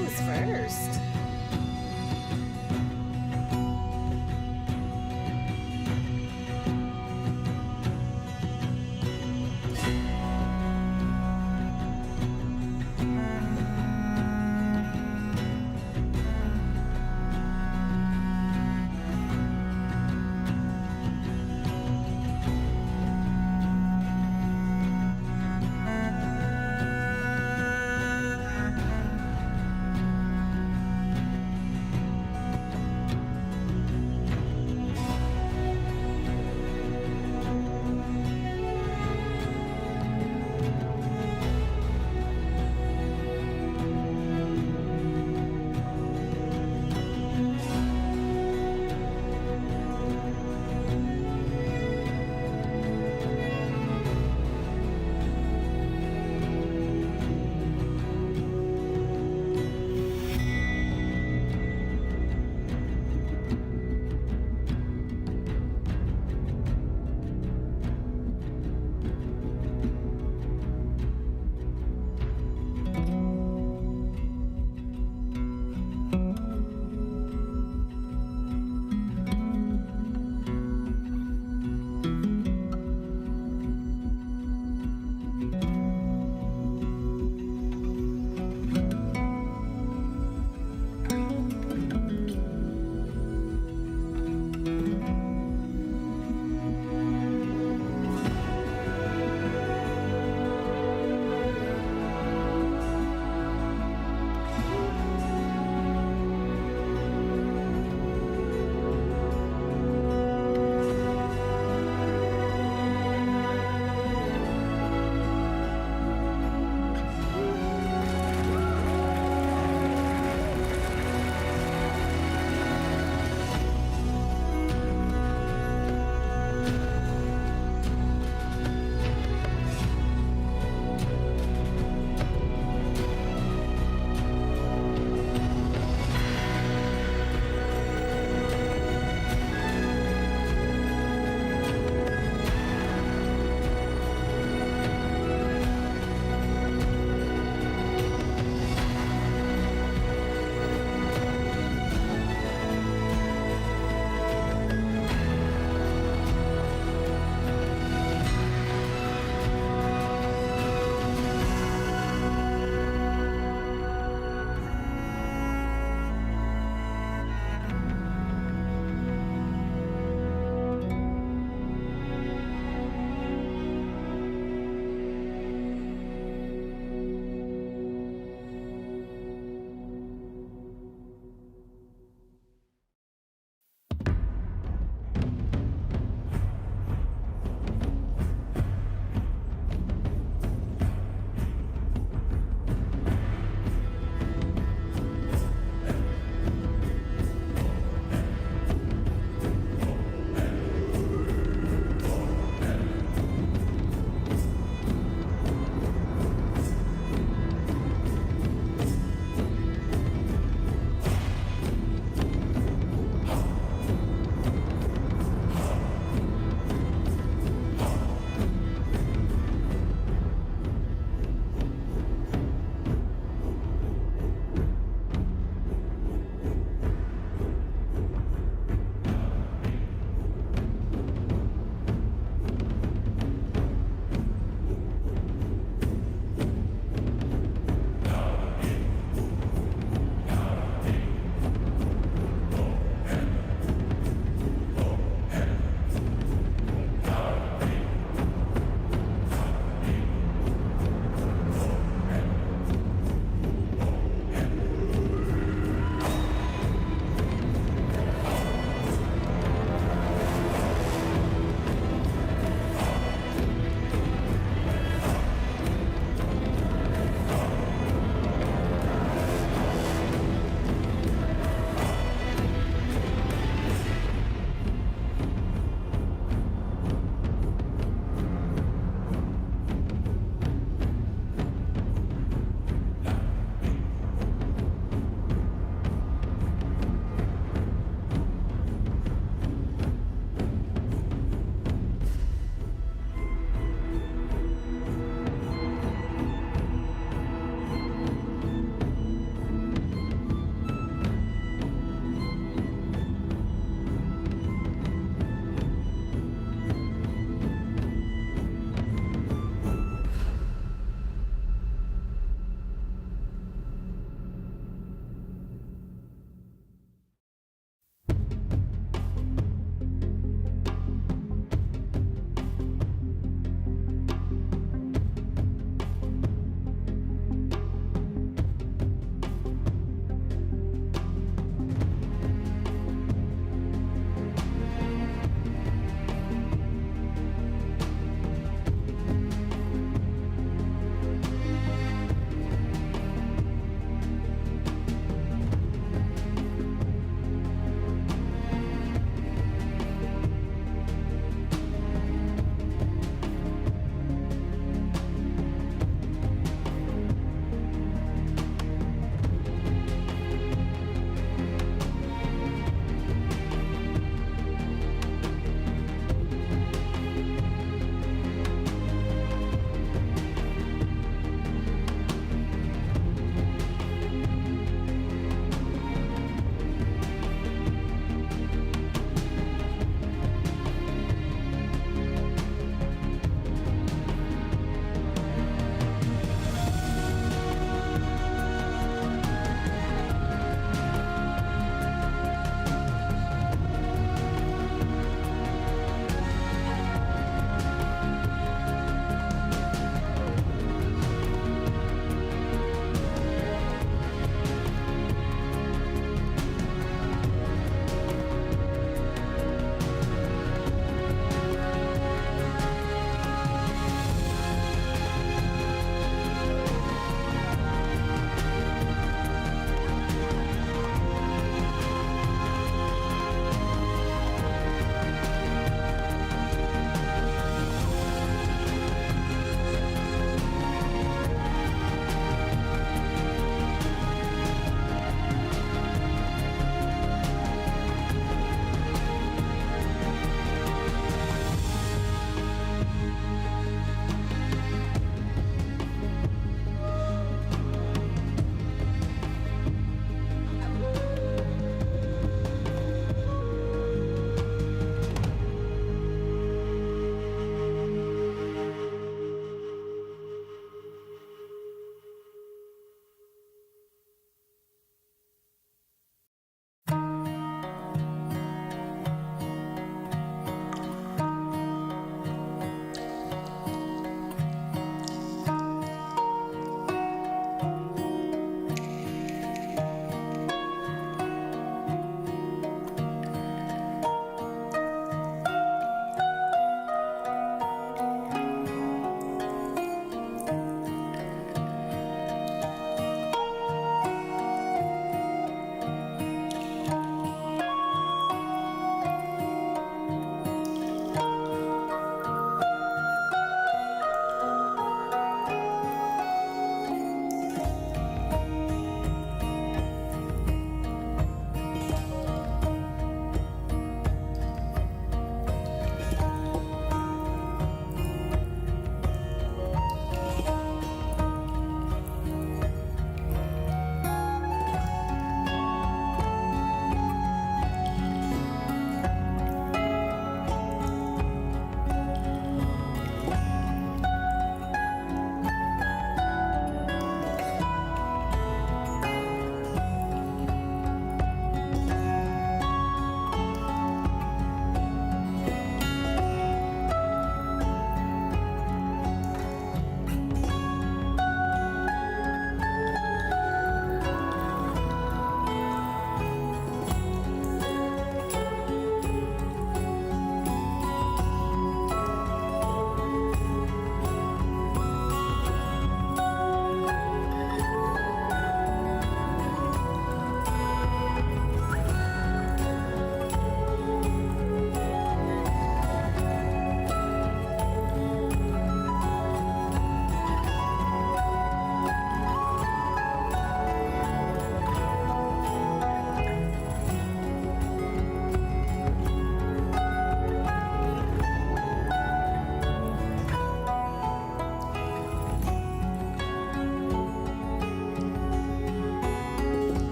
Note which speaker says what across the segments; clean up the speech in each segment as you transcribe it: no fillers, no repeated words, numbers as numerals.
Speaker 1: Who's first?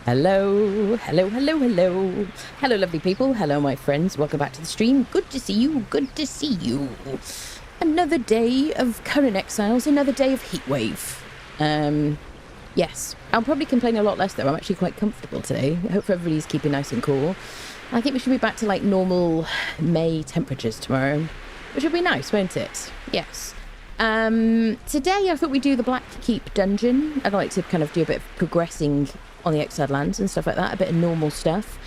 Speaker 1: Hello, hello, hello, hello. Hello, lovely people. Hello, my friends. Welcome back to the stream. Good to see you. Good to see you. Another day of Conan Exiles, another day of Heatwave. Yes. I'll probably complain a lot less, though. I'm actually quite comfortable today. I hope everybody's keeping nice and cool. I think we should be back to, like, normal May temperatures tomorrow, which will be nice, won't it? Yes. Today I thought we'd do the Black Keep dungeon. I'd like to kind of do a bit of progressing on the exiled lands and stuff like that, a bit of normal stuff.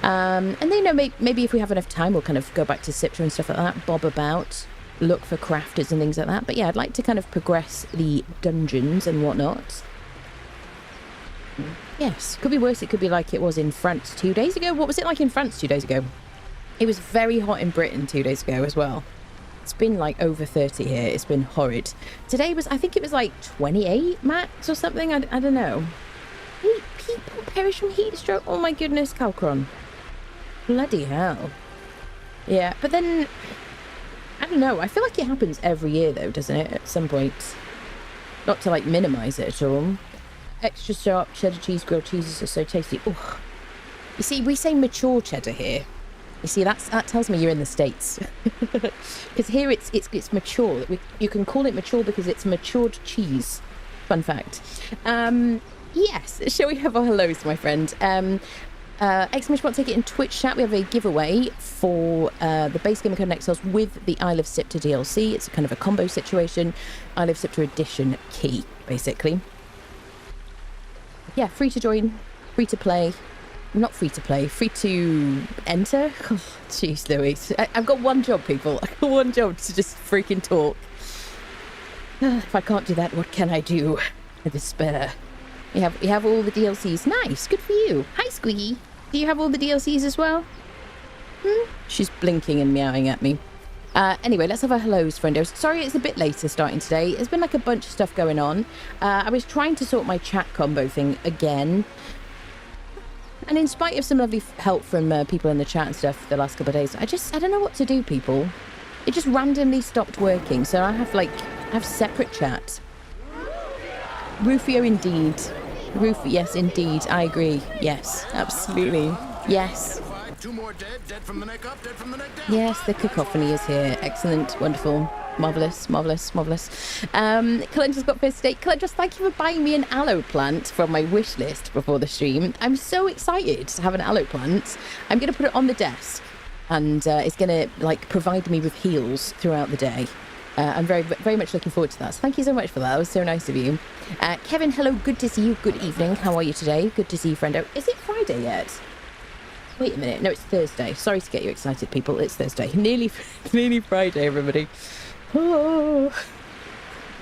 Speaker 1: And then, you know, maybe if we have enough time, we'll kind of go back to Siptah and stuff like that, bob about, look for crafters and things like that. But yeah, I'd like to kind of progress the dungeons and whatnot. Yes, could be worse. It could be like it was in France 2 days ago. What was it like in France 2 days ago? It was very hot in Britain 2 days ago as well. It's been like over 30 here. It's been horrid. Today was, I think it was like 28 max or something. I don't know. 8 people perish from heat stroke. Oh my goodness, Calcron. Bloody hell. Yeah, but then, I don't know. I feel like it happens every year though, doesn't it? At some point. Not to like minimise it at all. Extra sharp cheddar cheese, grilled cheeses are so tasty. Oh, you see, we say mature cheddar here. You see, that tells me you're in the States. Because here it's mature. You can call it mature because it's matured cheese. Fun fact. Yes, shall we have our hellos, my friend? Exclamation point ticket in Twitch chat. We have a giveaway for the base game of Conan Exiles with the Isle of Siptah DLC. It's kind of a combo situation. Isle of Siptah edition key, basically. Yeah, free to join, free to play. Not free to play, free to enter. Oh, jeez, Louise. I've got one job, people. I've got one job to just freaking talk. If I can't do that, what can I do? I despair. You have all the DLCs. Nice, good for you. Hi, Squeaky. Do you have all the DLCs as well? She's blinking and meowing at me. Anyway, let's have our hellos, friendos. Sorry it's a bit later starting today. There's been like a bunch of stuff going on. I was trying to sort my chat combo thing again. And in spite of some lovely help from people in the chat and stuff the last couple of days, I don't know what to do, people. It just randomly stopped working. So I have separate chat. Rufio indeed. Yes, indeed. I agree. Yes, absolutely. Yes. Yes, the cacophony is here. Excellent, wonderful, marvellous, marvellous, marvellous. Calendra's got first state. Calendra, thank you for buying me an aloe plant from my wish list before the stream. I'm so excited to have an aloe plant. I'm going to put it on the desk and it's going to like provide me with heals throughout the day. I'm very, very much looking forward to that. So thank you so much for that. That was so nice of you. Kevin, hello. Good to see you. Good evening. How are you today? Good to see you, friendo. Is it Friday yet? Wait a minute. No, it's Thursday. Sorry to get you excited, people. It's Thursday. Nearly Friday, everybody. Oh.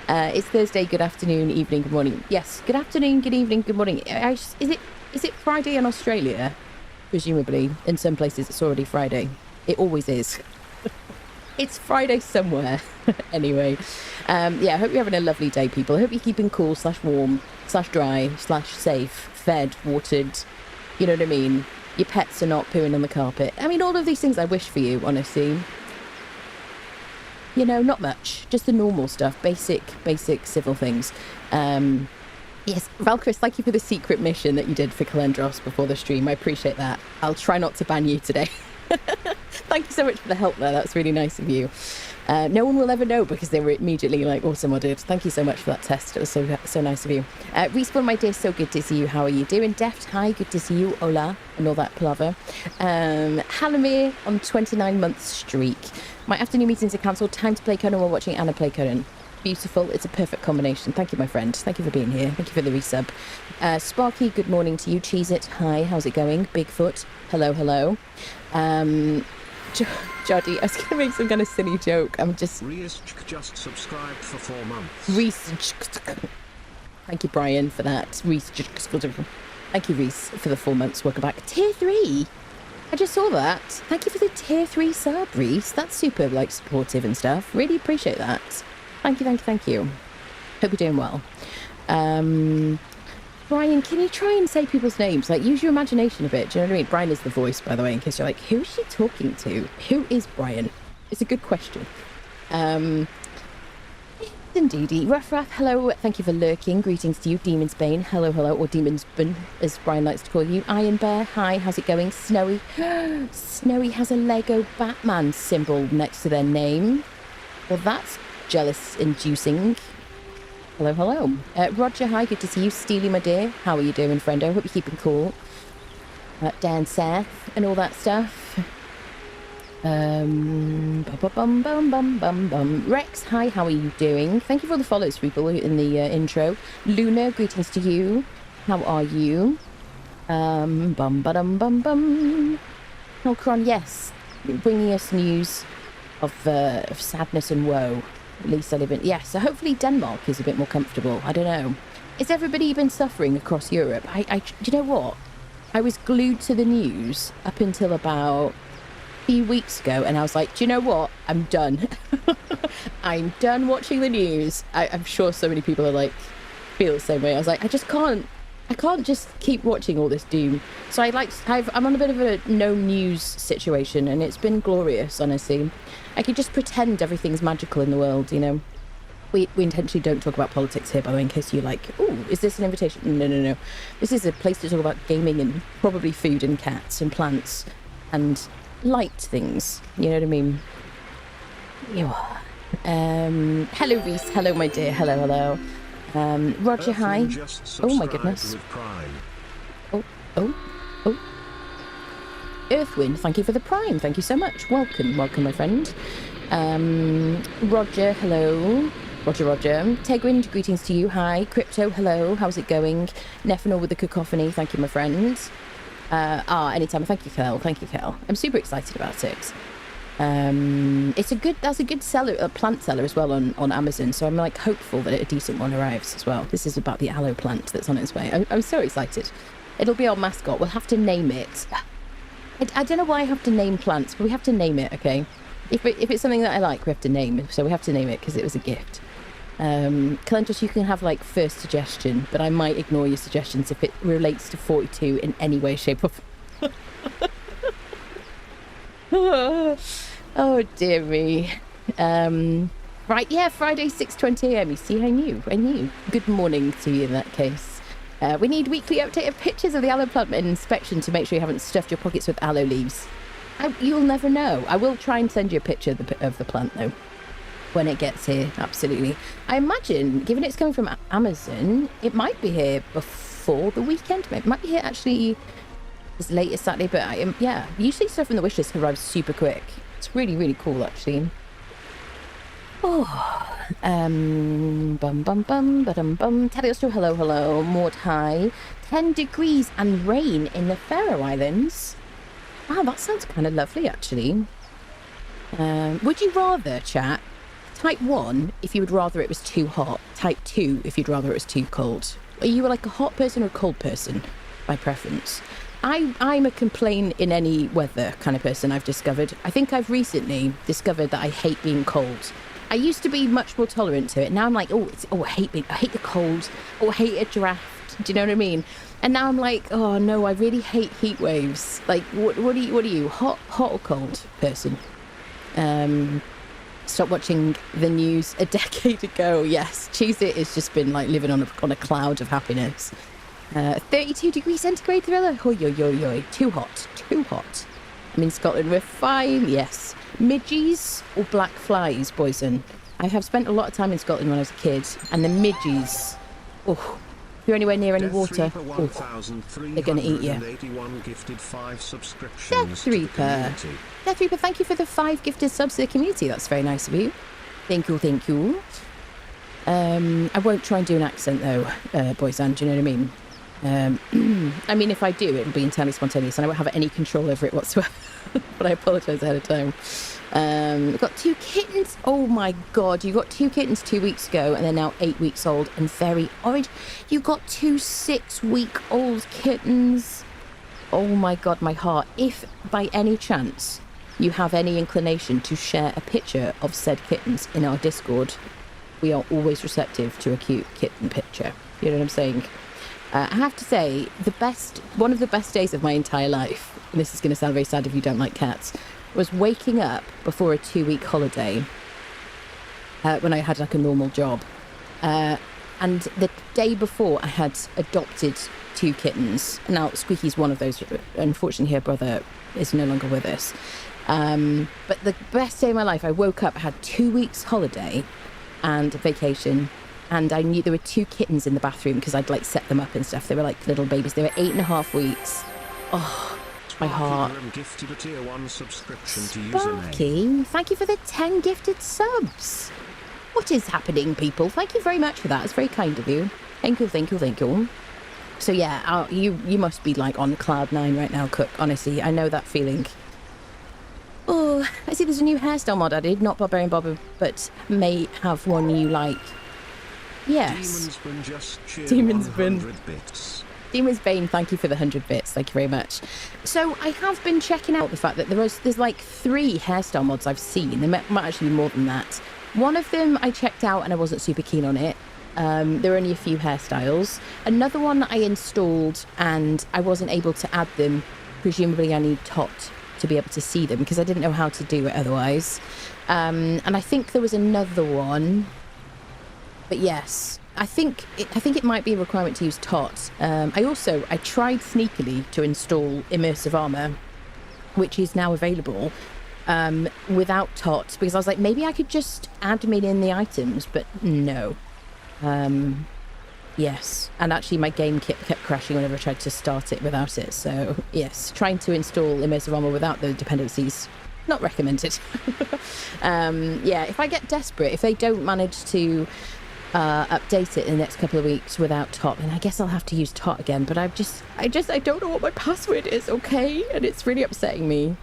Speaker 1: It's Thursday. Good afternoon, evening, good morning. Yes, good afternoon, good evening, good morning. Is it Friday in Australia? Presumably. In some places, it's already Friday. It always is. It's Friday somewhere. Anyway, yeah, I hope you're having a lovely day, people. I hope you're keeping cool / warm / dry / safe, fed, watered. You know what I mean? Your pets are not pooing on the carpet. I mean, all of these things I wish for you, honestly. You know, not much. Just the normal stuff. Basic civil things. Yes, Valkyris, thank you for the secret mission that you did for Calendros before the stream. I appreciate that. I'll try not to ban you today. Thank you so much for the help there. That's really nice of you. No one will ever know because they were immediately like, awesome, I did. Thank you so much for that test. It was so nice of you. Respawn, my dear, so good to see you. How are you doing? Deft, hi, good to see you. Hola, and all that palaver. Halamir on 29 months streak. My afternoon meetings are cancelled. Time to play Conan while watching Anna play Conan. Beautiful. It's a perfect combination. Thank you, my friend. Thank you for being here. Thank you for the resub. Sparky, good morning to you. Cheese it. Hi, how's it going? Bigfoot. Hello, hello. Joddy, I was going to make some kind of silly joke. I'm just...
Speaker 2: Reese just subscribed for 4 months.
Speaker 1: Reese... Thank you, Brian, for that. Reese... Thank you, Reese, for the 4 months. Welcome back. Tier 3! I just saw that. Thank you for the Tier 3 sub, Reese. That's super, like, supportive and stuff. Really appreciate that. Thank you, thank you, thank you. Hope you're doing well. Brian, can you try and say people's names? Like, use your imagination a bit. Do you know what I mean? Brian is the voice, by the way, in case you're like, who is she talking to? Who is Brian? It's a good question. Indeedy. Ruff, hello. Thank you for lurking. Greetings to you, Demon's Bane. Hello, or Demon's Bane, as Brian likes to call you. Iron Bear, hi, how's it going? Snowy. Snowy has a Lego Batman symbol next to their name. Well, that's jealous-inducing. Hello. Roger, hi, good to see you. Steely, my dear. How are you doing, friendo? Hope you're keeping cool. Dan Seth and all that stuff. Rex, hi, how are you doing? Thank you for all the follows, people, in the intro. Luna, greetings to you. How are you? Holcron, yes, bringing us news of sadness and woe. At least I live in... Yeah, so hopefully Denmark is a bit more comfortable. I don't know. Has everybody been suffering across Europe? Do you know what? I was glued to the news up until about... few weeks ago, and I was like, do you know what? I'm done. I'm done watching the news. I'm sure so many people are like, feel the same way. I was like, I can't just keep watching all this doom. So I'm on a bit of a no news situation, and it's been glorious, honestly. I could just pretend everything's magical in the world, you know. We intentionally don't talk about politics here, by the way, in case you're like, oh, is this an invitation? No. This is a place to talk about gaming and probably food and cats and plants and light things, you know what I mean? Hello Reese, hello my dear, hello. Roger, hi. Oh my goodness. Oh. Earthwind, thank you for the prime, thank you so much. Welcome my friend. Roger, hello. Roger. Tegwind, greetings to you, hi. Crypto, hello, how's it going? Nephenol with the cacophony, thank you my friend. Anytime. Thank you, Kel. I'm super excited about it. That's a good seller, a plant seller as well on Amazon. So I'm like hopeful that a decent one arrives as well. This is about the aloe plant that's on its way. I'm so excited. It'll be our mascot. We'll have to name it. I don't know why I have to name plants, but we have to name it, okay? If it's something that I like, we have to name it. So we have to name it because it was a gift. Calendris, you can have like first suggestion, but I might ignore your suggestions if it relates to 42 in any way, shape or form. Oh dear me. Right, yeah, Friday 6:20 a.m. You see, I knew. Good morning to you in that case. We need weekly updated pictures of the aloe plant inspection to make sure you haven't stuffed your pockets with aloe leaves. You'll never know. I will try and send you a picture of the plant though. When it gets here, absolutely. I imagine, given it's coming from Amazon, it might be here before the weekend. It might be here actually as late as Saturday, but usually stuff from the wishlist arrives super quick. It's really, really cool, actually. Tadiostro, hello. Maud, hi. 10 degrees and rain in the Faroe Islands. Wow, that sounds kind of lovely, actually. Would you rather, chat? Type 1 if you would rather it was too hot. Type 2 if you'd rather it was too cold. Are you like a hot person or a cold person by preference? I'm a complain in any weather kind of person, I've discovered. I think I've recently discovered that I hate being cold. I used to be much more tolerant to it. Now I'm like, I hate the cold. I hate a draft. Do you know what I mean? And now I'm like, oh no, I really hate heat waves. Like, what are you? Hot or cold person? Stopped watching the news a decade ago. Yes, Cheez-It has just been like living on a cloud of happiness. 32 degrees centigrade thriller. Oi. Too hot. I'm in Scotland. We're fine. Yes. Midges or black flies, Boyson? I have spent a lot of time in Scotland when I was a kid, and the midges. Oh, if you're anywhere near any water, they're going to eat you. Death Reaper, thank you for the 5 gifted subs to the community. That's very nice of you. Thank you. I won't try and do an accent though, Boysan, do you know what I mean? I mean, if I do, it'll be entirely spontaneous and I won't have any control over it whatsoever. But I apologise ahead of time. We've got 2 kittens. Oh my god, you got 2 kittens 2 weeks ago and they're now 8 weeks old and very orange. You got 2 6-week-old kittens. Oh my god, my heart. If by any chance you have any inclination to share a picture of said kittens in our Discord, we are always receptive to a cute kitten picture. You know what I'm saying? I have to say, one of the best days of my entire life, and this is going to sound very sad if you don't like cats, was waking up before a 2-week holiday when I had like a normal job. And the day before, I had adopted 2 kittens. Now, Squeaky's one of those. Unfortunately, her brother is no longer with us. But the best day of my life, I woke up, I had 2 weeks holiday and vacation. And I knew there were 2 kittens in the bathroom because I'd like set them up and stuff. They were like little babies. They were 8.5 weeks. Oh, my heart.
Speaker 2: Gifted a tier 1 subscription to
Speaker 1: Sparky, thank you for the 10 gifted subs. What is happening, people? Thank you very much for that. It's very kind of you. Thank you, thank you, thank you. So yeah, you must be like on cloud 9 right now, Cook. Honestly, I know that feeling. Oh, I see there's a new hairstyle mod added. Not Barbarian Bobber, but may have one you like. Yes.
Speaker 2: Demonsbane just cheered
Speaker 1: Demonsbane.
Speaker 2: 100 bits.
Speaker 1: Demon's Bane, thank you for the 100 bits. Thank you very much. So I have been checking out the fact that there's like 3 hairstyle mods I've seen. There might actually be more than that. One of them I checked out and I wasn't super keen on it. There were only a few hairstyles. Another one I installed and I wasn't able to add them. Presumably I need Tot to be able to see them because I didn't know how to do it otherwise. And I think there was another one. But yes, I think it might be a requirement to use Tot. I tried sneakily to install Immersive Armor, which is now available without Tot, because I was like, maybe I could just admin in the items, but no. Yes, and actually my game kept crashing whenever I tried to start it without it. So yes, trying to install Immersive Armor without the dependencies, not recommended. Yeah, if I get desperate, if they don't manage to update it in the next couple of weeks without Tot, and I guess I'll have to use Tot again. But I don't know what my password is, okay? And it's really upsetting me.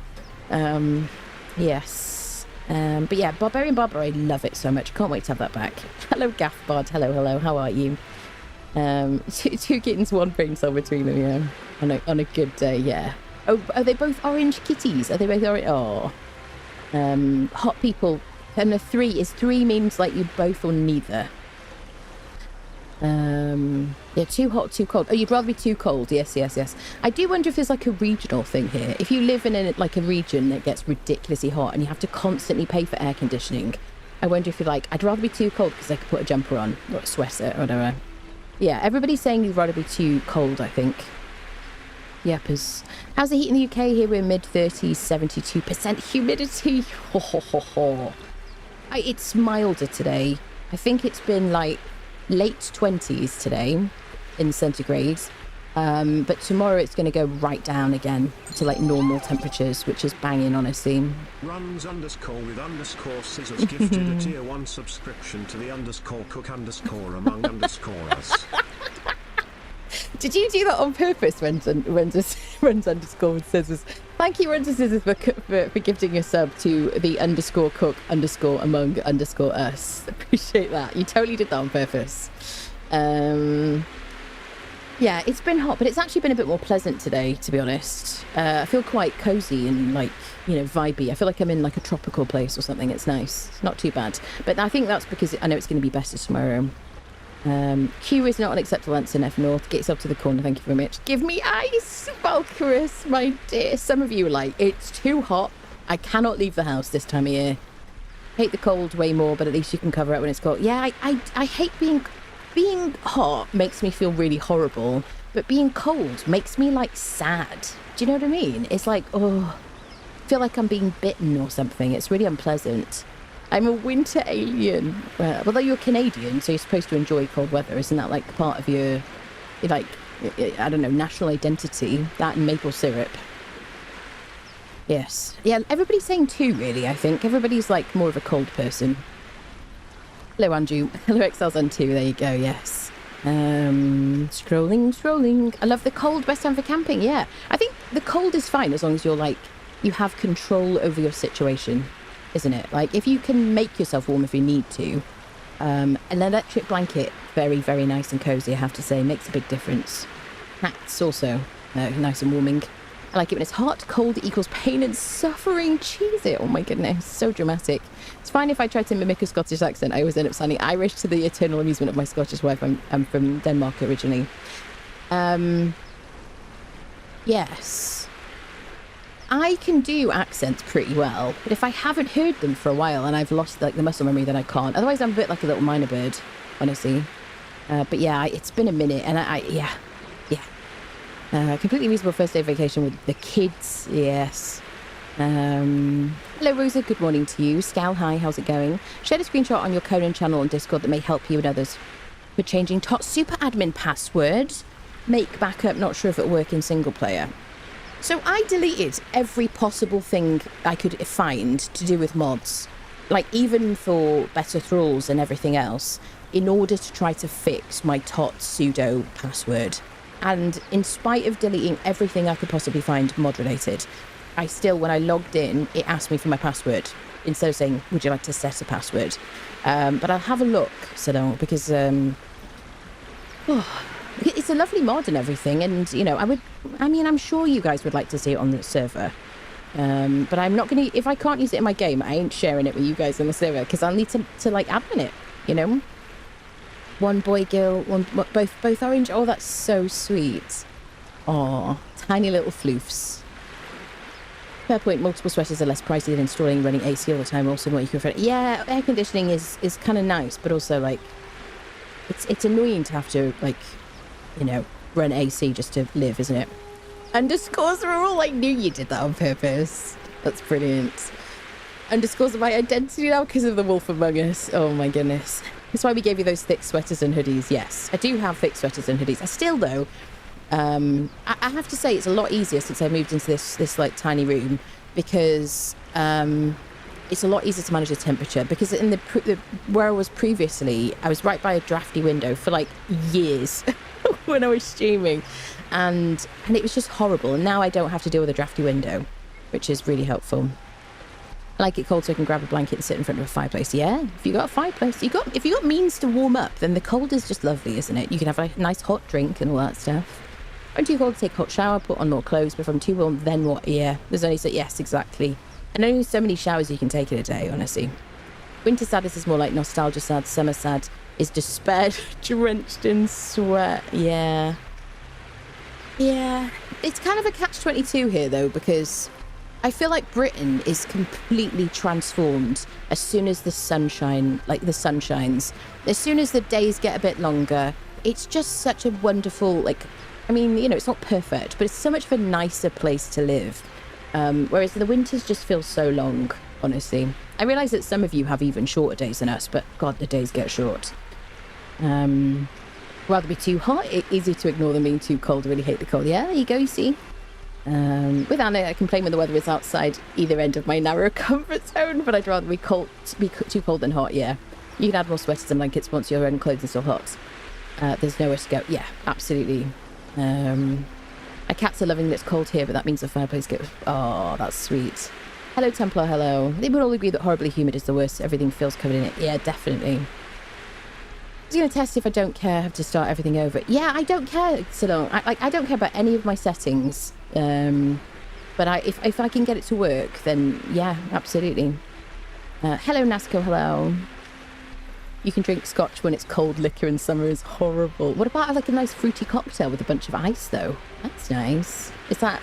Speaker 1: Yes. But yeah, Barbarian Barber, I love it so much. Can't wait to have that back. Hello, Gaffbard. Hello. How are you? 2 kittens, 1 brain cell between them, yeah. On a good day, yeah. Oh, are they both orange kitties? Are they both orange? Oh. Hot people. And the 3 is 3 means like you both or neither. Yeah, too hot, too cold. Oh, you'd rather be too cold. Yes. I do wonder if there's like a regional thing here. If you live in a region that gets ridiculously hot and you have to constantly pay for air conditioning, I wonder if you're like, I'd rather be too cold because I could put a jumper on or a sweater or whatever. Yeah, everybody's saying you'd rather be too cold, I think. Yep. How's the heat in the UK? Here we're mid-30s, 72% humidity. It's milder today. I think it's been like late 20s today in centigrade, but tomorrow it's going to go right down again to like normal temperatures, which is banging, honestly.
Speaker 2: Runs _ with _scissors gifted a tier 1 subscription to the _cook_ among _ us.
Speaker 1: Did you do that on purpose, runs _ with scissors? Thank you, runs _ scissors, for gifting your sub to the _cook_ among _ us. Appreciate that. You totally did that on purpose. Yeah, it's been hot, but it's actually been a bit more pleasant today, to be honest. I feel quite cozy and like, vibey. I feel like I'm in like a tropical place or something. It's nice. It's not too bad. But I think that's because I know it's going to be better tomorrow. Q is not an acceptable answer, F North. Get yourself to the corner, thank you very much. Give me ice, Valkyrus, my dear. Some of you are like, it's too hot. I cannot leave the house this time of year. Hate the cold way more, but at least you can cover it when it's cold. Yeah, I hate being hot makes me feel really horrible, but being cold makes me like sad. Do you know what I mean? It's like, oh, I feel like I'm being bitten or something. It's really unpleasant. I'm a winter alien. Well, although you're Canadian, so you're supposed to enjoy cold weather. Isn't that like part of your like, I don't know, national identity? That and maple syrup. Yes. Yeah, everybody's saying 2, really, I think. Everybody's like more of a cold person. Hello, Andrew. Hello, Exiles Ue5. There you go, yes. Scrolling. I love the cold. Best time for camping, yeah. I think the cold is fine as long as you're like, you have control over your situation. Isn't it? Like, if you can make yourself warm if you need to. An electric blanket, very, very nice and cozy, I have to say. Makes a big difference. Hats also nice and warming. I like it when it's hot. Cold equals pain and suffering. Cheese it. Oh my goodness. So dramatic. It's fine if I try to mimic a Scottish accent. I always end up sounding Irish to the eternal amusement of my Scottish wife. I'm from Denmark originally. Yes. I can do accents pretty well, but if I haven't heard them for a while and I've lost like the muscle memory, then I can't. Otherwise, I'm a bit like a little minor bird, honestly. But yeah, it's been a minute, and yeah. Completely reasonable first day vacation with the kids, yes. Hello, Rosa, good morning to you. Scal, hi, how's it going? Shared a screenshot on your Conan channel on Discord that may help you and others with changing top super admin password. Make backup, not sure if it'll work in single player. So I deleted every possible thing I could find to do with mods, like even for better thralls and everything else, in order to try to fix my tot sudo password. And in spite of deleting everything I could possibly find mod related, I still, when I logged in, it asked me for my password instead of saying, would you like to set a password? But I'll have a look, so because it's a lovely mod and everything. And, you know, I'm sure you guys would like to see it on the server. But I'm not going to, if I can't use it in my game, I ain't sharing it with you guys on the server because I'll need to like admin it, you know? One boy girl, both orange. Oh, that's so sweet. Oh, tiny little floofs. Fair point, multiple sweaters are less pricey than installing and running AC all the time. Also, what you can yeah, air conditioning is kind of nice, but also like it's annoying to have to like, you know, run AC just to live, isn't it? Underscores are all, I knew you did that on purpose. That's brilliant. Underscores are my identity now because of the Wolf Among Us. Oh my goodness. That's why we gave you those thick sweaters and hoodies. Yes, I do have thick sweaters and hoodies. I still, though, I have to say it's a lot easier since I moved into this like tiny room because it's a lot easier to manage the temperature because in the where I was previously, I was right by a drafty window for like years when I was streaming, and it was just horrible. And now I don't have to deal with a drafty window, which is really helpful. I like it cold so I can grab a blanket and sit in front of a fireplace. Yeah, if you got a fireplace, if you got means to warm up, then the cold is just lovely, isn't it? You can have a nice hot drink and all that stuff. I'm too cold to take a hot shower, put on more clothes, but if I'm too warm, then what? Yeah, there's only so, yes, exactly. And only so many showers you can take in a day, honestly. Winter sadness is more like nostalgia sad. Summer sad is despair drenched in sweat. Yeah. Yeah. It's kind of a catch-22 here, though, because I feel like Britain is completely transformed as soon as the sun shines. As soon as the days get a bit longer, it's just such a wonderful, like, I mean, you know, it's not perfect, but it's so much of a nicer place to live. Whereas the winters just feel so long, honestly. I realise that some of you have even shorter days than us, but God, the days get short. Rather be too hot, easy to ignore than being too cold. I really hate the cold. Yeah, there you go, you see. With Anna, I complain when the weather is outside either end of my narrow comfort zone, but I'd rather be too cold than hot, yeah. You can add more sweaters and blankets once your own clothes are still hot. There's nowhere to go. Yeah, absolutely. My cats are loving that it's cold here, but that means the fireplace gets... Oh, that's sweet. Hello, Templar, hello. They would all agree that horribly humid is the worst. Everything feels covered in it. Yeah, definitely. I was going to test if I don't care, I have to start everything over. Yeah, I don't care, Salon. I don't care about any of my settings. But if I can get it to work, then yeah, absolutely. Hello, Nasco, hello. You can drink scotch when it's cold. Liquor in summer is horrible. What about like a nice fruity cocktail with a bunch of ice, though? That's nice. Is that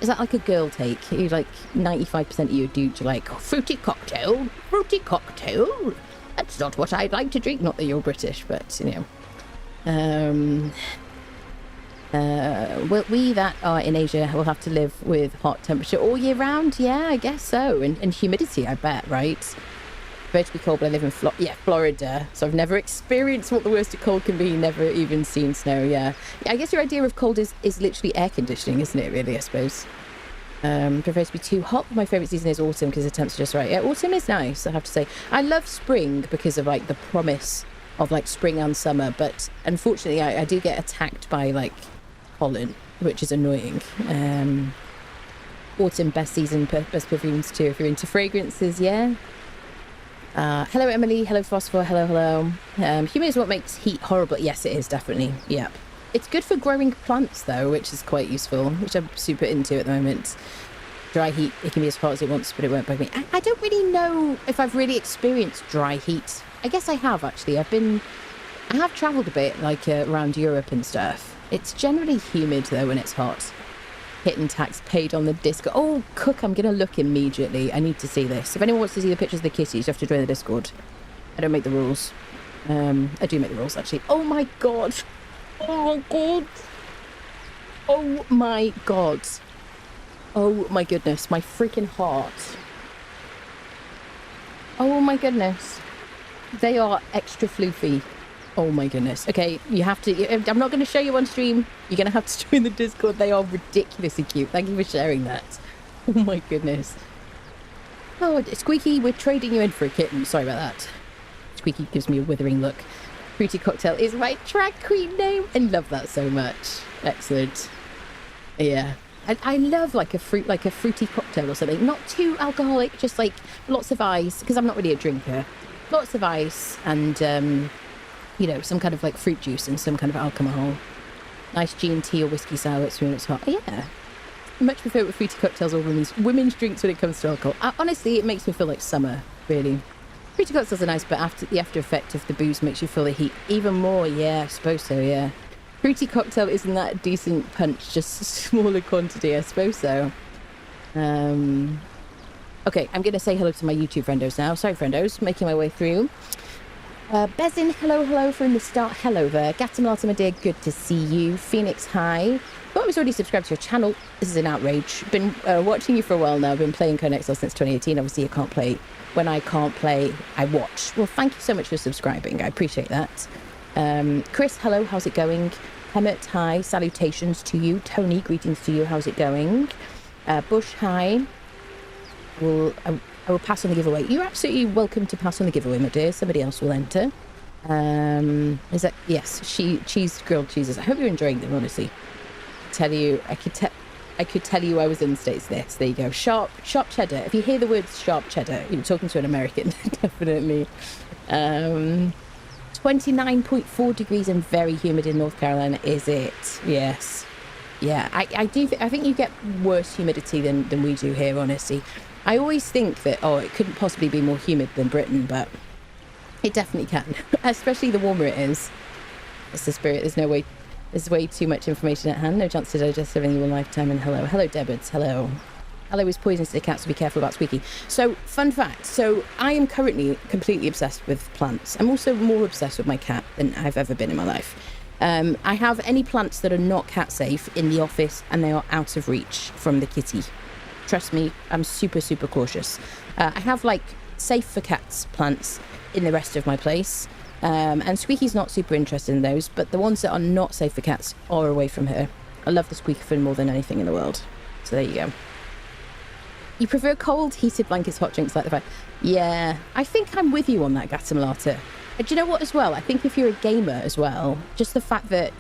Speaker 1: like a girl take? You like 95% of you dudes are like, oh, fruity cocktail. That's not what I'd like to drink. Not that you're British, but you know. Well, we that are in Asia will have to live with hot temperature all year round. Yeah, I guess so. And humidity, I bet, right? To be cold, but I live in Florida, so I've never experienced what the worst of cold can be. Never even seen snow. Yeah, I guess your idea of cold is literally air conditioning, isn't it? Really, I suppose. Prefer to be too hot. My favorite season is autumn because the temps are just right. Yeah, autumn is nice, I have to say. I love spring because of like the promise of like spring and summer, but unfortunately I do get attacked by like pollen, which is annoying. Autumn, best season, best perfumes too if you're into fragrances. Yeah. Hello, Emily. Hello, Phosphor. Hello. Humid is what makes heat horrible. Yes, it is, definitely. Yep. It's good for growing plants, though, which is quite useful, which I'm super into at the moment. Dry heat, it can be as hot as it wants, but it won't bug me. I don't really know if I've really experienced dry heat. I guess I have, actually. I have travelled a bit, like, around Europe and stuff. It's generally humid, though, when it's hot. Kitten tax paid on the Discord. Oh, Cook, I'm going to look immediately. I need to see this. If anyone wants to see the pictures of the kitties, you have to join the Discord. I don't make the rules. I do make the rules, actually. Oh, my God. Oh, my God. Oh, my God. Oh, my goodness. My freaking heart. Oh, my goodness. They are extra floofy. Oh my goodness. Okay, you have to... I'm not going to show you on stream. You're going to have to join the Discord. They are ridiculously cute. Thank you for sharing that. Oh my goodness. Oh, Squeaky, we're trading you in for a kitten. Sorry about that. Squeaky gives me a withering look. Fruity Cocktail is my drag queen name. I love that so much. Excellent. Yeah. I love like a fruity cocktail or something. Not too alcoholic, just like lots of ice, because I'm not really a drinker. Lots of ice and... you know, some kind of like fruit juice and some kind of alcohol. Nice G&T or whiskey sour when it's hot. Yeah. I much prefer it with fruity cocktails or women's drinks when it comes to alcohol. Honestly, it makes me feel like summer, really. Fruity cocktails are nice, but the after effect of the booze makes you feel the heat even more. Yeah, I suppose so, yeah. Fruity cocktail isn't that a decent punch, just a smaller quantity, I suppose so. Okay, I'm going to say hello to my YouTube friendos now. Sorry, friendos, making my way through. Bezin, hello from the start. Hello there. Gatamalato, my dear, good to see you. Phoenix, hi. Thought I was already subscribed to your channel. This is an outrage. Been watching you for a while now. I've been playing Conan Exiles since 2018. Obviously, you can't play. When I can't play, I watch. Well, thank you so much for subscribing. I appreciate that. Chris, hello. How's it going? Hemet, hi. Salutations to you. Tony, greetings to you. How's it going? Bush, hi. I will pass on the giveaway. You're absolutely welcome to pass on the giveaway, my dear. Somebody else will enter. Is that... Yes, grilled cheeses. I hope you're enjoying them, honestly. I could tell you I was in the States this. There you go. Sharp cheddar. If you hear the words sharp cheddar, you're talking to an American, definitely. 29.4 degrees and very humid in North Carolina, is it? Yes. Yeah, I think you get worse humidity than we do here, honestly. I always think that, it couldn't possibly be more humid than Britain, but it definitely can. Especially the warmer it is. That's the spirit. There's way too much information at hand. No chance to digest everything in your lifetime. And hello. Hello, Debbards. Hello. Hello is poisonous to the cat, so be careful about Squeaky. So, fun fact. So, I am currently completely obsessed with plants. I'm also more obsessed with my cat than I've ever been in my life. I have any plants that are not cat safe in the office, and they are out of reach from the kitty. Trust me, I'm super, super cautious. I have like safe for cats plants in the rest of my place. And Squeaky's not super interested in those, but the ones that are not safe for cats are away from her. I love the Squeaky fin more than anything in the world. So there you go. You prefer cold, heated blankets, hot drinks like the fact. Yeah, I think I'm with you on that, Gatamalato. Do you know what as well? I think if you're a gamer as well, just the fact that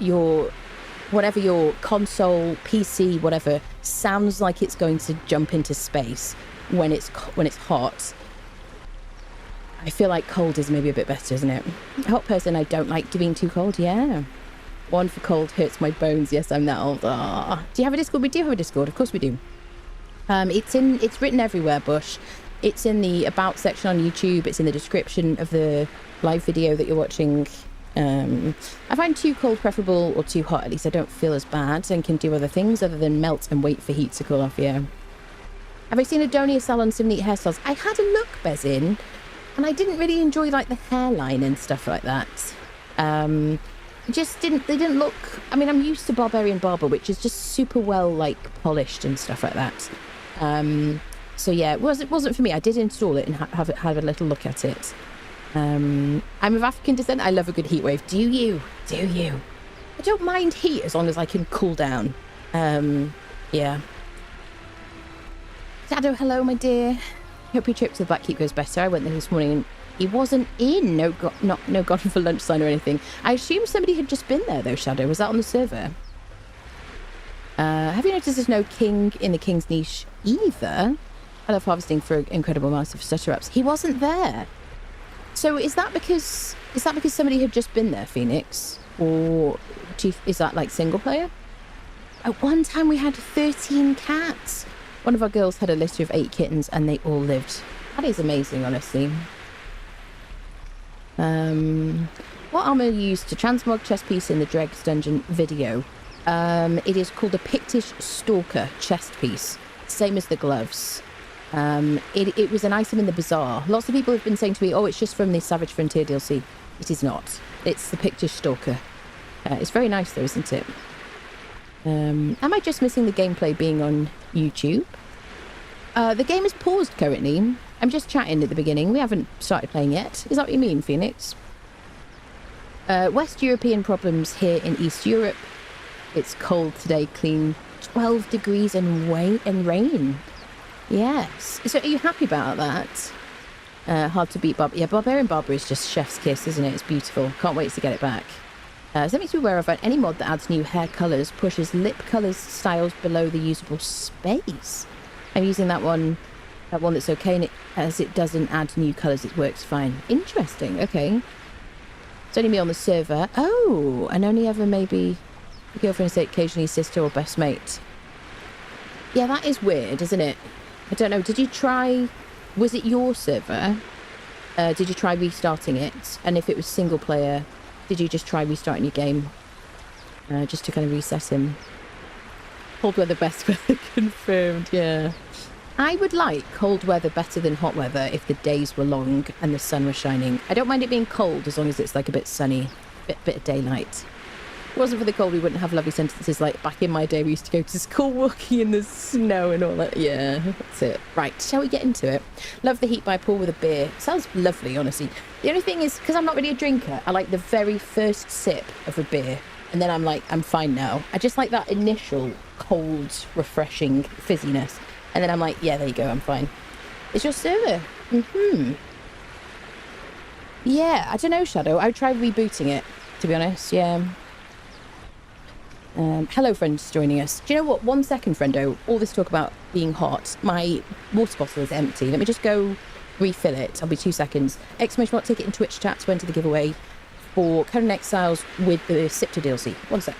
Speaker 1: whatever your console, PC, whatever, sounds like it's going to jump into space when it's hot. I feel like cold is maybe a bit better, isn't it? A hot person, I don't like being too cold, yeah. One for cold hurts my bones. Yes, I'm that old. Ah. Do you have a Discord? We do have a Discord, of course we do. It's written everywhere, Bush. It's in the About section on YouTube. It's in the description of the live video that you're watching. I find too cold preferable, or too hot, at least I don't feel as bad and can do other things other than melt and wait for heat to cool off, yeah. Have I seen Adonia salon, some neat hairstyles? I had a look, Bezin, and I didn't really enjoy like the hairline and stuff like that. They didn't look, I mean, I'm used to Barbarian Barber, which is just super well like polished and stuff like that. So yeah, it wasn't for me. I did install it and have a little look at it. I'm of African descent. I love a good heat wave. Do you? I don't mind heat as long as I can cool down. Yeah. Shadow, hello, my dear. Hope your trip to the Blackkeep goes better. I went there this morning and he wasn't in. No gone for lunch sign or anything. I assume somebody had just been there though, Shadow. Was that on the server? Have you noticed there's no king in the king's niche either? I love harvesting for incredible amounts of stutter-ups. He wasn't there. So is that because somebody had just been there, Phoenix? Or is that like single player? At one time we had 13 cats. One of our girls had a litter of 8 kittens and they all lived. That is amazing, honestly. What armor you used to transmog chess piece in the Dregs dungeon video? It is called a Pictish Stalker chest piece, same as the gloves. It was an item in the bazaar. Lots of people have been saying to me, oh, it's just from the Savage Frontier DLC. It is not. It's the Pictish Stalker. It's very nice though, isn't it? Am I just missing the gameplay being on YouTube? The game is paused currently. I'm just chatting at the beginning. We haven't started playing yet. Is that what you mean, Phoenix? West European problems here in East Europe. It's cold today, clean 12 degrees and rain. Yes. So are you happy about that? Hard to beat Yeah, Barbarian Barber is just chef's kiss, isn't it? It's beautiful. Can't wait to get it back. Something to be aware of, any mod that adds new hair colours pushes lip colours styles below the usable space. I'm using that one that's okay, and as it doesn't add new colours, it works fine. Interesting, okay. It's only me on the server. Oh, and only ever maybe a girlfriend, say occasionally sister or best mate. Yeah, that is weird, isn't it? I don't know. Did you try... Was it your server? Did you try restarting it? And if it was single player, did you just try restarting your game? Just to kind of reset him. Cold weather, best weather confirmed, yeah. I would like cold weather better than hot weather if the days were long and the sun was shining. I don't mind it being cold as long as it's like a bit sunny, bit of daylight. If it wasn't for the cold, we wouldn't have lovely sentences like back in my day we used to go to school walking in the snow and all that. Yeah, that's it. Right, shall we get into it? Love the heat by pool with a beer. Sounds lovely, honestly. The only thing is, because I'm not really a drinker, I like the very first sip of a beer. And then I'm like, I'm fine now. I just like that initial cold, refreshing fizziness. And then I'm like, yeah, there you go, I'm fine. It's your server. Yeah, I don't know, Shadow. I would try rebooting it, to be honest, yeah. Hello, friends joining us. Do you know what? 1 second, friendo. All this talk about being hot. My water bottle is empty. Let me just go refill it. I'll be 2 seconds. Exclamation mark ticket in Twitch chat to enter the giveaway for Conan Exiles with the Siptah DLC. 1 sec.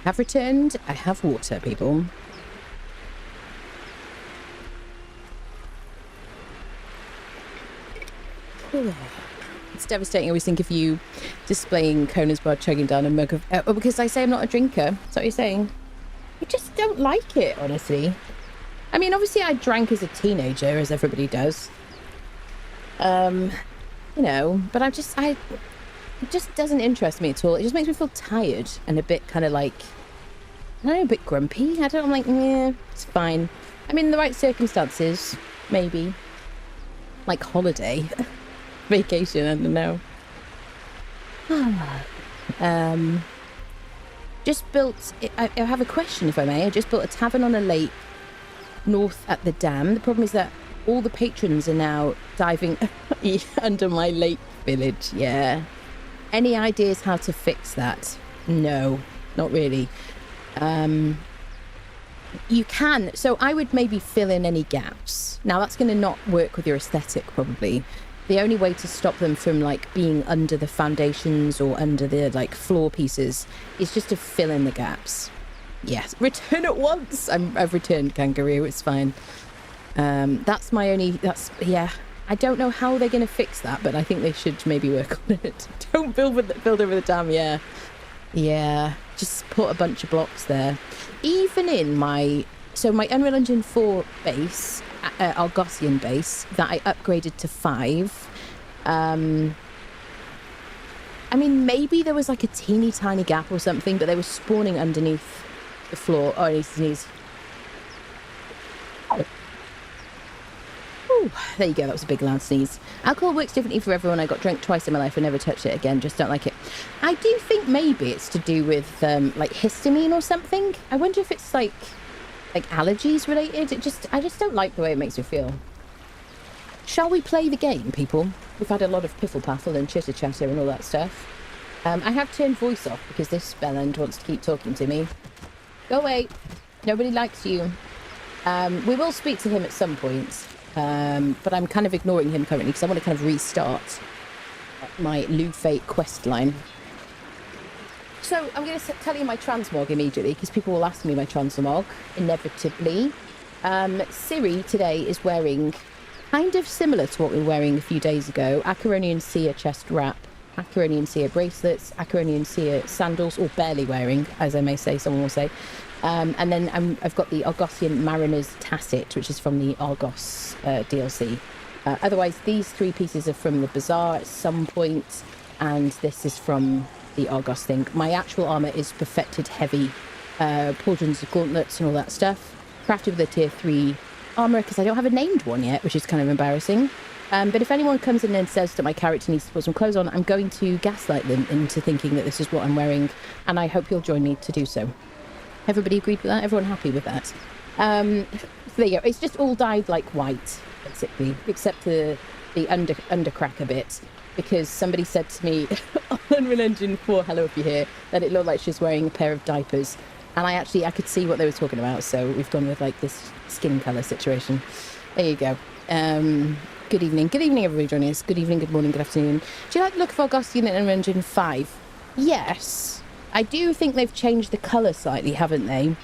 Speaker 1: Have returned. I have water, people. It's devastating. I always think of you displaying Conan's blood chugging down a mug of... because I say I'm not a drinker. That's what you're saying. I just don't like it, honestly. I mean, obviously I drank as a teenager, as everybody does. You know, but it just doesn't interest me at all. It just makes me feel tired and a bit kind of like... I don't know, a bit grumpy. I'm like, yeah, it's fine. I mean, in the right circumstances, maybe. Like holiday. Vacation, I don't know. Just built... I have a question, if I may. I just built a tavern on a lake north at the dam. The problem is that all the patrons are now diving under my lake village. Yeah. Any ideas how to fix that? No, not really. You can. So I would maybe fill in any gaps. Now that's going to not work with your aesthetic probably. The only way to stop them from like being under the foundations or under the like floor pieces is just to fill in the gaps. Yes, return at once. I've returned, kangaroo. It's fine. That's my only. Yeah. I don't know how they're going to fix that, but I think they should maybe work on it. Don't build over the dam. Yeah. Just put a bunch of blocks there. Even in my Unreal Engine 4 base, Argosian base that I upgraded to 5. I mean, maybe there was like a teeny tiny gap or something, but they were spawning underneath the floor. Oh, I need to sneeze. Ooh, there you go. That was a big loud sneeze. Alcohol works differently for everyone. I got drunk twice in my life and never touched it again. Just don't like it. I do think maybe it's to do with like histamine or something. I wonder if it's like allergies related. I just don't like the way it makes me feel. Shall we play the game, people? We've had a lot of piffle paffle and chitter chatter and all that stuff. I have turned voice off because this bellend wants to keep talking to me. Go away. Nobody likes you. We will speak to him at some point. But I'm kind of ignoring him currently because I want to kind of restart my Ue5 quest line. So I'm going to tell you my transmog immediately because people will ask me my transmog inevitably. Siri today is wearing kind of similar to what we were wearing a few days ago. Acaronian Seer chest wrap, Acaronian Seer bracelets, Acaronian Seer sandals, or barely wearing, as I may say, someone will say. And then I've got the Argosian Mariner's Tacit, which is from the Argos DLC. Otherwise, these 3 pieces are from the Bazaar at some point, and this is from the Argos thing. My actual armour is Perfected Heavy, pauldrons, gauntlets, and all that stuff. Crafted with a tier 3 armour, because I don't have a named one yet, which is kind of embarrassing. But if anyone comes in and says that my character needs to put some clothes on, I'm going to gaslight them into thinking that this is what I'm wearing, and I hope you'll join me to do so. Everybody agreed with that? Everyone happy with that? So there you go. It's just all dyed like white, basically, except the undercracker bit, because somebody said to me on Unreal Engine 4, hello if you're here, that it looked like she was wearing a pair of diapers. And I could see what they were talking about, so we've gone with like this skin colour situation. There you go. Good evening. Good evening, everybody joining us. Good evening, good morning, good afternoon. Do you like the look of Argosian in Unreal Engine 5? Yes. I do think they've changed the colour slightly, haven't they?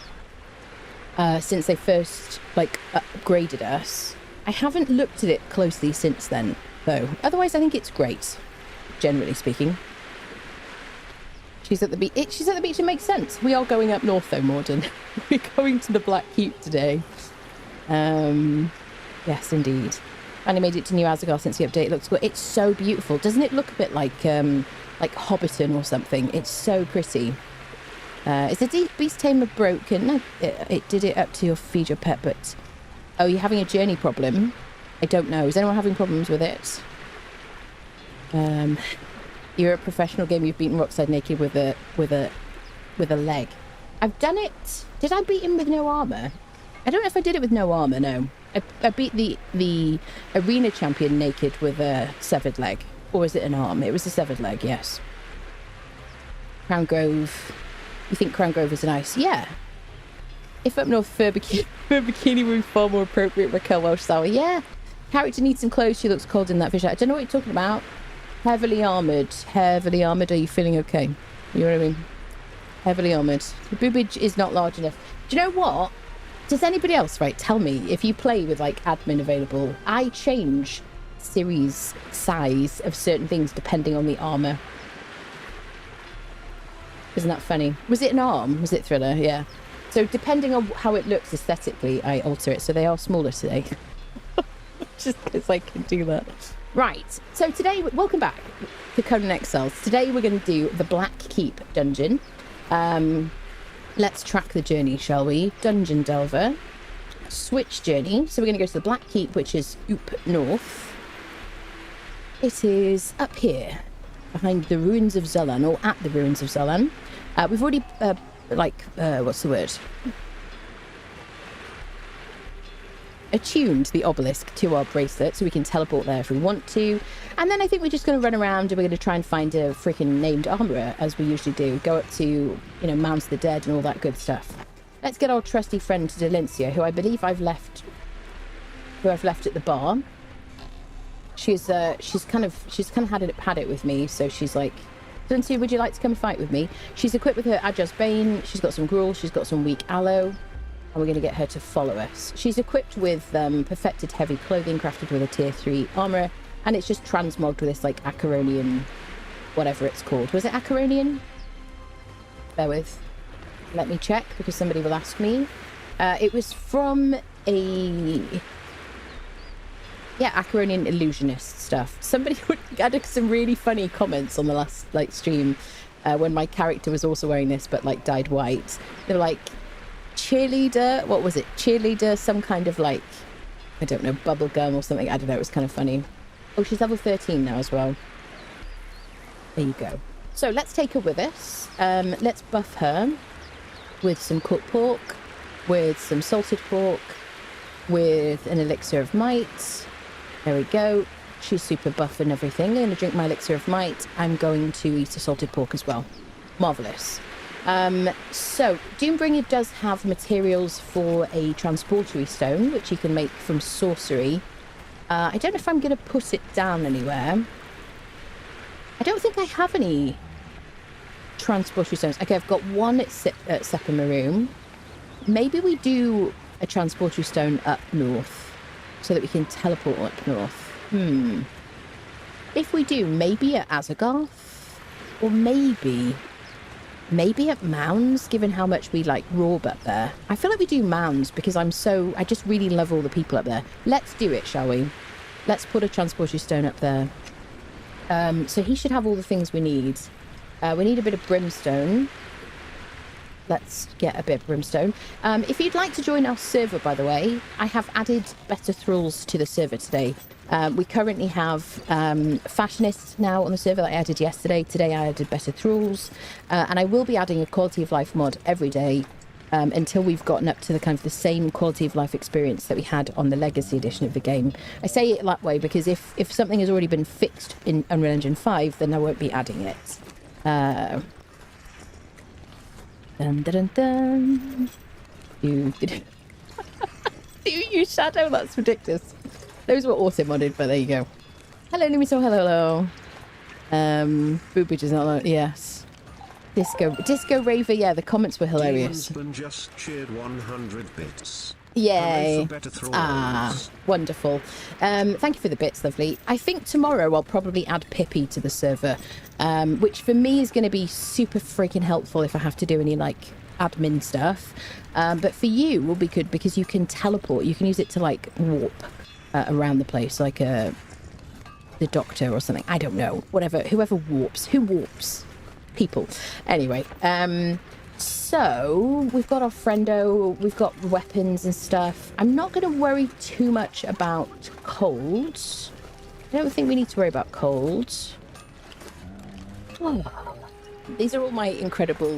Speaker 1: Since they first, upgraded us. I haven't looked at it closely since then, though. Otherwise, I think it's great, generally speaking. She's at the beach. She's at the beach, it makes sense. We are going up north, though, Morden. We're going to the Black Keep today. Yes, indeed. And I made it to New Azagor since the update. It looks good. It's so beautiful. Doesn't it look a bit like Hobbiton or something? It's so pretty. Is the beast tamer broken? No, it did it up to your feed your pet, but oh, you're having a journey problem? I don't know. Is anyone having problems with it? You're a professional gamer. You've beaten Rockside naked with a leg. I've done it. Did I beat him with no armor? I don't know if I did it with no armor. No, I beat the arena champion naked with a severed leg. Or is it an arm? It was a severed leg, yes. Crown Grove. You think Crown Grove is nice? Yeah. If up north, fur bikini would be far more appropriate. Raquel Welsh Sour. Yeah. Character needs some clothes. She looks cold in that fish. I don't know what you're talking about. Heavily armoured. Heavily armoured. Are you feeling okay? You know what I mean? Heavily armoured. The boobage is not large enough. Do you know what? Does anybody else, tell me, if you play with, admin available, I change series size of certain things depending on the armor. Isn't that funny? Was it an arm? Was it Thriller? Yeah. So depending on how it looks aesthetically, I alter it. So they are smaller today. Just because I can do that. Right. So today, welcome back to Conan Exiles. Today we're going to do the Black Keep dungeon. Let's track the journey, shall we? Dungeon Delver. Switch journey. So we're going to go to the Black Keep, which is up north. It is up here, behind the ruins of Zulan, or at the ruins of Zulan. We've already, what's the word? Attuned the obelisk to our bracelet, so we can teleport there if we want to. And then I think we're just going to run around and we're going to try and find a freaking named armourer, as we usually do. Go up to, Mounds of the Dead and all that good stuff. let's get our trusty friend Delincia, who I believe I've left at the bar. She's kind of had it with me, so she's like, Delincia, would you like to come fight with me? She's equipped with her Ajah's Bane, she's got some gruel, she's got some weak aloe, and we're going to get her to follow us. She's equipped with perfected heavy clothing crafted with a tier 3 armor, and it's just transmogged with this like Acaronian, whatever it's called. Was it Acaronian? Bear with. Let me check, because somebody will ask me. It was from Acaronian illusionist stuff. Somebody added some really funny comments on the last stream when my character was also wearing this, but dyed white. They were like, cheerleader, what was it? Cheerleader, some kind of I don't know, bubble gum or something. I don't know, it was kind of funny. Oh, she's level 13 now as well. There you go. So let's take her with us. Let's buff her with some cooked pork, with some salted pork, with an elixir of might. There we go. She's super buff and everything. I'm going to drink my elixir of might. I'm going to eat a salted pork as well. Marvellous. So, Doombringer does have materials for a transportory stone, which you can make from sorcery. I don't know if I'm going to put it down anywhere. I don't think I have any transportory stones. Okay, I've got one at Sepamaroom. Maybe we do a transportory stone up north so that we can teleport up north. If we do, maybe at Azagarth, or maybe at Mounds, given how much we like Raub up there. I feel like we do Mounds because I just really love all the people up there. Let's do it, shall we? Let's put a transportory stone up there. So he should have all the things we need. We need a bit of brimstone. Let's get a bit of brimstone. If you'd like to join our server, by the way, I have added better thralls to the server today. We currently have fashionists now on the server that I added yesterday. Today I added better thralls. And I will be adding a quality of life mod every day until we've gotten up to the kind of the same quality of life experience that we had on the Legacy edition of the game. I say it that way because if something has already been fixed in Unreal Engine 5, then I won't be adding it. Dun, dun, dun, dun. Do you use shadow? That's ridiculous. Those were auto-modded, but there you go. Hello, Numiso. Hello. Boobage is not alone. Yes. Disco Raver. Yeah, the comments were hilarious.
Speaker 2: Demonsman just cheered 100 bits.
Speaker 1: Yay. Wonderful. Thank you for the bits, lovely. I think tomorrow I'll probably add Pippi to the server, which for me is going to be super freaking helpful if I have to do any admin stuff. But for you will be good because you can teleport. You can use it to warp around the place like the Doctor or something. I don't know. Whoever warps. Who warps? People. Anyway, so we've got our friendo, we've got weapons and stuff. I'm not going to worry too much about cold. I don't think we need to worry about cold. Oh. These are all my incredible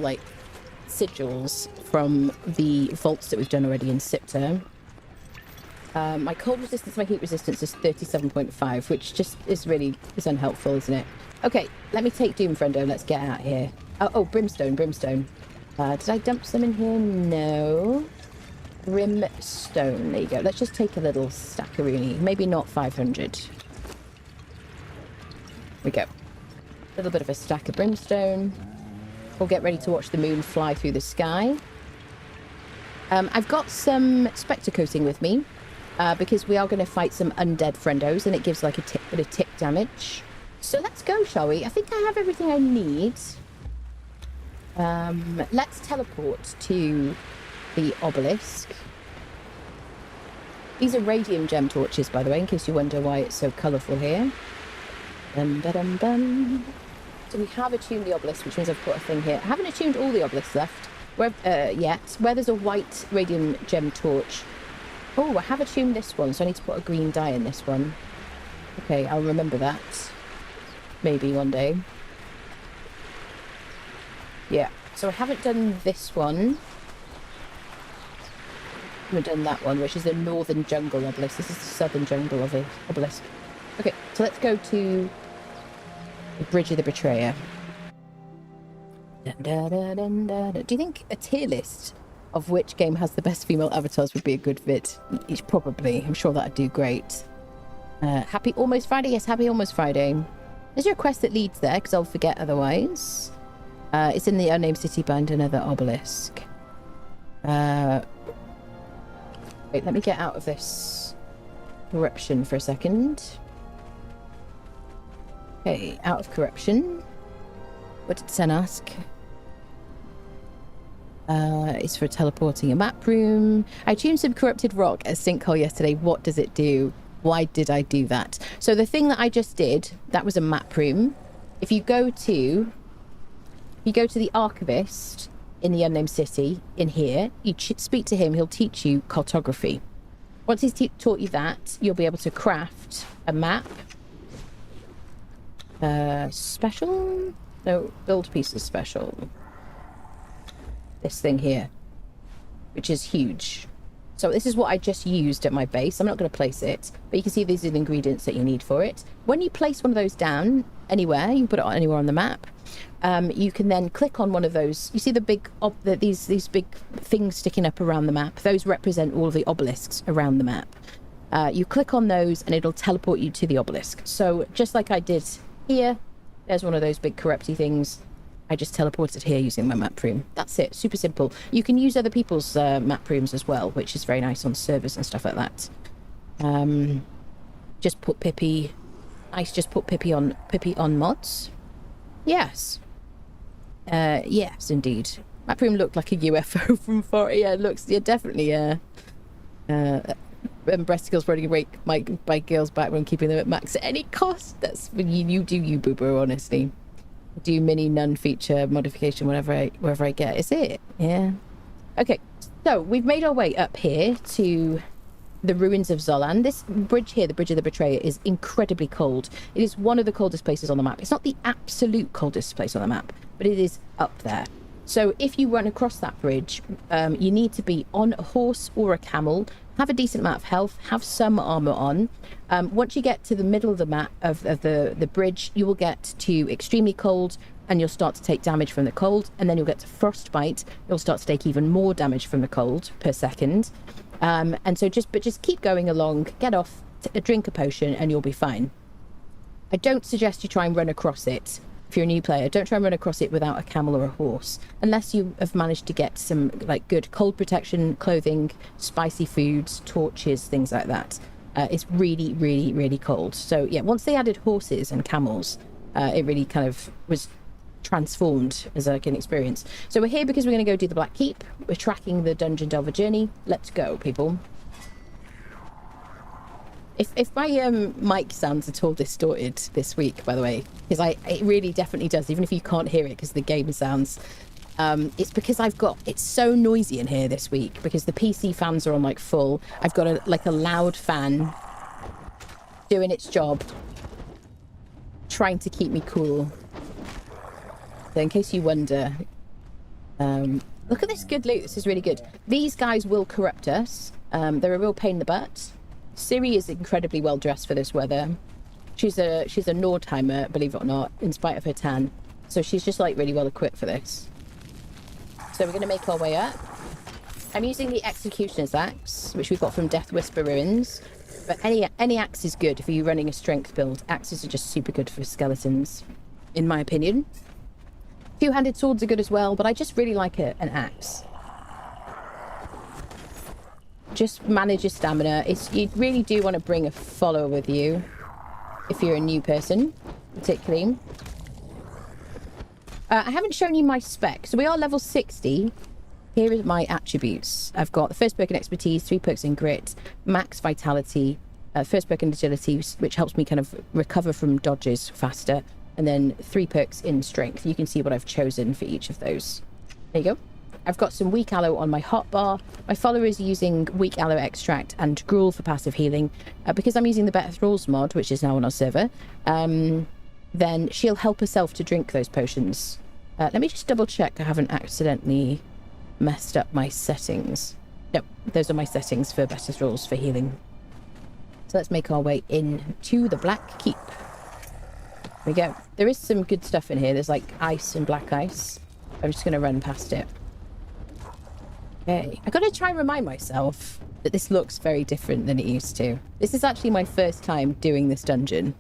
Speaker 1: sigils from the vaults that we've done already in Siptah. My cold resistance, my heat resistance is 37.5, which just is unhelpful, isn't it? Okay, let me take Doom Friendo. Let's get out here. Oh, brimstone. Did I dump some in here? No. Brimstone. There you go. Let's just take a little stackaroonie. Maybe not 500. There we go. A little bit of a stack of brimstone. We'll get ready to watch the moon fly through the sky. I've got some Spectre coating with me because we are going to fight some undead friendos and it gives a bit of tick damage. So let's go, shall we? I think I have everything I need. Let's teleport to the obelisk. These are radium gem torches, by the way, in case you wonder why it's so colourful here. Dum, ba, dum, bum. So we have attuned the obelisk, which means I've put a thing here. I haven't attuned all the obelisks left yet. Where there's a white radium gem torch. Oh, I have attuned this one, so I need to put a green dye in this one. Okay, I'll remember that. Maybe one day. Yeah, so I haven't done this one. I haven't done that one, which is the northern jungle obelisk. This is the southern jungle of obelisk. Okay, so let's go to the Bridge of the Betrayer. Dun, dun, dun, dun, dun. Do you think a tier list of which game has the best female avatars would be a good fit. It's probably. I'm sure that'd do great. Happy Almost Friday. Yes, happy Almost Friday. Is there a quest that leads there? Because I'll forget otherwise. It's in the unnamed city behind another obelisk. Wait, let me get out of this corruption for a second. Okay, out of corruption. What did Sen ask? It's for teleporting a map room. I tuned some corrupted rock at sinkhole yesterday. What does it do? Why did I do that? So the thing that I just did, that was a map room. If you go to the archivist in the unnamed city in here, you speak to him. He'll teach you cartography. Once he's taught you that, you'll be able to craft a map. Special? No, build pieces special. This thing here, which is huge. So this is what I just used at my base. I'm not going to place it, but you can see these are the ingredients that you need for it. When you place one of those down anywhere, you can put it anywhere on the map. You can then click on one of those. You see the big these big things sticking up around the map. Those represent all of the obelisks around the map. You click on those and it'll teleport you to the obelisk. So just like I did here, there's one of those big corrupty things. I just teleported here using my map room. That's it. Super simple. You can use other people's map rooms as well, which is very nice on servers and stuff like that. Just put Pippi. Nice. Just put Pippi on mods. Yes. Yes, indeed. Map room looked like a UFO from far. Yeah, it looks. Yeah, definitely. Breast skills running away my girls back when keeping them at max at any cost. That's when you do you, boo boo. Honestly. Do mini none feature modification wherever I get. Is it? Yeah. Okay, so we've made our way up here to the ruins of Zolan. This bridge here, the Bridge of the Betrayer, is incredibly cold. It is one of the coldest places on the map. It's not the absolute coldest place on the map, but it is up there. So if you run across that bridge, you need to be on a horse or a camel, have a decent amount of health, have some armor on. Once you get to the middle of the map of the bridge, you will get to extremely cold and you'll start to take damage from the cold, and then you'll get to frostbite. You'll start to take even more damage from the cold per second. And so just keep going along, get off, drink a potion, and you'll be fine. I don't suggest you try and run across it. If you're a new player, don't try and run across it without a camel or a horse, unless you have managed to get some like good cold protection clothing, spicy foods, torches, things like that. It's really, really, really cold. So yeah, once they added horses and camels, it really kind of was transformed as like an experience. So we're here because we're going to go do the Black Keep. We're tracking the Dungeon Delver journey. Let's go, people. If my mic sounds at all distorted this week, by the way, because it really definitely does, even if you can't hear it because the game sounds, it's because it's so noisy in here this week because the PC fans are on like full. I've got a loud fan doing its job, trying to keep me cool. So in case you wonder, look at this good loot. This is really good. These guys will corrupt us. They're a real pain in the butt. Ciri is incredibly well dressed for this weather. She's a Nordheimer, believe it or not, in spite of her tan. So she's just like really well equipped for this. So we're going to make our way up. I'm using the Executioner's Axe, which we've got from Death Whisper Ruins. But any axe is good if you're running a strength build. Axes are just super good for skeletons, in my opinion. Two-handed swords are good as well, but I just really like an axe. Just manage your stamina. You really do want to bring a follower with you if you're a new person, particularly. I haven't shown you my spec. So we are level 60. Here is my attributes. I've got the first perk in expertise, 3 perks in grit, max vitality, first perk in agility, which helps me kind of recover from dodges faster, and then 3 perks in strength. You can see what I've chosen for each of those. There you go. I've got some weak aloe on my hotbar. My follower is using weak aloe extract and gruel for passive healing. Because I'm using the Better Thralls mod, which is now on our server, then she'll help herself to drink those potions. Let me just double check I haven't accidentally messed up my settings. No, those are my settings for Better Thralls for healing. So let's make our way into the Black Keep. There we go. There is some good stuff in here. There's like ice and black ice. I'm just going to run past it. Okay, I gotta try and remind myself that this looks very different than it used to. This is actually my first time doing this dungeon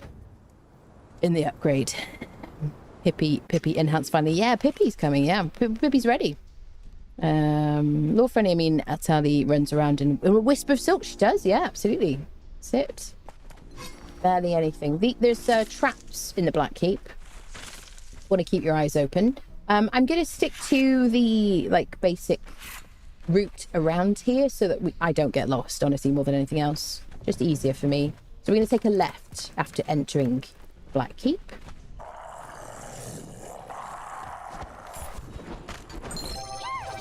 Speaker 1: in the upgrade. Pippi enhanced finally. Yeah, Pippi's coming. Yeah, Pippi's ready. Lord Friendly, I mean, Atali runs around in a wisp of silk. She does, yeah, absolutely. That's it. Barely anything. There's traps in the Black Keep. Want to keep your eyes open. I'm going to stick to the like basic route around here so that I don't get lost, honestly, more than anything else. Just easier for me. So we're going to take a left after entering Black Keep.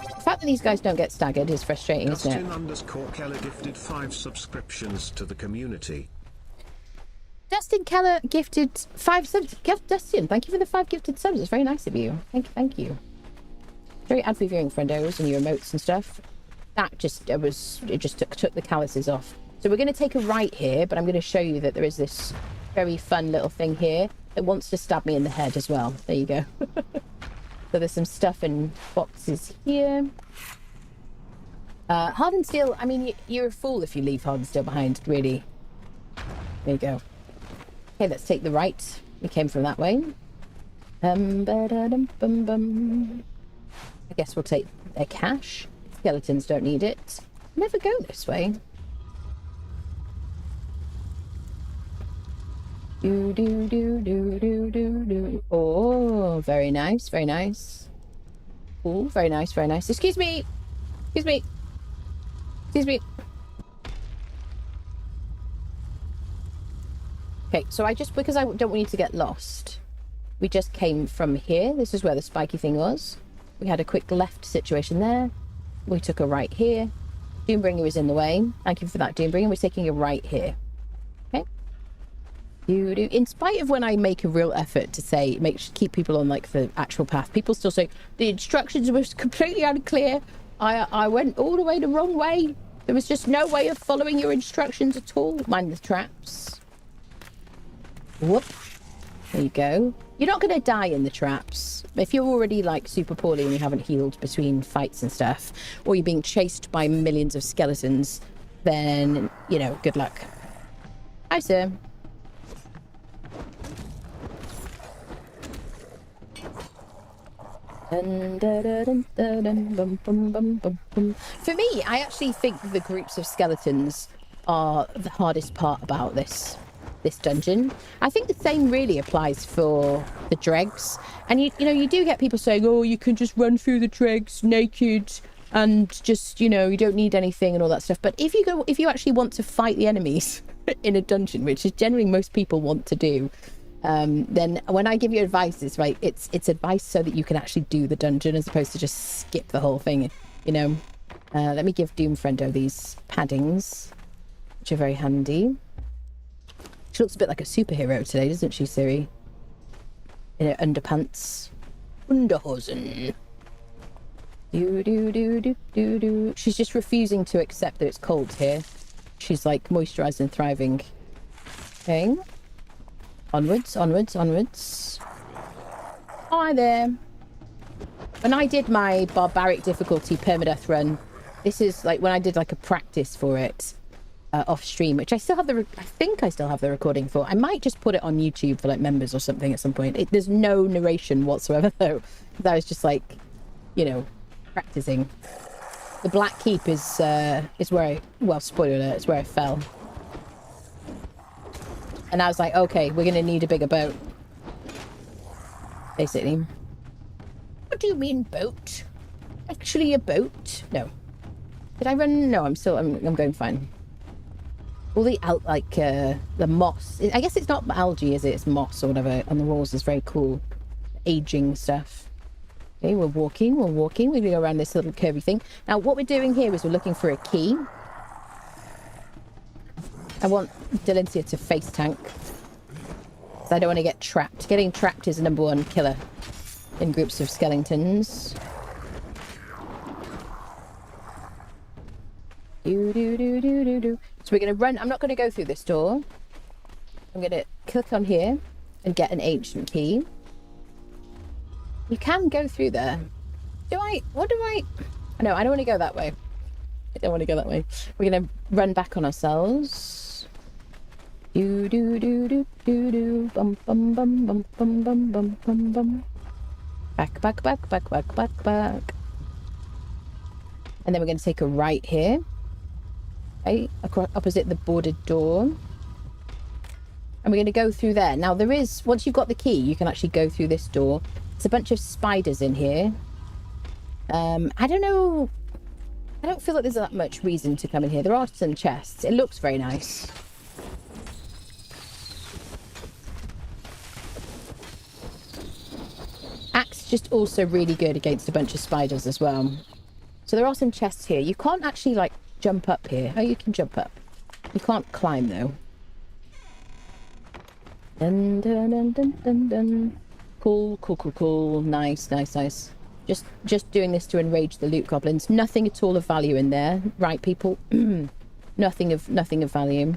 Speaker 1: The fact that these guys don't get staggered is frustrating, isn't it?
Speaker 2: Dustin_Keller gifted 5 subscriptions to the community.
Speaker 1: Dustin Keller gifted 5 subs. Dustin, thank you for the 5 gifted subs. It's very nice of you. Thank you. Very ad-free viewing, friendos, and your emotes and stuff. That just took the calluses off. So we're going to take a right here, but I'm going to show you that there is this very fun little thing here that wants to stab me in the head as well. There you go. So there's some stuff in boxes here. Hardened steel, I mean, you're a fool if you leave hardened steel behind, really. There you go. Okay, let's take the right. We came from that way. I guess we'll take their cash. Skeletons don't need it. Never go this way. Oh, very nice, very nice. Oh, very nice, very nice. Excuse me. Excuse me. Okay, so because I don't want you to get lost, we just came from here. This is where the spiky thing was. We had a quick left situation there. We took a right here. Doombringer was in the way. Thank you for that, Doombringer. We're taking a right here. Okay. In spite of when I make a real effort to say, keep people on like the actual path, people still say the instructions were completely unclear. I went all the way the wrong way. There was just no way of following your instructions at all. Mind the traps. Whoop. There you go. You're not going to die in the traps. If you're already like super poorly and you haven't healed between fights and stuff, or you're being chased by millions of skeletons, then, you know, good luck. Hi, sir. For me, I actually think the groups of skeletons are the hardest part about this dungeon. I think the same really applies for the dregs. And you know, you do get people saying, oh, you can just run through the dregs naked and just, you know, you don't need anything and all that stuff. But if you actually want to fight the enemies in a dungeon, which is generally most people want to do, then when I give you advice, it's right, it's advice so that you can actually do the dungeon as opposed to just skip the whole thing, you know. Let me give Doom Friendo these paddings, which are very handy. She looks a bit like a superhero today, doesn't she, Siri? In her underpants. Underhosen. She's just refusing to accept that it's cold here. She's like moisturised and thriving. Okay. Onwards, onwards, onwards. Hi there. When I did my barbaric difficulty permadeath run, this is like when I did like a practice for it. Off stream, which I still have I think I still have the recording for. I might just put it on YouTube for like members or something at some point. There's no narration whatsoever though. That was just like, you know, practicing. The Black Keep is where spoiler alert, it's where I fell. And I was like, okay, we're gonna need a bigger boat. Basically. What do you mean boat? Actually a boat? No. Did I run? No, I'm going fine. All the the moss. I guess it's not algae, is it? It's moss or whatever on the walls is very cool. Aging stuff. Okay, we're walking. We're going to go around this little curvy thing. Now, what we're doing here is we're looking for a key. I want Delencia to face tank. So I don't want to get trapped. Getting trapped is the #1 killer in groups of skeletons. So we're going to run. I'm not going to go through this door. I'm going to click on here and get an ancient key. You can go through there. No, I don't want to go that way. I don't want to go that way. We're going to run back on ourselves. Do do do do do do. Bum bum bum bum bum bum bum bum bum. Back, back, back, back, back, back, back. And then we're going to take a right here. Okay, across, opposite the boarded door. And we're going to go through there. Now there is, once you've got the key, you can actually go through this door. There's a bunch of spiders in here. I don't know. I don't feel like there's that much reason to come in here. There are some chests. It looks very nice. Axe just also really good against a bunch of spiders as well. So there are some chests here. You can't actually like jump up here. Oh, you can jump up. You can't climb though. Dun, dun, dun, dun, dun, dun. Cool, cool, cool, cool. Nice, nice, nice. Just doing this to enrage the loot goblins. Nothing at all of value in there, right, people? nothing of value.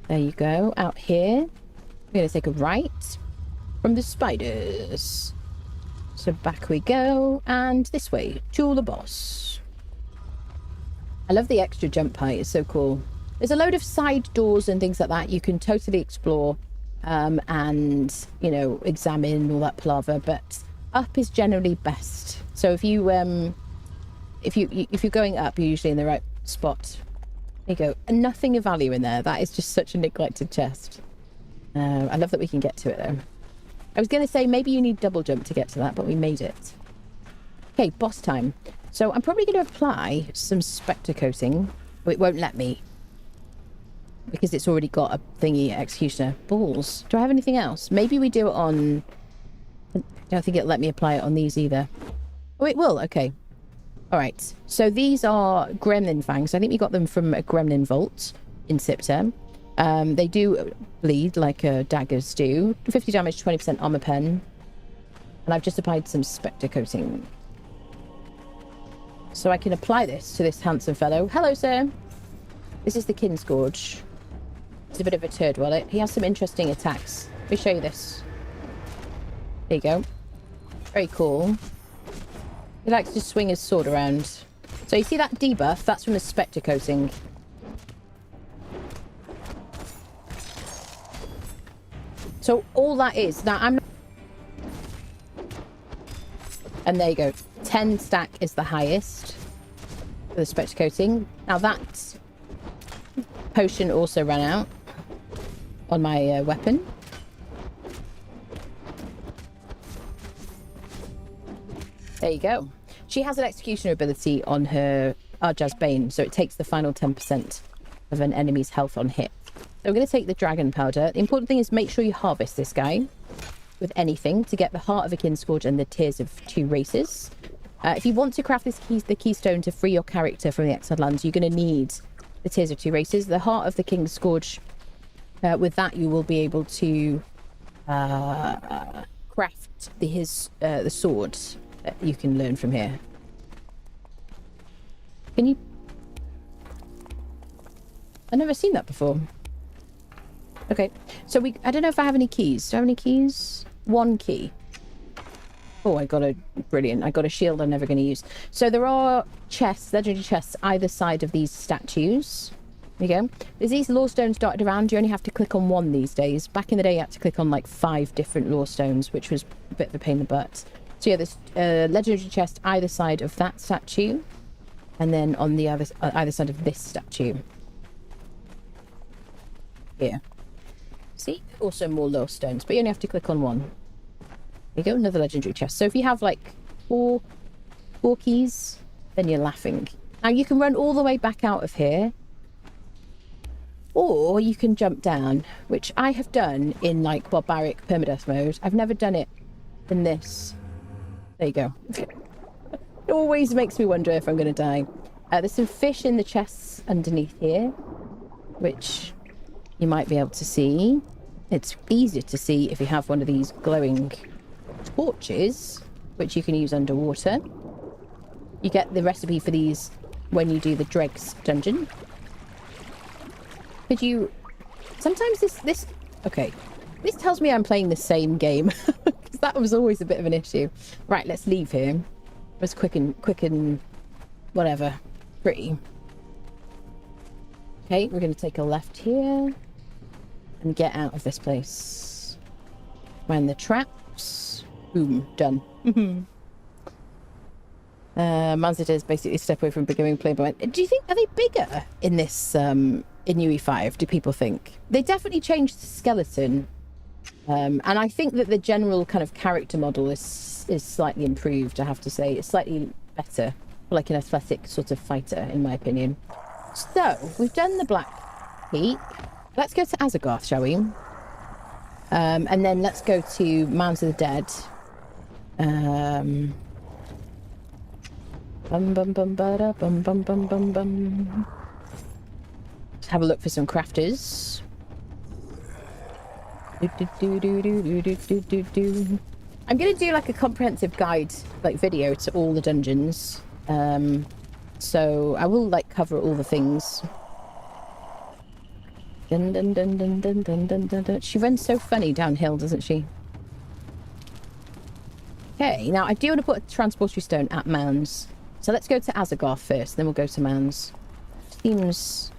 Speaker 1: There you go. Out here, we're gonna take a right from the spiders. So back we go, and this way to the boss. I love the extra jump height. It's so cool. There's a load of side doors and things like that you can totally explore, and you know, examine all that palaver, but up is generally best. So if you're going up, you're usually in the right spot. There you go. And nothing of value in there. That is just such a neglected chest. I love that we can get to it though. I was going to say maybe you need double jump to get to that, but we made it. Okay, boss time. So I'm probably going to apply some spectre coating. Well, it won't let me because it's already got a thingy executioner. Balls. Do I have anything else? Maybe we do it on... I don't think it'll let me apply it on these either. Oh, it will. Okay. All right. So these are gremlin fangs. I think we got them from a gremlin vault in Siptah. They do bleed like daggers do. 50 damage, 20% armor pen. And I've just applied some spectre coating. So I can apply this to this handsome fellow. Hello, sir. This is the Kinscourge. He's a bit of a turd wallet. He has some interesting attacks. Let me show you this. There you go. Very cool. He likes to swing his sword around. So you see that debuff? That's from the spectre coating. So all that is... Now I'm not... And there you go. 10 stack is the highest for the spectre coating. Now that potion also ran out on my weapon. There you go. She has an executioner ability on her Arja's Bane, so it takes the final 10% of an enemy's health on hit. So I'm going to take the dragon powder. The important thing is make sure you harvest this guy with anything to get the heart of a Kinscourge and the tears of 2 races. If you want to craft the keystone to free your character from the exiled lands, you're going to need the tears of 2 races. The heart of the Kinscourge, with that you will be able to craft the sword that you can learn from here. Can you... I've never seen that before. Okay, so I don't know if I have any keys. Do I have any keys? 1 key. Oh, I got a... Brilliant. I got a shield I'm never going to use. So there are chests, legendary chests, either side of these statues. There you go. There's these lore stones dotted around. You only have to click on 1 these days. Back in the day, you had to click on like 5 different lore stones, which was a bit of a pain in the butt. So yeah, there's legendary chest either side of that statue. And then on the either side of this statue. Here. See? Also more lore stones, but you only have to click on 1. There you go, another legendary chest. So if you have like 4 keys, then you're laughing. Now you can run all the way back out of here. Or you can jump down, which I have done in like barbaric permadeath mode. I've never done it in this. There you go. It always makes me wonder if I'm going to die. There's some fish in the chests underneath here, which you might be able to see. It's easier to see if you have one of these glowing torches, which you can use underwater. You get the recipe for these when you do the dregs dungeon. Could you... Sometimes this... Okay. This tells me I'm playing the same game. Because that was always a bit of an issue. Right, let's leave here. was quick and whatever. Pretty. Okay, we're going to take a left here and get out of this place. Find the traps. Boom, done. Manziters basically step away from becoming Playboy. Do you think, are they bigger in this, in UE5, do people think? They definitely changed the skeleton. And I think that the general kind of character model is slightly improved, I have to say. It's slightly better, like an athletic sort of fighter, in my opinion. So, we've done the Black Peak. Let's go to Azagoth, shall we? And then let's go to Mounds of the Dead. Bum bum bum ba bum bum bum bum bum. Let's have a look for some crafters. I'm gonna do like a comprehensive guide, like video to all the dungeons. So I will like cover all the things. Dun, dun, dun, dun, dun, dun, dun, dun, dun. She runs so funny downhill, doesn't she? Okay, now I do want to put a transportatory stone at Mounds. So let's go to Azagoth first, then we'll go to Mounds. Seems...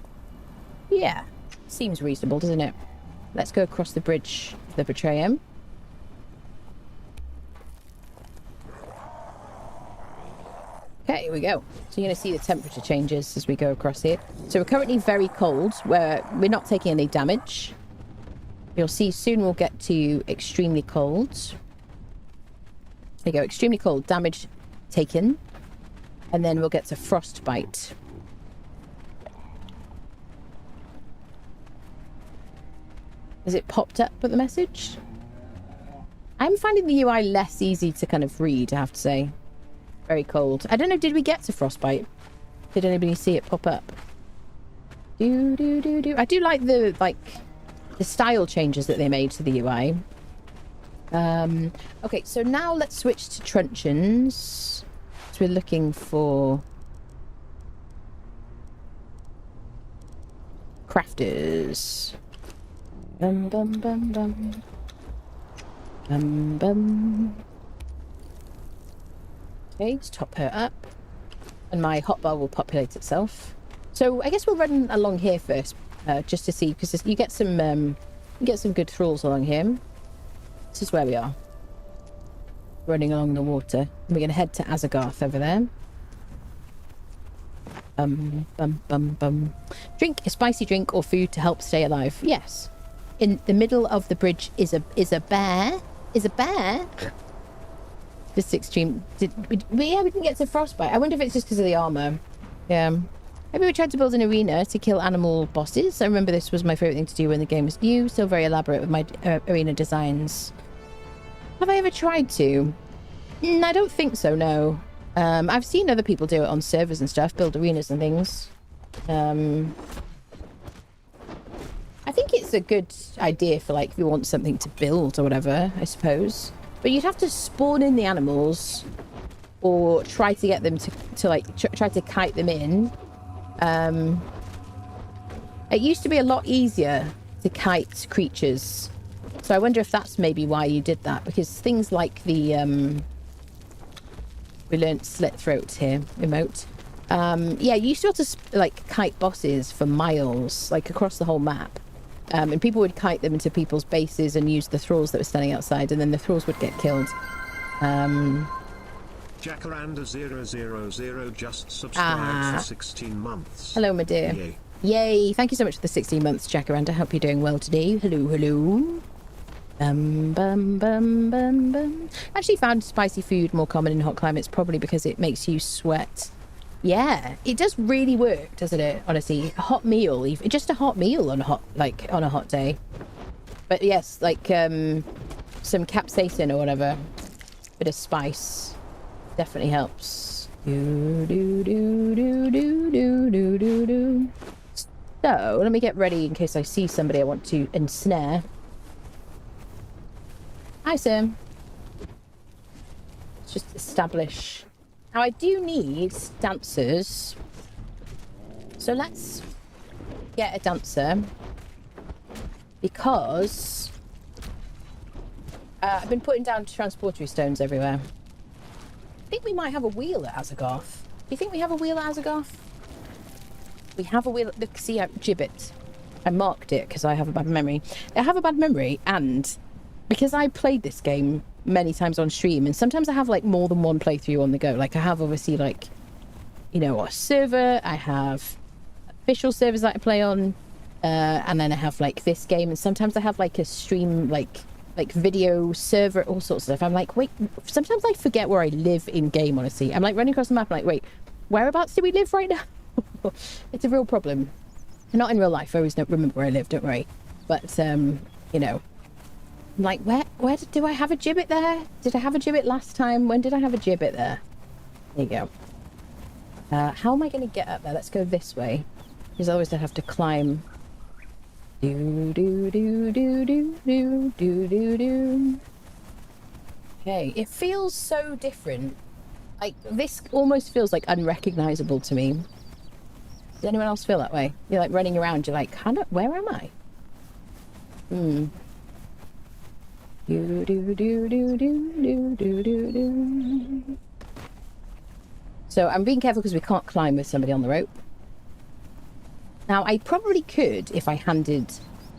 Speaker 1: yeah, seems reasonable, doesn't it? Let's go across the bridge, the Betrayum. Okay, here we go. So you're going to see the temperature changes as we go across here. So we're currently very cold, where we're not taking any damage. You'll see soon we'll get to extremely cold. There you go, extremely cold, damage taken. And then we'll get to frostbite. Has it popped up with the message? I'm finding the UI less easy to kind of read, I have to say. Very cold. I don't know, did we get to frostbite? Did anybody see it pop up? I do like the style changes that they made to the UI. Okay, so now let's switch to truncheons. So we're looking for crafters. Bum bum bum bum. Bum bum. Okay, let's top her up. And my hotbar will populate itself. So I guess we'll run along here first, just to see, because you get some good thralls along here. This is where we are. Running along the water. And we're going to head to Azagoth over there. Bum bum bum. Drink a spicy drink or food to help stay alive. Yes. In the middle of the bridge is a bear. Is a bear? This extreme. We didn't get to frostbite. I wonder if it's just because of the armor. Yeah. Have you ever tried to build an arena to kill animal bosses? I remember this was my favorite thing to do when the game was new. Still very elaborate with my arena designs. Have I ever tried to? I don't think so, no. I've seen other people do it on servers and stuff, build arenas and things. I think it's a good idea for, like, if you want something to build or whatever, I suppose. But you'd have to spawn in the animals or try to get them to try to kite them in. It used to be a lot easier to kite creatures. So I wonder if that's maybe why you did that, because things like the we learnt slit throat here, emote. Yeah, you used to be able to like kite bosses for miles, like across the whole map. And people would kite them into people's bases and use the thralls that were standing outside, and then the thralls would get killed.
Speaker 2: Jacaranda000 just subscribed for 16 months.
Speaker 1: Hello, my dear.
Speaker 2: Yay.
Speaker 1: Yay. Thank you so much for the 16 months, Jacaranda. Hope you're doing well today. Hello, hello. Bum, bum, bum, bum, bum. Actually found spicy food more common in hot climates, probably because it makes you sweat. Yeah, it does really work, doesn't it? Honestly, a hot meal, just a hot meal on a hot day. But yes, like some capsaicin or whatever, bit of spice, definitely helps. So let me get ready in case I see somebody I want to ensnare. Hi, Sam. Let's just establish. Now, I do need dancers. So let's get a dancer. Because I've been putting down transportatory stones everywhere. think we might have a wheel at Azagarth. Do you think we have a wheel at Azagarth? We have a wheel at the Sea Gibbet. I marked it because I have a bad memory. I have a bad memory, and because I played this game many times on stream, and sometimes I have like more than one playthrough on the go. Like I have obviously like, you know, a server, I have official servers that I play on, and then I have like this game, and sometimes I have like a stream like video server, all sorts of stuff. I'm like, wait, sometimes I forget where I live in game, honestly. I'm like running across the map, I'm like, wait, whereabouts do we live right now? It's a real problem. Not in real life, I always don't remember where I live, don't worry. But, you know, I'm like, where do I have a gibbet there? Did I have a gibbet last time? When did I have a gibbet there? There you go. How am I going to get up there? Let's go this way. Because otherwise I have to climb. Do do do do do do do do do. Okay, it feels so different. Like this almost feels like unrecognizable to me. Does anyone else feel that way? You're like running around. You're like, where am I? Do do do do do do do do do. So I'm being careful because we can't climb with somebody on the rope. Now, I probably could if I handed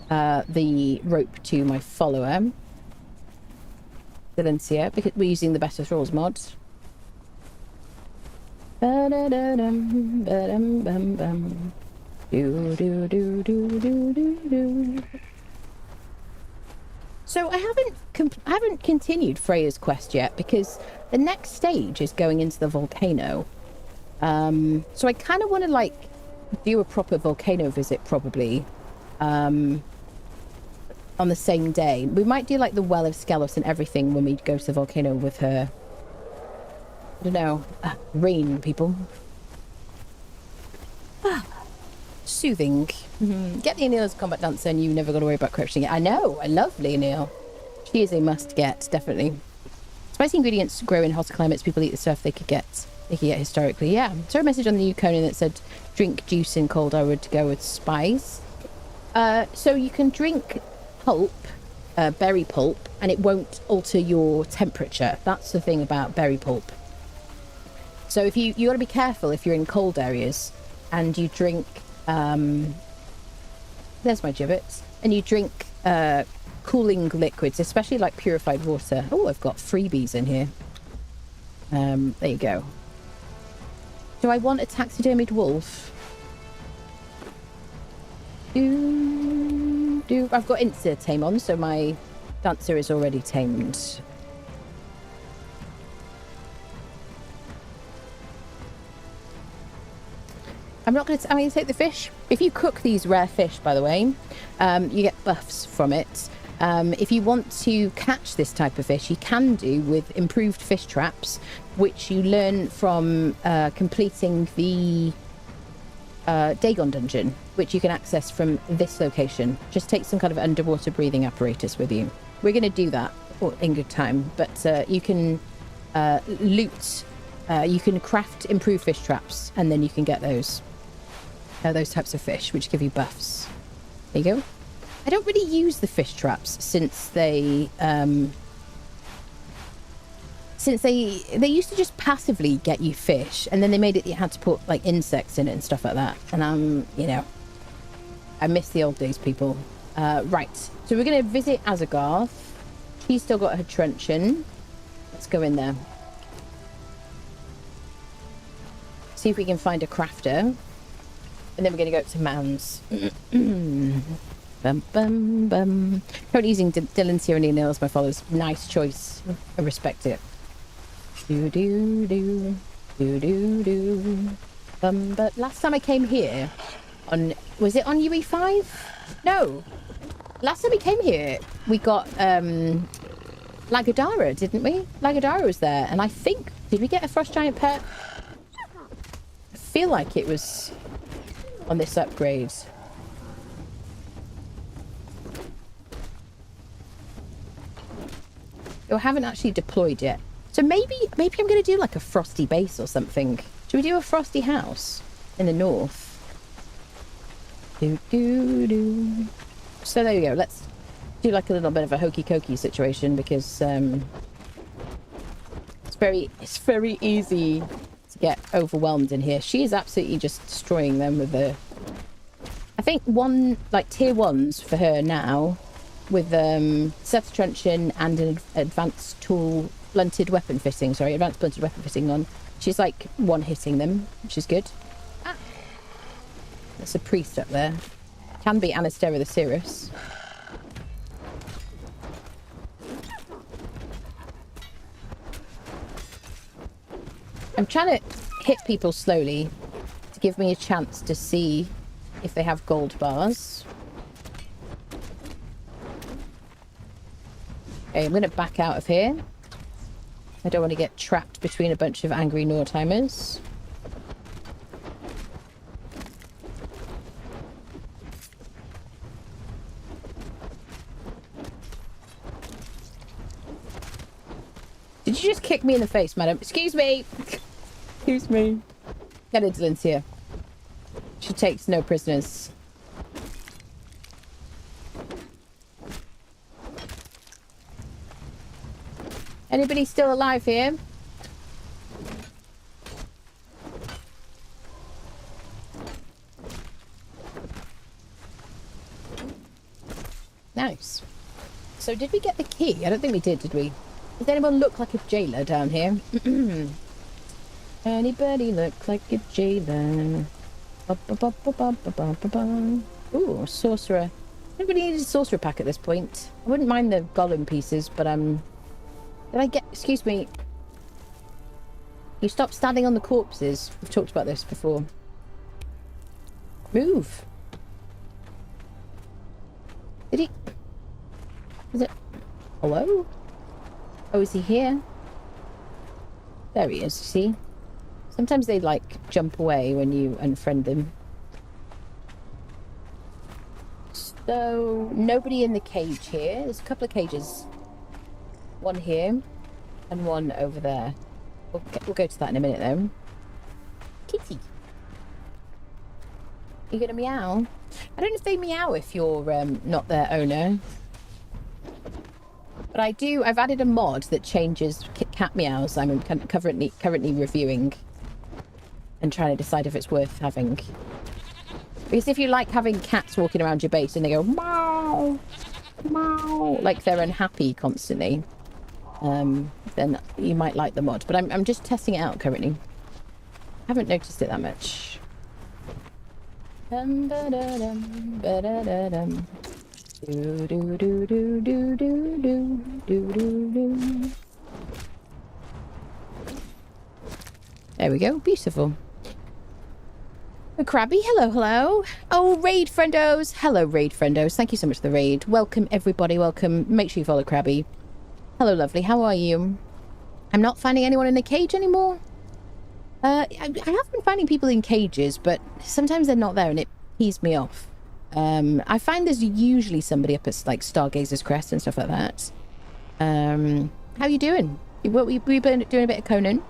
Speaker 1: the rope to my follower, Silencia, because we're using the Better Thralls mod. Ba-da-da-dum, ba-dum, bum, bum. Do, do, do, do, do, do, do. So I haven't continued Freya's quest yet because the next stage is going into the volcano. So I kind of want to like do a proper volcano visit probably on the same day. We might do like the Well of Skelos and everything when we go to the volcano with her. I don't know. Rain, people. Soothing. Get Leonil as a combat dancer and you never got to worry about corrupting it. I know. I love Leonil. She is a must get, definitely. Spicy ingredients grow in hotter climates. People eat the stuff they could get historically. Yeah. I saw a message on the Conan that said drink juice in cold. I would go with spice. So you can drink pulp, berry pulp, and it won't alter your temperature. That's the thing about berry pulp. So if you got to be careful if you're in cold areas and you drink there's my gibbets, and you drink cooling liquids, especially like purified water. Oh, I've got freebies in here. There you go. Do I want a taxidermied wolf? I've got Insta tame on, so my dancer is already tamed. I'm going to take the fish. If you cook these rare fish, by the way, you get buffs from it. If you want to catch this type of fish, you can do with improved fish traps, which you learn from completing the Dagon dungeon, which you can access from this location. Just take some kind of underwater breathing apparatus with you. We're going to do that in good time, but you can loot, you can craft improved fish traps, and then you can get those types of fish, which give you buffs. There you go. I don't really use the fish traps since they used to just passively get you fish, and then they made it you had to put like insects in it and stuff like that. And you know, I miss the old days, people. Right, so we're going to visit Azagarth. She's still got her truncheon. Let's go in there. See if we can find a crafter. And then we're going to go up to Mounds. Bum, bum, bum. Currently using Dylan's here and Neil as my followers. Nice choice. I respect it. Do do do do do do. But last time I came here, was it on UE5? No. Last time we came here, we got Lagodara, didn't we? Lagodara was there, and I think did we get a frost giant pet? I feel like it was on this upgrade. I haven't actually deployed yet. So maybe I'm going to do like a frosty base or something. Should we do a frosty house in the north? Do do do. So there we go. Let's do like a little bit of a hokey cokey situation because it's It's very easy to get overwhelmed in here. She is absolutely just destroying them with the... I think tier 1s for her now with Seth Truncheon and an advanced blunted weapon fitting on. She's like one-hitting them, which is good. Ah. That's a priest up there. Can be Anastera the Cirrus. I'm trying to hit people slowly to give me a chance to see if they have gold bars. Okay, I'm going to back out of here. I don't want to get trapped between a bunch of angry Nordheimers. Did you just kick me in the face, madam? Excuse me! Excuse me. Get Idlin's here. She takes no prisoners. Anybody still alive here? Nice. So did we get the key? I don't think we did we? Does anyone look like a jailer down here? Anybody look like a jailer? Ooh, a sorcerer. Nobody needs a sorcerer pack at this point. I wouldn't mind the golem pieces, but did I get... Excuse me. You stop standing on the corpses. We've talked about this before. Move. Did he... Is it... Hello? Oh, is he here? There he is, see? Sometimes they, like, jump away when you unfriend them. So, nobody in the cage here. There's a couple of cages. One here, and one over there. We'll go to that in a minute, though. Kitty. You gonna meow? I don't know if they meow if you're not their owner. But I've added a mod that changes cat meows. I'm currently reviewing and trying to decide if it's worth having. Because if you like having cats walking around your base and they go meow, meow, like they're unhappy constantly, then you might like the mod. But I'm just testing it out currently. I haven't noticed it that much. Dum, ba, da, dum, ba, da, da, dum. Do, do, do, do, do, do, do, do, do. There we go. Beautiful. Oh, Krabby, hello, hello. Oh, raid friendos. Hello, raid friendos. Thank you so much for the raid. Welcome, everybody. Welcome. Make sure you follow Krabby. Hello, lovely. How are you? I'm not finding anyone in the cage anymore. I have been finding people in cages, but sometimes they're not there and it pees me off. I find there's usually somebody up at like Stargazer's Crest and stuff like that. How you doing? We've been doing a bit of Conan.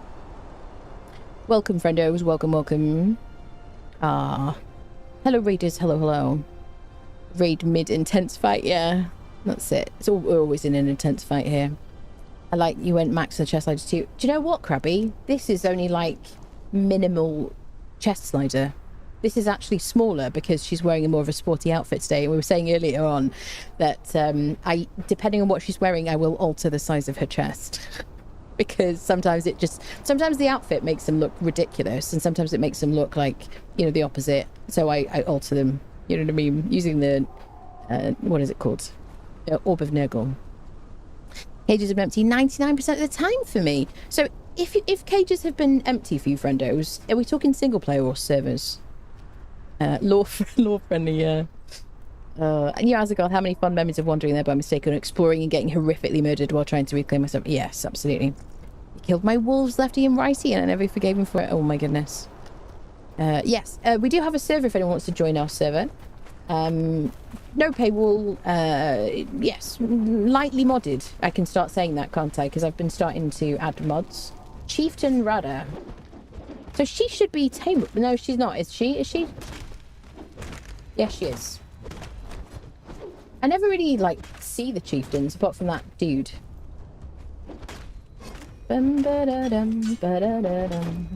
Speaker 1: Welcome, friendos. Welcome, welcome. Ah, hello, raiders. Hello, hello. Raid mid intense fight. Yeah, that's it. We're always in an intense fight here. I like you went max the chest slider too. Do you know what, Krabby? This is only like minimal chest slider. This is actually smaller because she's wearing a more of a sporty outfit today. We were saying earlier on that depending on what she's wearing, I will alter the size of her chest. Because sometimes the outfit makes them look ridiculous and sometimes it makes them look like, you know, the opposite. So I alter them, you know what I mean? Using the, what is it called? Orb of Nurgle. Cages have been empty 99% of the time for me. So if cages have been empty for you, friendos, are we talking single player or servers? Law friendly, yeah. And you, Azagoth, how many fond memories of wandering there by mistake and exploring and getting horrifically murdered while trying to reclaim myself? Yes, absolutely. He killed my wolves, lefty and righty, and I never forgave him for it. Oh my goodness. Yes, we do have a server if anyone wants to join our server. No paywall. Yes, lightly modded. I can start saying that, can't I? Because I've been starting to add mods. Chieftain Rada. So she should be tame. No, she's not. Is she? Is she? Yes, she is. I never really, like, see the chieftains, apart from that dude. Bum, ba-da-dum, ba-da-da-dum.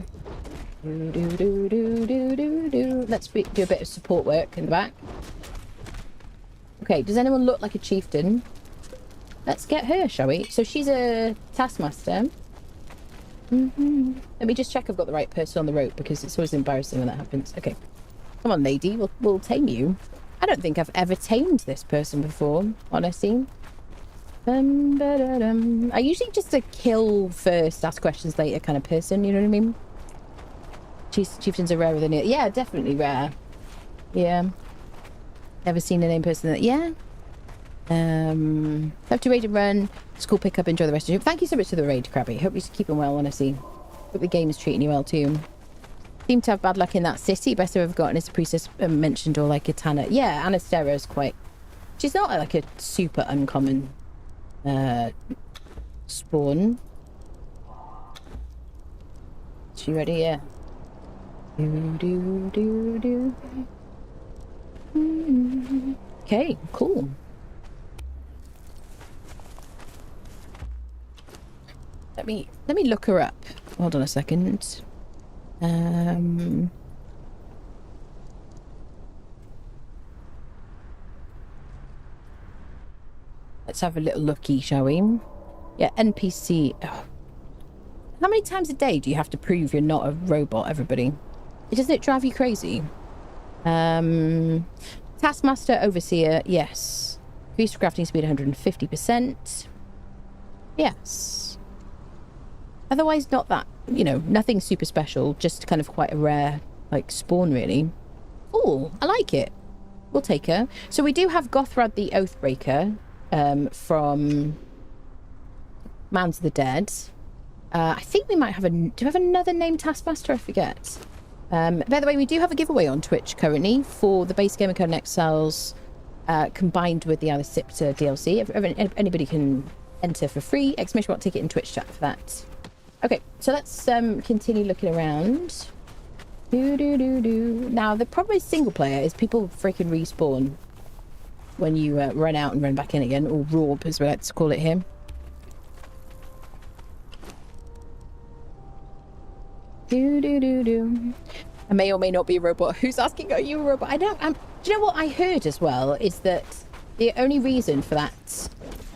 Speaker 1: Do, do, do, do, do, do, do. Let's do a bit of support work in the back. Okay, does anyone look like a chieftain? Let's get her, shall we? So she's a taskmaster. Let me just check I've got the right person on the rope, because it's always embarrassing when that happens. Okay. Come on, lady. We'll tame you. I don't think I've ever tamed this person before, honestly. I usually just a kill first, ask questions later kind of person, you know what I mean? Chieftains are rarer than it. Yeah, definitely rare. Yeah. Never seen a named person that. Yeah. Have to raid and run. School pickup. Enjoy the rest of your. Thank you so much for the raid, Krabby. Hope you're keeping well, honestly. Hope the game is treating you well too. Seem to have bad luck in that city. Best I've ever gotten is a priestess mentioned, or like a Tana. Yeah, Anastera is quite. She's not like a super uncommon spawn. Is she ready? Yeah. Okay, cool. Let me look her up. Hold on a second. Let's have a little looky, shall we? Yeah, NPC. Oh. How many times a day do you have to prove you're not a robot, everybody? Doesn't it drive you crazy? Taskmaster, Overseer, yes. Increased crafting speed 150%. Yes. Otherwise, not that, you know, nothing super special, just kind of quite a rare, like, spawn, really. Oh, I like it. We'll take her. So we do have Gothrad the Oathbreaker from Mounds of the Dead. I think we might have do we have another named Taskmaster? I forget. By the way, we do have a giveaway on Twitch currently for the base game of Conan Exiles combined with the Isle of Siptah DLC. If anybody can enter for free, exclamation mark ticket in Twitch chat for that. Okay, so let's continue looking around. Now, the problem with single player is people freaking respawn when you run out and run back in again, or RAWP as we like to call it here. I may or may not be a robot. Who's asking, are you a robot? I don't. Do you know what I heard as well? Is that the only reason for that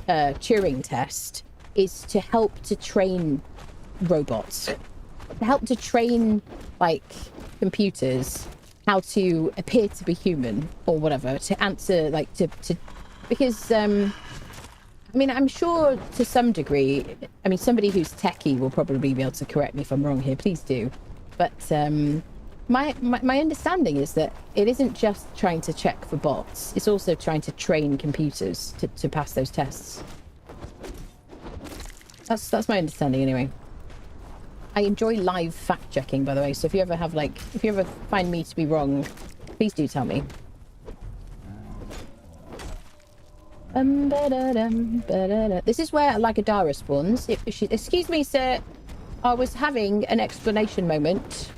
Speaker 1: Turing test is to help to train robots, to help to train like computers how to appear to be human or whatever, to answer like to because I mean, I'm sure to some degree, I mean, somebody who's techie will probably be able to correct me if I'm wrong here, please do. But my understanding is that it isn't just trying to check for bots, it's also trying to train computers to pass those tests. That's my understanding anyway. I enjoy live fact checking, by the way, so if you ever have like, if you ever find me to be wrong, please do tell me. This is where Lagadara spawns. Excuse me, sir. I was having an explanation moment.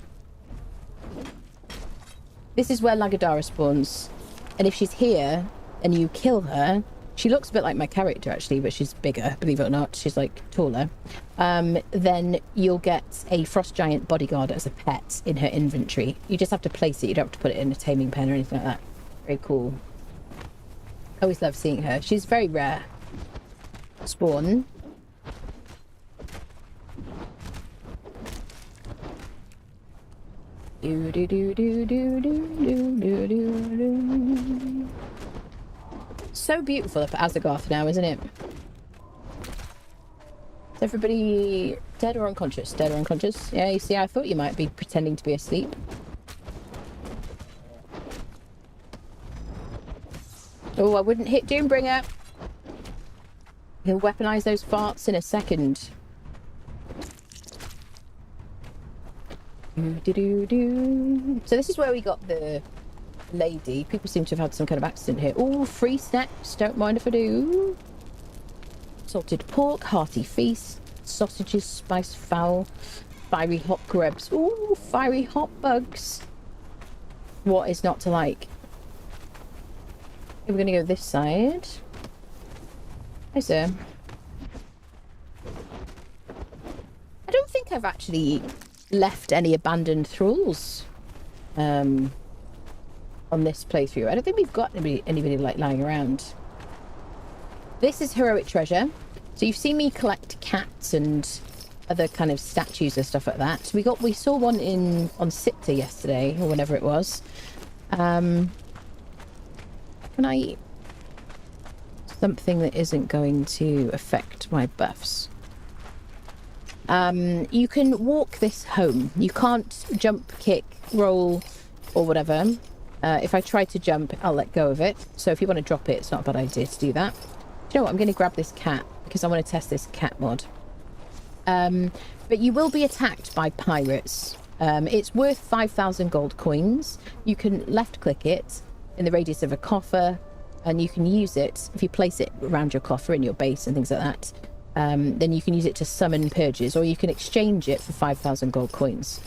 Speaker 1: This is where Lagadara spawns. And if she's here and you kill her, she looks a bit like my character actually, but she's bigger, believe it or not. She's like taller. Then you'll get a frost giant bodyguard as a pet in her inventory. You just have to place it. You don't have to put it in a taming pen or anything like that. Very cool. Always love seeing her. She's very rare. Spawn. So beautiful up at Azagoth now, isn't it? Is everybody dead or unconscious? Dead or unconscious? Yeah, you see, I thought you might be pretending to be asleep. Oh, I wouldn't hit Doombringer. He'll weaponize those farts in a second. So this is where we got the lady. People seem to have had some kind of accident here. Oh, free snacks. Don't mind if I do. Salted pork, hearty feast, sausages, spiced fowl, fiery hot grubs. Oh, fiery hot bugs. What is not to like? We're going to go this side. Hi, sir. think I've actually left any abandoned thralls on this playthrough. I don't think we've got anybody like lying around. This is heroic treasure. So you've seen me collect cats and other kind of statues and stuff like that. We saw one on Siptah yesterday, or whenever it was. Can I... Something that isn't going to affect my buffs. You can walk this home. You can't jump, kick, roll, or whatever. If I try to jump, I'll let go of it. So if you want to drop it, it's not a bad idea to do that. Do you know what? I'm going to grab this cat because I want to test this cat mod. But you will be attacked by pirates. It's worth 5,000 gold coins. You can left click it in the radius of a coffer, and you can use it if you place it around your coffer in your base and things like that. Then you can use it to summon purges, or you can exchange it for 5,000 gold coins.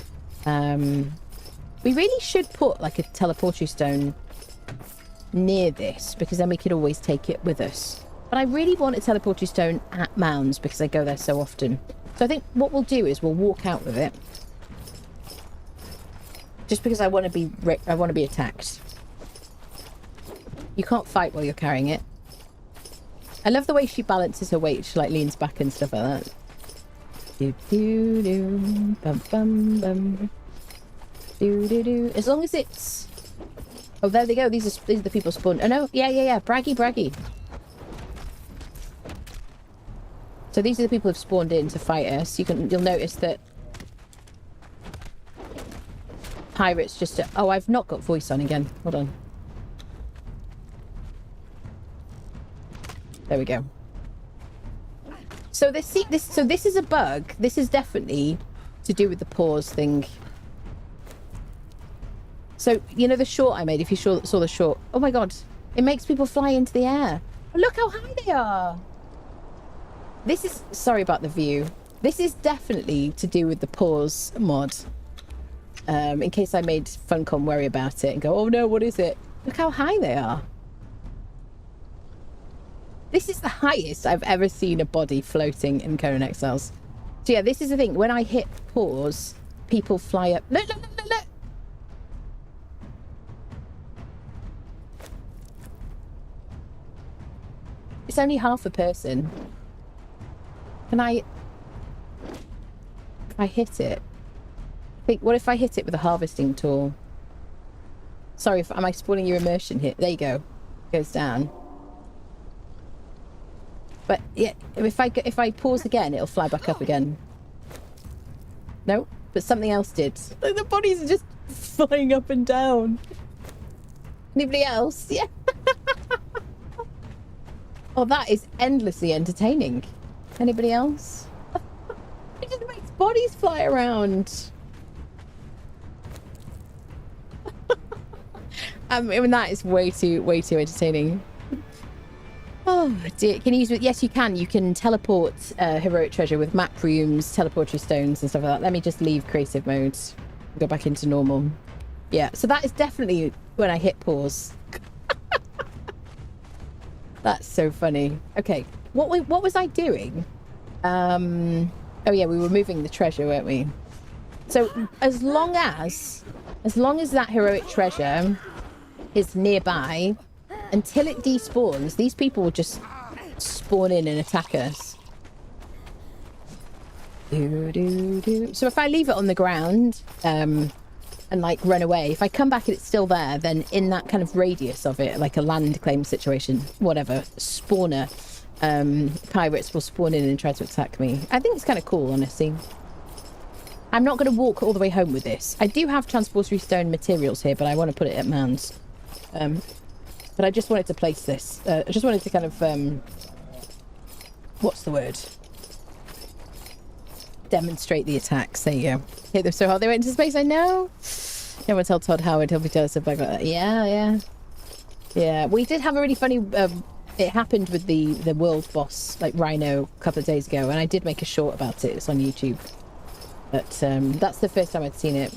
Speaker 1: We really should put like a teleportary stone near this, because then we could always take it with us. But I really want a teleportary stone at Mounds because I go there so often. So I think what we'll do is we'll walk out with it, just because I want to be attacked. You can't fight while you're carrying it. I love the way she balances her weight. She like leans back and stuff like that. Do do do, bum bum bum. Do do do. As long as it's... Oh, there they go. These are the people spawned. Oh no, yeah. Braggy, braggy. So these are the people who've spawned in to fight us. You'll notice that pirates just... Oh, I've not got voice on again. Hold on. There we go. So this is a bug. This is definitely to do with the pause thing. So, you know the short I made, if you saw the short. Oh my god. It makes people fly into the air. Look how high they are. This is... Sorry about the view. This is definitely to do with the pause mod. In case I made Funcom worry about it and go, oh no, what is it? Look how high they are. This is the highest I've ever seen a body floating in Conan Exiles. So yeah, this is the thing. When I hit pause, people fly up. Look. It's only half a person. Can I... If I hit it... What if I hit it with a harvesting tool? Sorry, am I spoiling your immersion here? There you go. It goes down. But yeah, if I pause again, it'll fly back up again. No, but something else did. Like the bodies are just flying up and down. Anybody else? Yeah. Oh, that is endlessly entertaining. Anybody else? It just makes bodies fly around. I mean, that is way too entertaining. Oh dear, can you use it? Yes, you can. You can teleport heroic treasure with map rooms, teleportary stones and stuff like that. Let me just leave creative mode. Go back into normal. Yeah, so that is definitely when I hit pause. That's so funny. Okay, what was I doing? Oh yeah, we were moving the treasure, weren't we? So as long as that heroic treasure is nearby, until it despawns, these people will just spawn in and attack us. So if I leave it on the ground and like run away, if I come back and it's still there, then in that kind of radius of it, like a land claim situation, whatever, spawner, pirates will spawn in and try to attack me. I think it's kind of cool, honestly. I'm not going to walk all the way home with this. I do have transportery stone materials here, but I want to put it at Mounds. But I just wanted to place this. I just wanted to kind of, what's the word? Demonstrate the attacks. There you go. Hit them so hard they went into space. I know. No one tell Todd Howard. He'll be jealous of like that. Yeah. We did have a really funny... it happened with the world boss, like Rhino, a couple of days ago, and I did make a short about it. It's on YouTube. But that's the first time I'd seen it.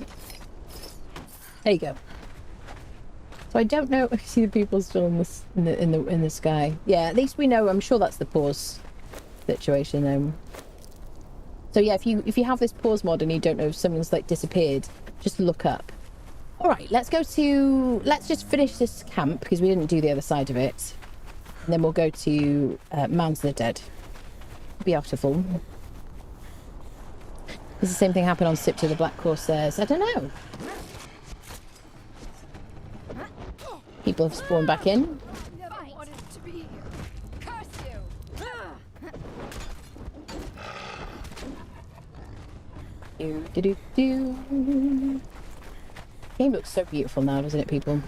Speaker 1: There you go. So I don't know. I see the people still in the sky. Yeah, at least we know. I'm sure that's the pause situation. So yeah, if you have this pause mod and you don't know if something's like disappeared, just look up. All right, let's just finish this camp because we didn't do the other side of it. And then we'll go to Mounds of the Dead. Beautiful. Does the same thing happen on Siptah the Black Corsairs? I don't know. People have spawned back in. Game looks so beautiful now, doesn't it, people?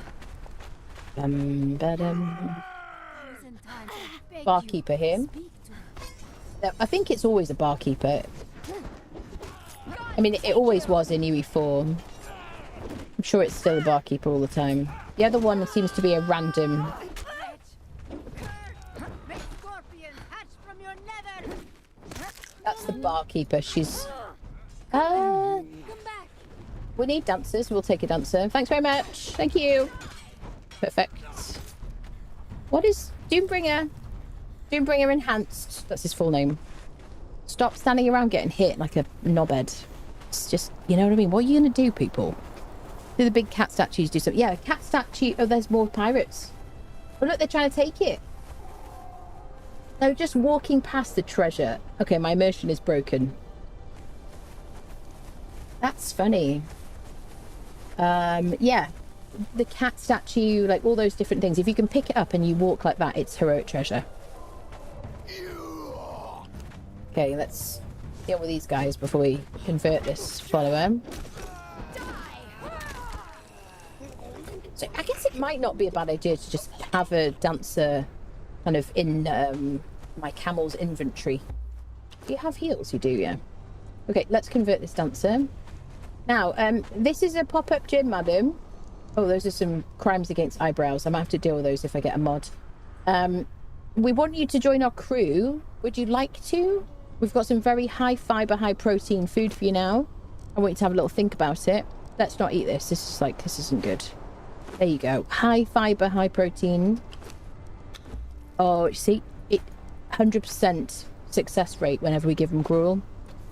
Speaker 1: Barkeeper here. I think it's always a barkeeper. I mean, it always was in UE4. I'm sure it's still a barkeeper all the time. The other one seems to be a random. That's the barkeeper. She's... we need dancers. We'll take a dancer. Thanks very much. Thank you. Perfect. What is Doombringer? Doombringer Enhanced. That's his full name. Stop standing around getting hit like a knobhead. It's just, you know what I mean? What are you going to do, people? Do the big cat statues do something? Yeah, cat statue. Oh, there's more pirates. Oh, look, they're trying to take it. They're just walking past the treasure. Okay, my immersion is broken. That's funny. Yeah. The cat statue, like all those different things. If you can pick it up and you walk like that, it's heroic treasure. Okay, let's deal with these guys before we convert this follower. So I guess it might not be a bad idea to just have a dancer kind of in my camel's inventory. Do you have heals? You do, yeah. Okay, let's convert this dancer. Now, this is a pop-up gym, madam. Oh, those are some crimes against eyebrows. I might have to deal with those if I get a mod. We want you to join our crew. Would you like to? We've got some very high fiber, high protein food for you now. I want you to have a little think about it. Let's not eat this. This is like, this isn't good. There you go. High fiber, high protein. Oh, see, 100% success rate whenever we give them gruel.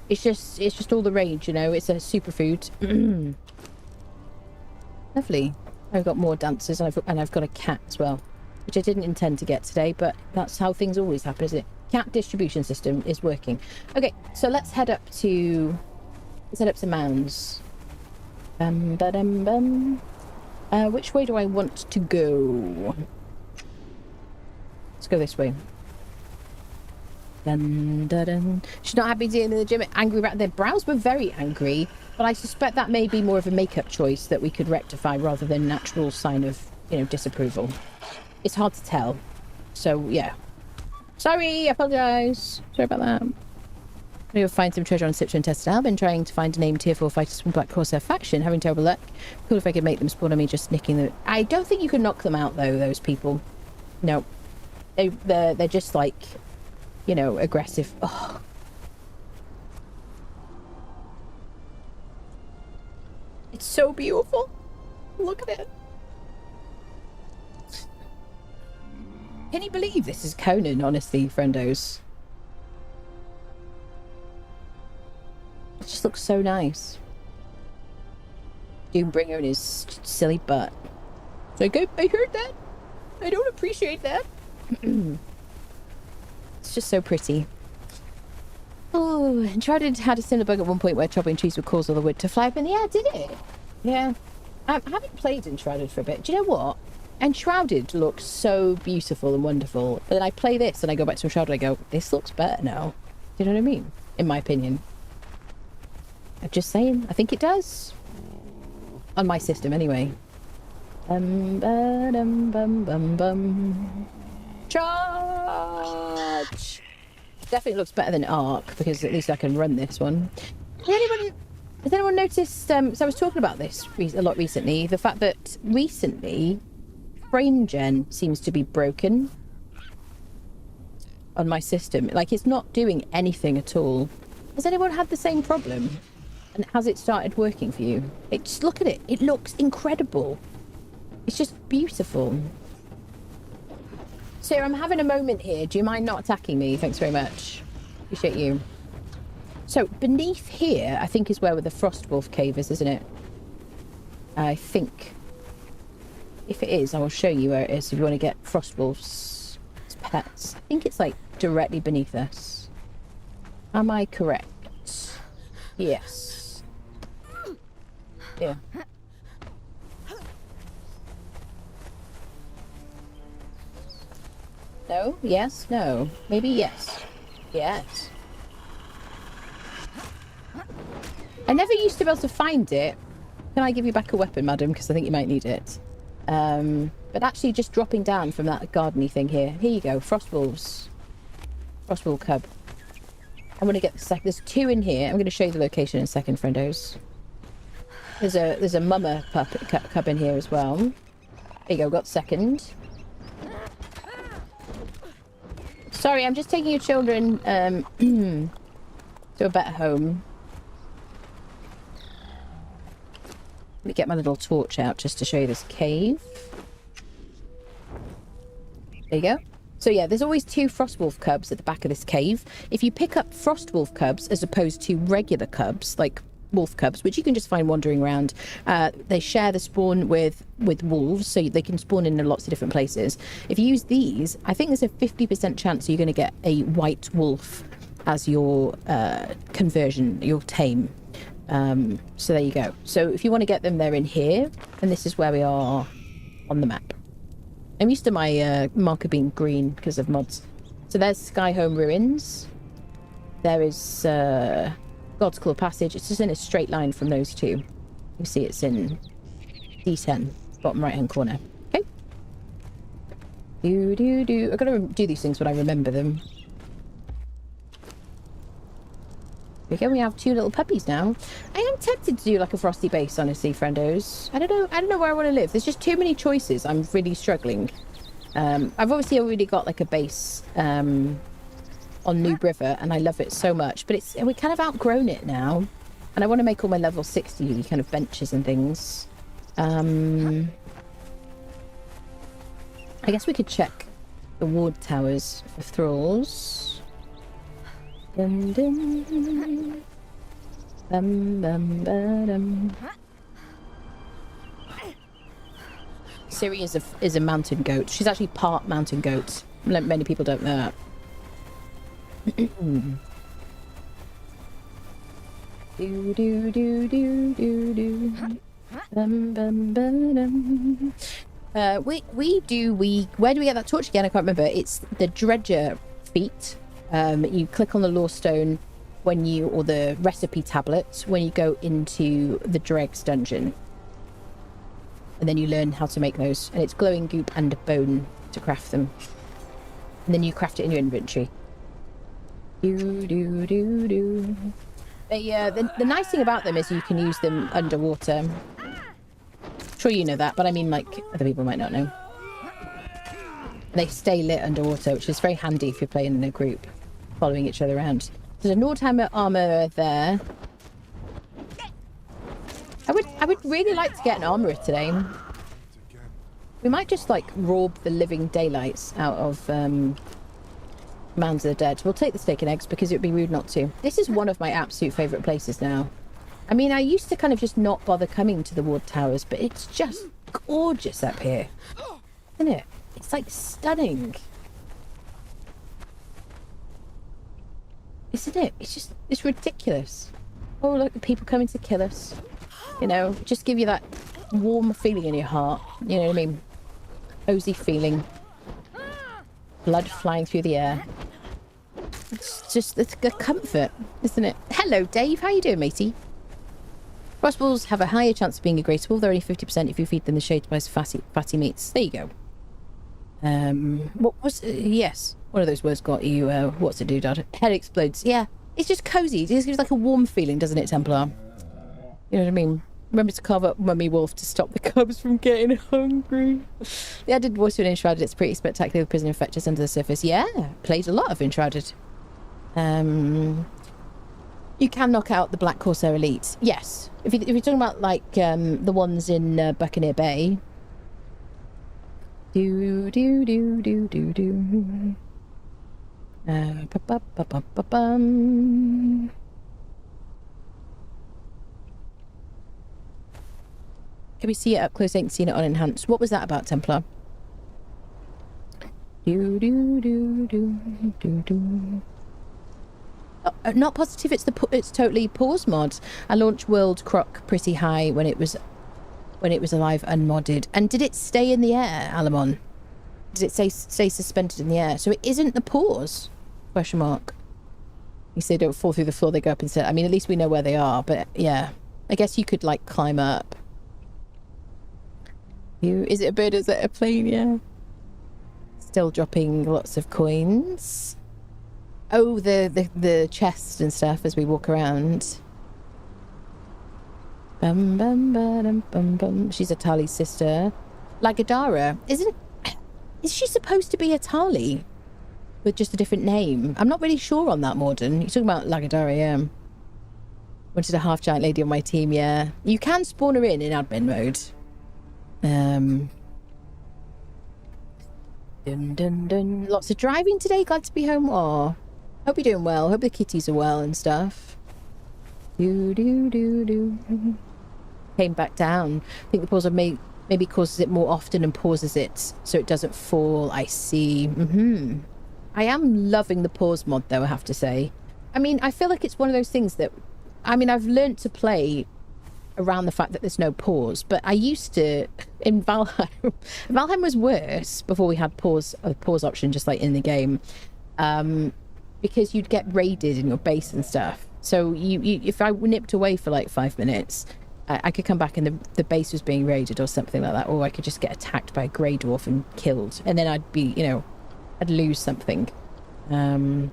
Speaker 1: It's just all the rage, you know. It's a superfood. Lovely. I've got more dancers and I've got a cat as well, which I didn't intend to get today, but that's how things always happen, isn't it? Cat distribution system is working. Okay, so let's head up to Mounds. Which way do I want to go? Let's go this way. Dun, dun, dun. She's not happy to be in the gym. Angry about their brows were very angry, but I suspect that may be more of a makeup choice that we could rectify rather than an actual sign of, you know, disapproval. It's hard to tell. So yeah. Sorry, I apologise. Sorry about that. We'll find some treasure on Siptah and Test. I've been trying to find a name tier 4 fighters from Black Corsair faction, having terrible luck. Cool if I could make them spawn on me, just nicking them. I don't think you can knock them out though, those people. No. They're just like, you know, aggressive. Oh. It's so beautiful. Look at it. Can you believe this is Conan, honestly, friendos? It just looks so nice. Doombringer and his silly butt. It's like, I heard that. I don't appreciate that. It's just so pretty. Oh, Enshrouded had a similar bug at one point where chopping trees would cause all the wood to fly up in the air, did it? Yeah. I haven't played Enshrouded for a bit. Do you know what? Enshrouded looks so beautiful and wonderful. But then I play this and I go back to Enshrouded and I go, this looks better now. Do you know what I mean? In my opinion. I'm just saying. I think it does. On my system, anyway. Charge! Definitely looks better than Ark, because at least I can run this one. Has anyone noticed, so I was talking about this a lot recently, the fact that recently frame gen seems to be broken on my system. Like, it's not doing anything at all. Has anyone had the same problem? And has it started working for you? Just look at it. It looks incredible. It's just beautiful. Sir, I'm having a moment here. Do you mind not attacking me? Thanks very much. Appreciate you. So beneath here, I think is where the Frostwolf cave is, isn't it? I think. If it is, I will show you where it is if you want to get Frostwolf's pets. I think it's like directly beneath us. Am I correct? Yes. Yeah. No? Yes? No? Maybe yes. Yes. I never used to be able to find it. Can I give you back a weapon, madam? Because I think you might need it. But actually just dropping down from that gardeny thing here. Here you go, Frostwolves. Frostwolf cub. I'm going to get the there's 2 in here. I'm going to show you the location in a second, friendos. There's a mama cub in here as well. There you go, got second. Sorry, I'm just taking your children to a better home. Let me get my little torch out just to show you this cave. There you go. So yeah, there's always 2 Frostwolf cubs at the back of this cave. If you pick up Frostwolf cubs as opposed to regular cubs, like wolf cubs, which you can just find wandering around, they share the spawn with wolves, so they can spawn in lots of different places. If you use these, I think there's a 50% chance you're going to get a white wolf as your conversion, your tame. So there you go. So if you want to get them, they're in here, and this is where we are on the map. I'm used to my marker being green because of mods. So there's Skyhome Ruins. There is God's Claw Passage. It's just in a straight line from those 2. You see it's in D10, bottom right hand corner. Okay. I've got to do these things when I remember them. Okay, we have 2 little puppies now. I am tempted to do like a frosty base, honestly, friendos. I don't know where I want to live. There's just too many choices. I'm really struggling. I've obviously already got like a base on Noob River, and I love it so much. But we kind of outgrown it now, and I want to make all my level 60 kind of benches and things. I guess we could check the ward towers for thralls. Dum, dum. Bum, bum, ba-dum. Siri is a mountain goat. She's actually part mountain goat. Many people don't know that. Do do do do do do. Bum, bum, ba-dum. Where do we get that torch again? I can't remember. It's the dredger feat. You click on the lore stone or the recipe tablet when you go into the dregs dungeon, and then you learn how to make those, and it's glowing goop and bone to craft them, and then you craft it in your inventory. The nice thing about them is you can use them underwater. I'm sure you know that, but I mean, like, other people might not know. They stay lit underwater, which is very handy if you're playing in a group, following each other around. There's a Nordhammer armor there. I would really like to get an armorer today. We might just like rob the living daylights out of Mounds of the Dead. We'll take the steak and eggs because it would be rude not to. This is one of my absolute favourite places now. I mean, I used to kind of just not bother coming to the ward towers, but it's just gorgeous up here, isn't it? It's like stunning. Isn't it? It's ridiculous. Oh, look, the people coming to kill us. You know, just give you that warm feeling in your heart. You know what I mean? Cozy feeling. Blood flying through the air. It's a comfort, isn't it? Hello, Dave. How you doing, matey? Frostballs have a higher chance of being a greater wolf. They're only 50% if you feed them the shade spice fatty meats. There you go. What was... yes. One of those words got you, what's it do, Dad? Head explodes. Yeah, it's just cozy. It just gives like a warm feeling, doesn't it, Templar? You know what I mean? Remember to carve up Mummy Wolf to stop the cubs from getting hungry. The added voice of Enshrouded, it's pretty spectacular with prison infectors under the surface. Yeah, played a lot of Enshrouded. You can knock out the Black Corsair Elite. Yes. If you're talking about, like, the ones in Buccaneer Bay. Do. Can we see it up close? Ain't seen it on enhanced. What was that about, Templar? Do do do do do do. Not positive. It's totally pause mod. I launched World Croc pretty high when it was alive unmodded. And did it stay in the air, Alamon? Did it stay suspended in the air? So it isn't the pause? Question mark. You say don't fall through the floor, they go up instead. I mean, at least we know where they are, but yeah. I guess you could, like, climb up. Is it a bird? Is it a plane? Yeah. Still dropping lots of coins. Oh, the chest and stuff as we walk around. Bum bum ba bum bum. She's Atali's sister. Lagadara. Is she supposed to be Atali? With just a different name? I'm not really sure on that, Morden. You're talking about Lagadara, yeah. Wanted a half-giant lady on my team, yeah. You can spawn her in admin mode. Dun dun dun. Lots of driving today. Glad to be home. Aw. Hope you're doing well. Hope the kitties are well and stuff. Do do do do. Came back down. I think the pause maybe causes it more often and pauses it so it doesn't fall. I see. I am loving the pause mod though, I have to say. I mean, I feel like it's one of those things that, I mean, I've learned to play around the fact that there's no pause, but I used to in Valheim. Valheim was worse before we had a pause option, just like in the game, because you'd get raided in your base and stuff. So you if I nipped away for like 5 minutes, I could come back and the base was being raided or something like that, or I could just get attacked by a grey dwarf and killed, and then I'd be, you know, I'd lose something. Do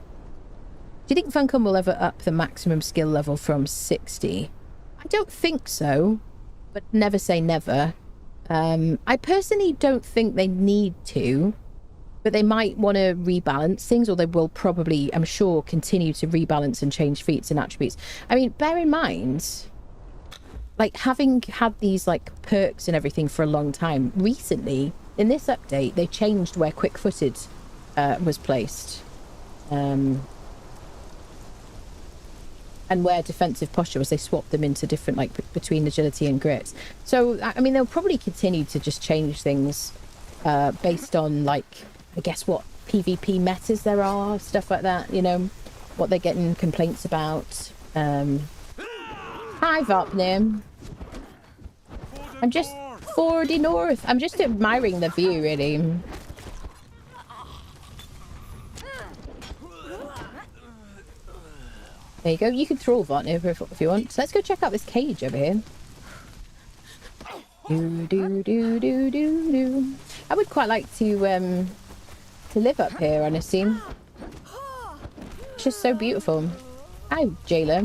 Speaker 1: you think Funcom will ever up the maximum skill level from 60? I don't think so, but never say never. I personally don't think they need to, but they might want to rebalance things, or they will probably, I'm sure, continue to rebalance and change feats and attributes. I mean, bear in mind, like, having had these, like, perks and everything for a long time, recently, in this update, they changed where quick-footed was placed. And where defensive posture was, they swapped them into different, like, between agility and grit. So, I mean, they'll probably continue to just change things based on, like, I guess what PvP metas there are, stuff like that, you know, what they're getting complaints about. Hi, Vopnim. I'm just 40 north. I'm just admiring the view, really. There you go. You can throw Votniv if you want. So let's go check out this cage over here. Do do do do do do. I would quite like to live up here, honestly. It's just so beautiful. Hi, jailer.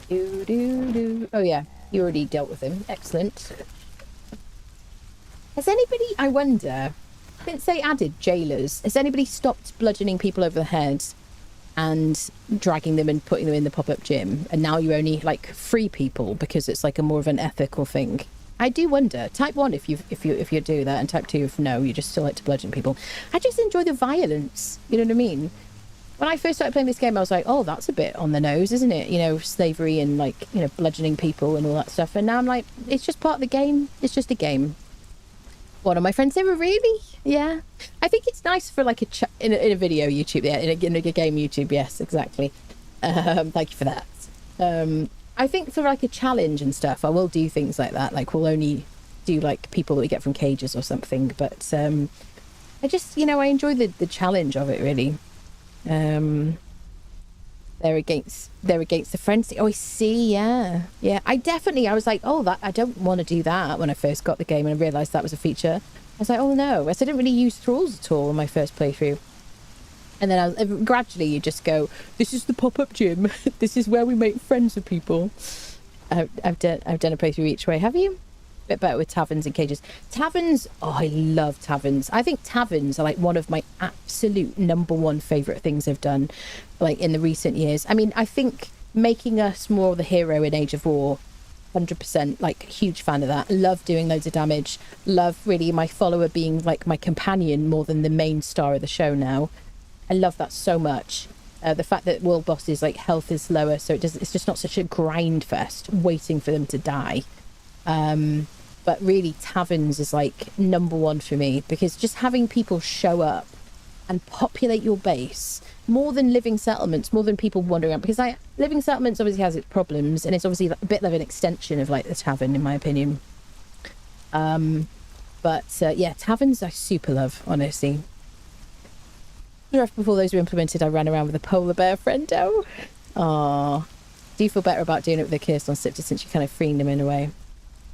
Speaker 1: Do do do. Oh yeah, you already dealt with him. Excellent. Has anybody? I wonder. Since they added jailers, has anybody stopped bludgeoning people over the head and dragging them and putting them in the pop-up gym, and now you only like free people because it's like a more of an ethical thing? I do wonder. Type 1 if you do that, and type 2 if no, you just still like to bludgeon people. I just enjoy the violence, you know what I mean? When I first started playing this game, I was like, oh, that's a bit on the nose, isn't it? You know, slavery and, like, you know, bludgeoning people and all that stuff. And now I'm like, it's just part of the game. It's just a game. One of my friends said, really? Yeah. I think it's nice for, like, in a video YouTube. Yeah, in a game YouTube. Yes, exactly. Thank you for that. I think for, like, a challenge and stuff, I will do things like that. Like, we'll only do, like, people that we get from cages or something. But I just, you know, I enjoy the challenge of it, really. They're against the frenzy. Oh, I see. Yeah. I was like, oh, that I don't want to do that when I first got the game, and I realized that was a feature. I was like, oh no, I didn't really use thralls at all in my first playthrough. And then gradually you just go, this is the pop-up gym. This is where we make friends with people. I've done a playthrough each way. Have you? Bit better with taverns and cages. Taverns, oh, I love taverns. I think taverns are like one of my absolute #1 favorite things I've done, like, in the recent years. I mean, I think making us more the hero in Age of War, 100%, like, huge fan of that. Love doing loads of damage. Love really my follower being like my companion more than the main star of the show now. I love that so much. The fact that world bosses, like, health is lower, so it's just not such a grind fest waiting for them to die. But really, taverns is like #1 for me, because just having people show up and populate your base more than living settlements, more than people wandering around, because like living settlements obviously has its problems, and it's obviously like a bit of an extension of like the tavern, in my opinion. But yeah, taverns I super love, honestly. Before those were implemented, I ran around with a polar bear friendo. Aww. Do you feel better about doing it with a Kirst on Siptah since you're kind of freeing them in a way?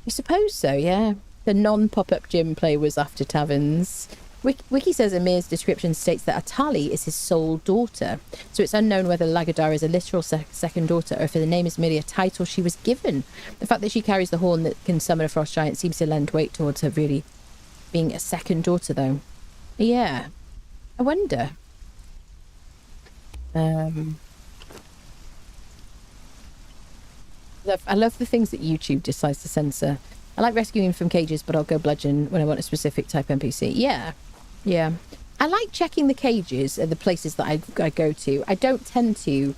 Speaker 1: I suppose so, yeah. The non-pop-up gym play was after taverns. Wiki says Amir's description states that Atali is his sole daughter, so it's unknown whether Lagadar is a literal second daughter or if the name is merely a title she was given. The fact that she carries the horn that can summon a frost giant seems to lend weight towards her really being a second daughter, though. Yeah. I wonder. I love the things that YouTube decides to censor. I like rescuing from cages, but I'll go bludgeon when I want a specific type NPC. Yeah. Yeah. I like checking the cages at the places that I go to. I don't tend to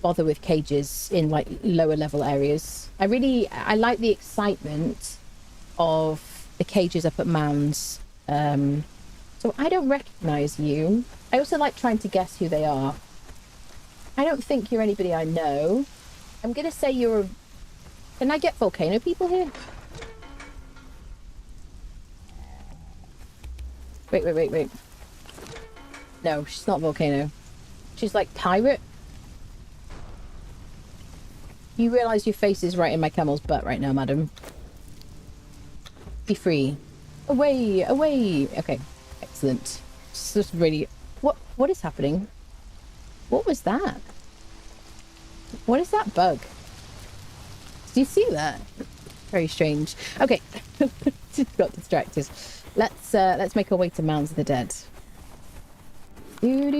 Speaker 1: bother with cages in like lower level areas. I like the excitement of the cages up at mounds. So I don't recognise you. I also like trying to guess who they are. I don't think you're anybody I know. I'm going to say you're a... Can I get volcano people here? Wait. No, she's not volcano. She's like pirate. You realise your face is right in my camel's butt right now, madam. Be free. Away. Okay, excellent. It's just really... What is happening? What was that? What is that bug? Did you see that? Very strange. Okay, just got distracted. Let's make our way to Mounds of the Dead. I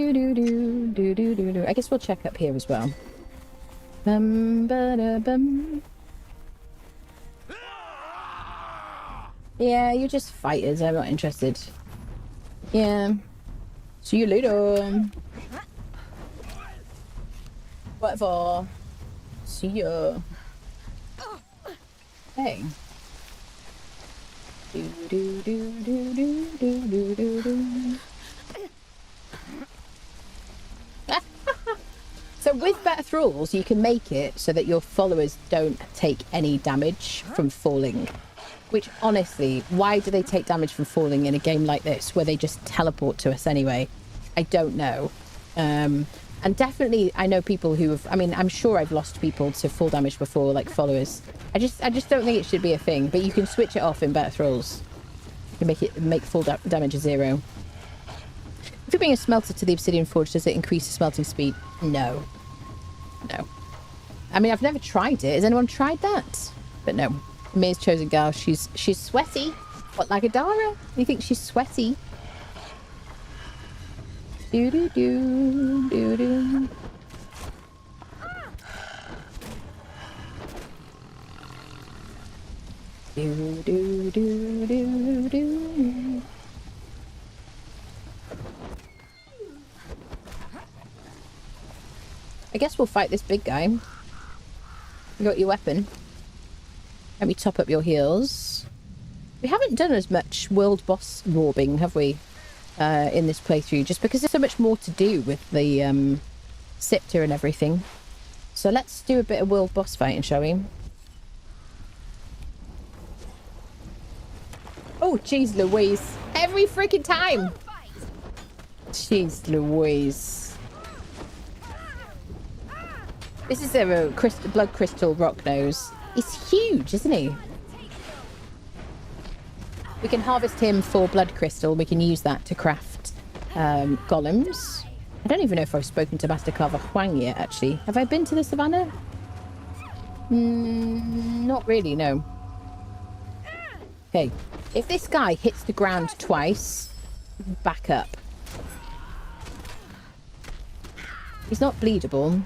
Speaker 1: guess we'll check up here as well. Yeah, you're just fighters. I'm not interested. Yeah. See you later. Whatever. See ya. Hey. So with better thralls, you can make it so that your followers don't take any damage from falling. Which, honestly, why do they take damage from falling in a game like this, where they just teleport to us anyway? I don't know. And definitely, I know people who have... I mean, I'm sure I've lost people to fall damage before, like followers. I just don't think it should be a thing. But you can switch it off in better thralls. You can make full damage a 0. If you bring a smelter to the Obsidian Forge, does it increase the smelting speed? No. No. I mean, I've never tried it. Has anyone tried that? But no. Mir's chosen gal. She's sweaty. What, like Adara? You think she's sweaty? Do-do-do. Do-do-do-do-do. I guess we'll fight this big guy. You got your weapon. Let me top up your heals. We haven't done as much world boss robbing, have we? In this playthrough, just because there's so much more to do with the Siptah and everything. So let's do a bit of world boss fighting, shall we? Oh, jeez Louise. Every freaking time! Jeez Louise. This is a blood crystal rock nose. He's huge, isn't he? We can harvest him for blood crystal. We can use that to craft golems. I don't even know if I've spoken to Master Carver Huang yet, actually. Have I been to the savannah? Not really, no. Okay. If this guy hits the ground twice, back up. He's not bleedable.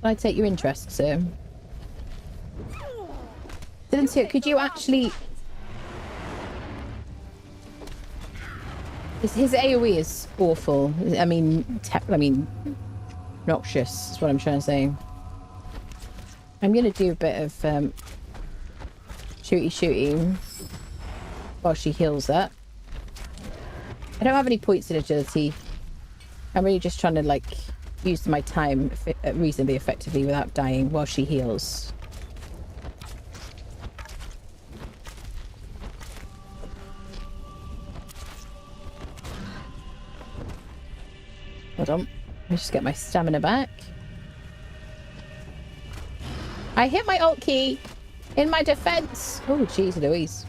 Speaker 1: Can I take your interest, sir? Silencio, could you actually... His AoE is awful. I mean, noxious is what I'm trying to say. I'm gonna do a bit of shooty while she heals that. I don't have any points in agility. I'm really just trying to like use my time reasonably effectively without dying while she heals. Hold on. Let me just get my stamina back. I hit my alt key in my defense. Oh, jeez Louise.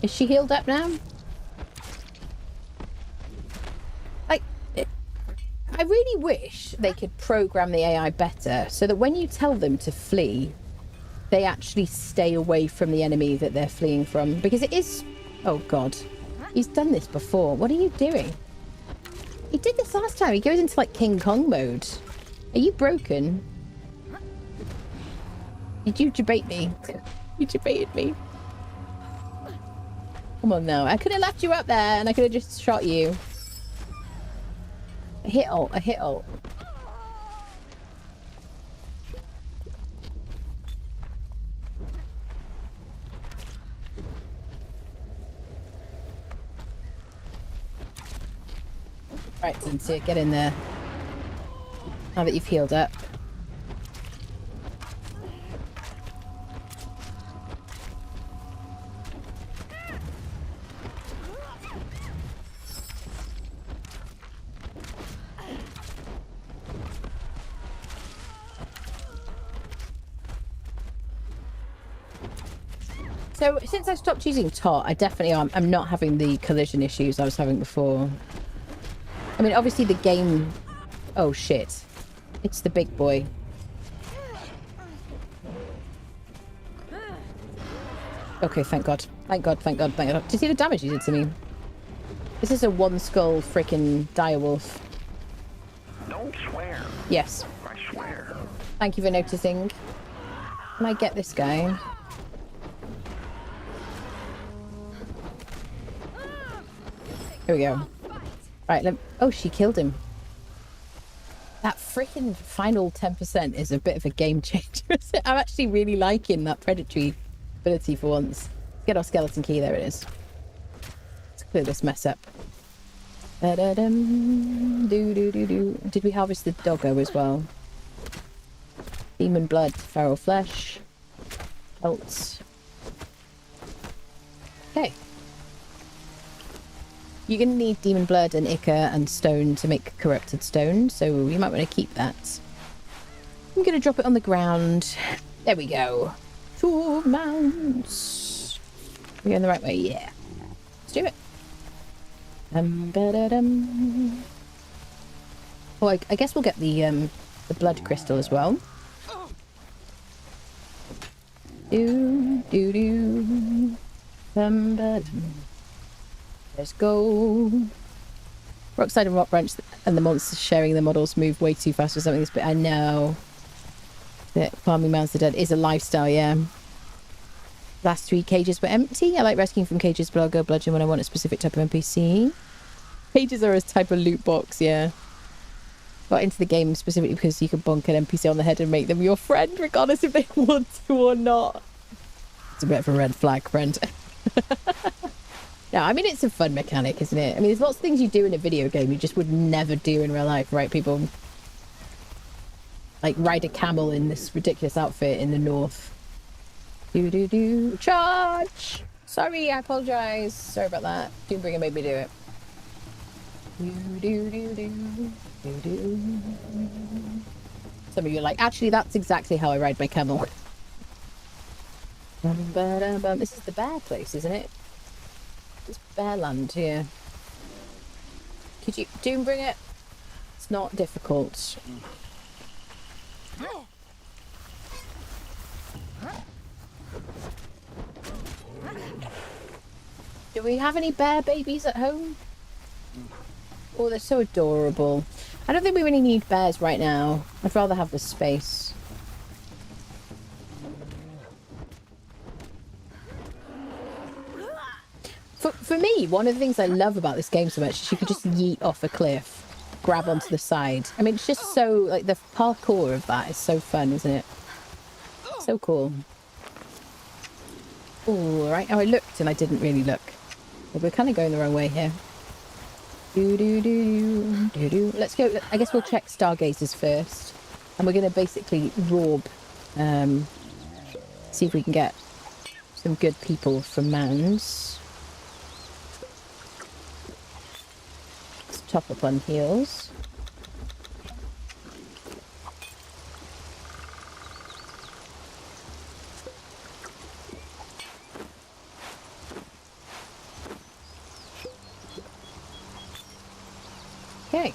Speaker 1: Is she healed up now? Like, I really wish they could program the AI better so that when you tell them to flee, they actually stay away from the enemy that they're fleeing from. Because it is... Oh, God. He's done this before. What are you doing? He did this last time. He goes into, like, King Kong mode. Are you broken? Did you debate me? You debated me. Come on now. I could have left you up there and I could have just shot you. A hit ult. A hit ult. Right, Sincere, get in there. Now that you've healed up. So, since I stopped using Tot, I definitely am. I'm not having the collision issues I was having before. I mean, obviously the game... Oh, shit. It's the big boy. Okay, thank God. Thank God, thank God, thank God. Do you see the damage you did to me? This is a one-skull freaking direwolf.
Speaker 3: Don't swear.
Speaker 1: Yes.
Speaker 3: I swear.
Speaker 1: Thank you for noticing. Can I get this guy? Here we go. Right, oh, she killed him. That freaking final 10% is a bit of a game changer. I'm actually really liking that predatory ability for once. Get our skeleton key, there it is. Let's clear this mess up. Did we harvest the doggo as well? Demon blood, feral flesh, pelts. Okay. You're going to need demon blood and ichor and stone to make corrupted stone, so you might want to keep that. I'm going to drop it on the ground. There we go. 2 mounts. We're going the right way, yeah. Let's do it. Oh, I guess we'll get the blood crystal as well. Let's go. Rockside and Rock Branch and the monsters sharing the models move way too fast for something this bit. I know. That farming mounds the dead is a lifestyle, yeah. Last 3 cages were empty. I like rescuing from cages, but I'll go bludgeon when I want a specific type of NPC. Cages are a type of loot box, yeah. Got into the game specifically because you can bonk an NPC on the head and make them your friend, regardless if they want to or not. It's a bit of a red flag, friend. No, I mean, it's a fun mechanic, isn't it? I mean, there's lots of things you do in a video game you just would never do in real life, right, people? Like ride a camel in this ridiculous outfit in the north. Charge! Sorry, I apologise. Sorry about that. Doombringer made me do it. Some of you are like, actually, that's exactly how I ride my camel. This is the bear place, isn't it? It's Bearland here. Could you Doombring it? It's not difficult. Do we have any bear babies at home? Oh, they're so adorable. I don't think we really need bears right now. I'd rather have the space. For me, one of the things I love about this game so much is you can just yeet off a cliff, grab onto the side. I mean, it's just so, like, the parkour of that is so fun, isn't it? So cool. Oh, right. Oh, I looked and I didn't really look. We're kind of going the wrong way here. Let's go. I guess we'll check stargazers first. And we're going to basically rob, see if we can get some good people from mounds. Let's top up on heals. Okay.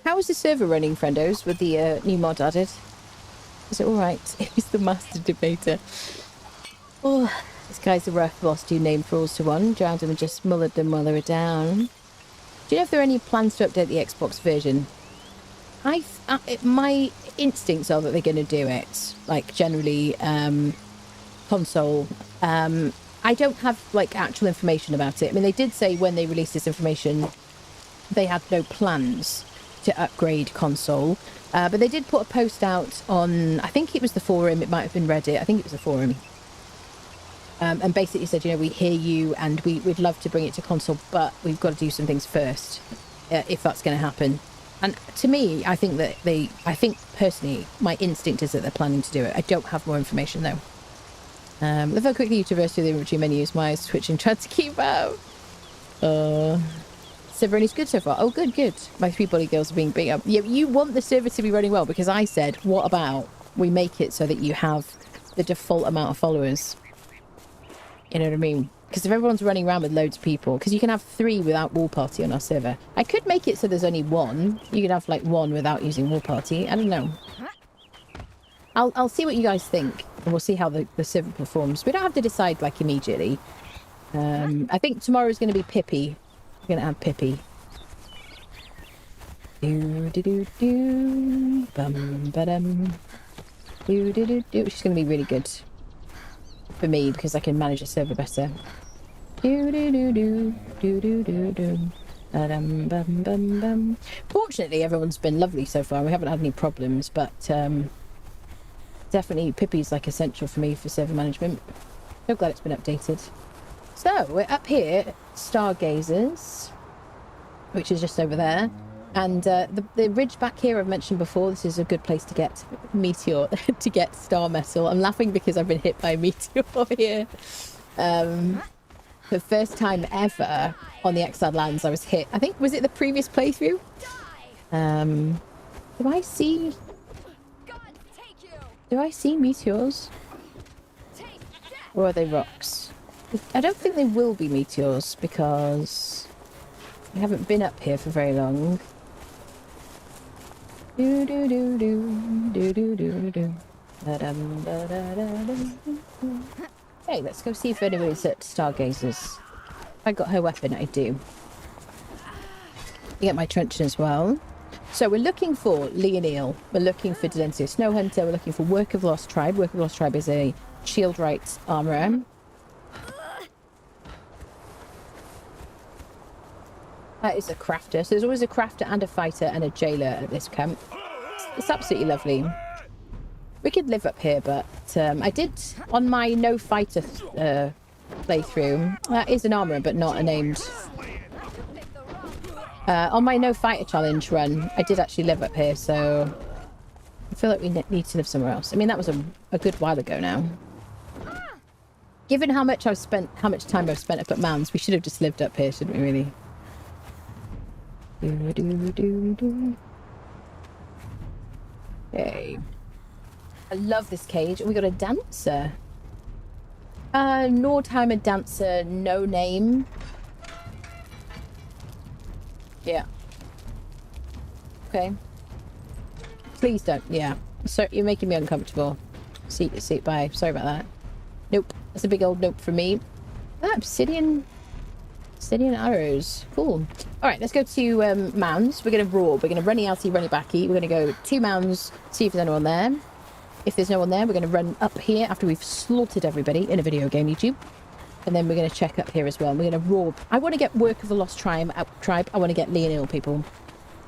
Speaker 1: How is the server running, friendos, with the new mod added? Is it alright? He's the master debater. Oh, this guy's a rough boss. Do name frawls to one. Drowned them and just mullered them while they were down. Do you know if there are any plans to update the Xbox version? My instincts are that they're going to do it. Like, generally, console. I don't have, like, actual information about it. I mean, they did say when they released this information, they had no plans to upgrade console, but they did put a post out on, I think it was the forum, it might have been Reddit, I think it was the forum, and basically said, you know, we hear you and we'd love to bring it to console, but we've got to do some things first, if that's going to happen. And to me, I think personally, my instinct is that they're planning to do it. I don't have more information though. Look how quickly you traverse through the inventory menus. My eyes twitching, trying to keep out. Server is good so far. Oh, good. My 3 body girls are being beat up. Yeah, you want the server to be running well, because I said, what about we make it so that you have the default amount of followers? You know what I mean? Because if everyone's running around with loads of people, because you can have 3 without wall party on our server. I could make it so there's only 1. You could have like 1 without using wall party. I don't know. I'll see what you guys think, and we'll see how the server performs. We don't have to decide like immediately. I think tomorrow's going to be Pippi. We're going to have Pippi. She's going to be really good for me because I can manage a server better. Fortunately, everyone's been lovely so far. We haven't had any problems, but definitely Pippi's like essential for me for server management. So glad it's been updated. So we're up here, Stargazers, which is just over there, and the ridge back here I've mentioned before. This is a good place to get meteor, to get star metal. I'm laughing because I've been hit by a meteor here. The first time ever on the Exiled Lands I was hit. I think, was it the previous playthrough? Do I see meteors? Or are they rocks? I don't think they will be meteors because we haven't been up here for very long. Okay, let's go see if anybody's at Stargazers. I got her weapon, I do. Get my truncheon as well. So we're looking for Leonil. We're looking for Delensio Snow Hunter. We're looking for Work of Lost Tribe. Work of Lost Tribe is a shield right armourer. That is a crafter. So there's always a crafter and a fighter and a jailer at this camp. It's absolutely lovely. We could live up here, but I did on my no fighter playthrough. That is an armourer, but not a named. On my no fighter challenge run, I did actually live up here, so I feel like we need to live somewhere else. I mean, that was a good while ago now. Given how much time I've spent up at Mounds, we should have just lived up here, shouldn't we? Really. Okay. I love this cage. We got a dancer. Nordheimer dancer, no name. Yeah. Okay. Please don't. Yeah. So you're making me uncomfortable. Seat, bye. Sorry about that. Nope. That's a big old nope for me. That obsidian. Steady and arrows. Cool. All right, let's go to mounds. We're going to roar. We're going to runny outy, runny backy. We're going to go 2 mounds, see if there's anyone there. If there's no one there, we're going to run up here after we've slaughtered everybody in a video game, YouTube. And then we're going to check up here as well. We're going to roar. I want to get Work of the Lost Tribe. I want to get Leonil, people.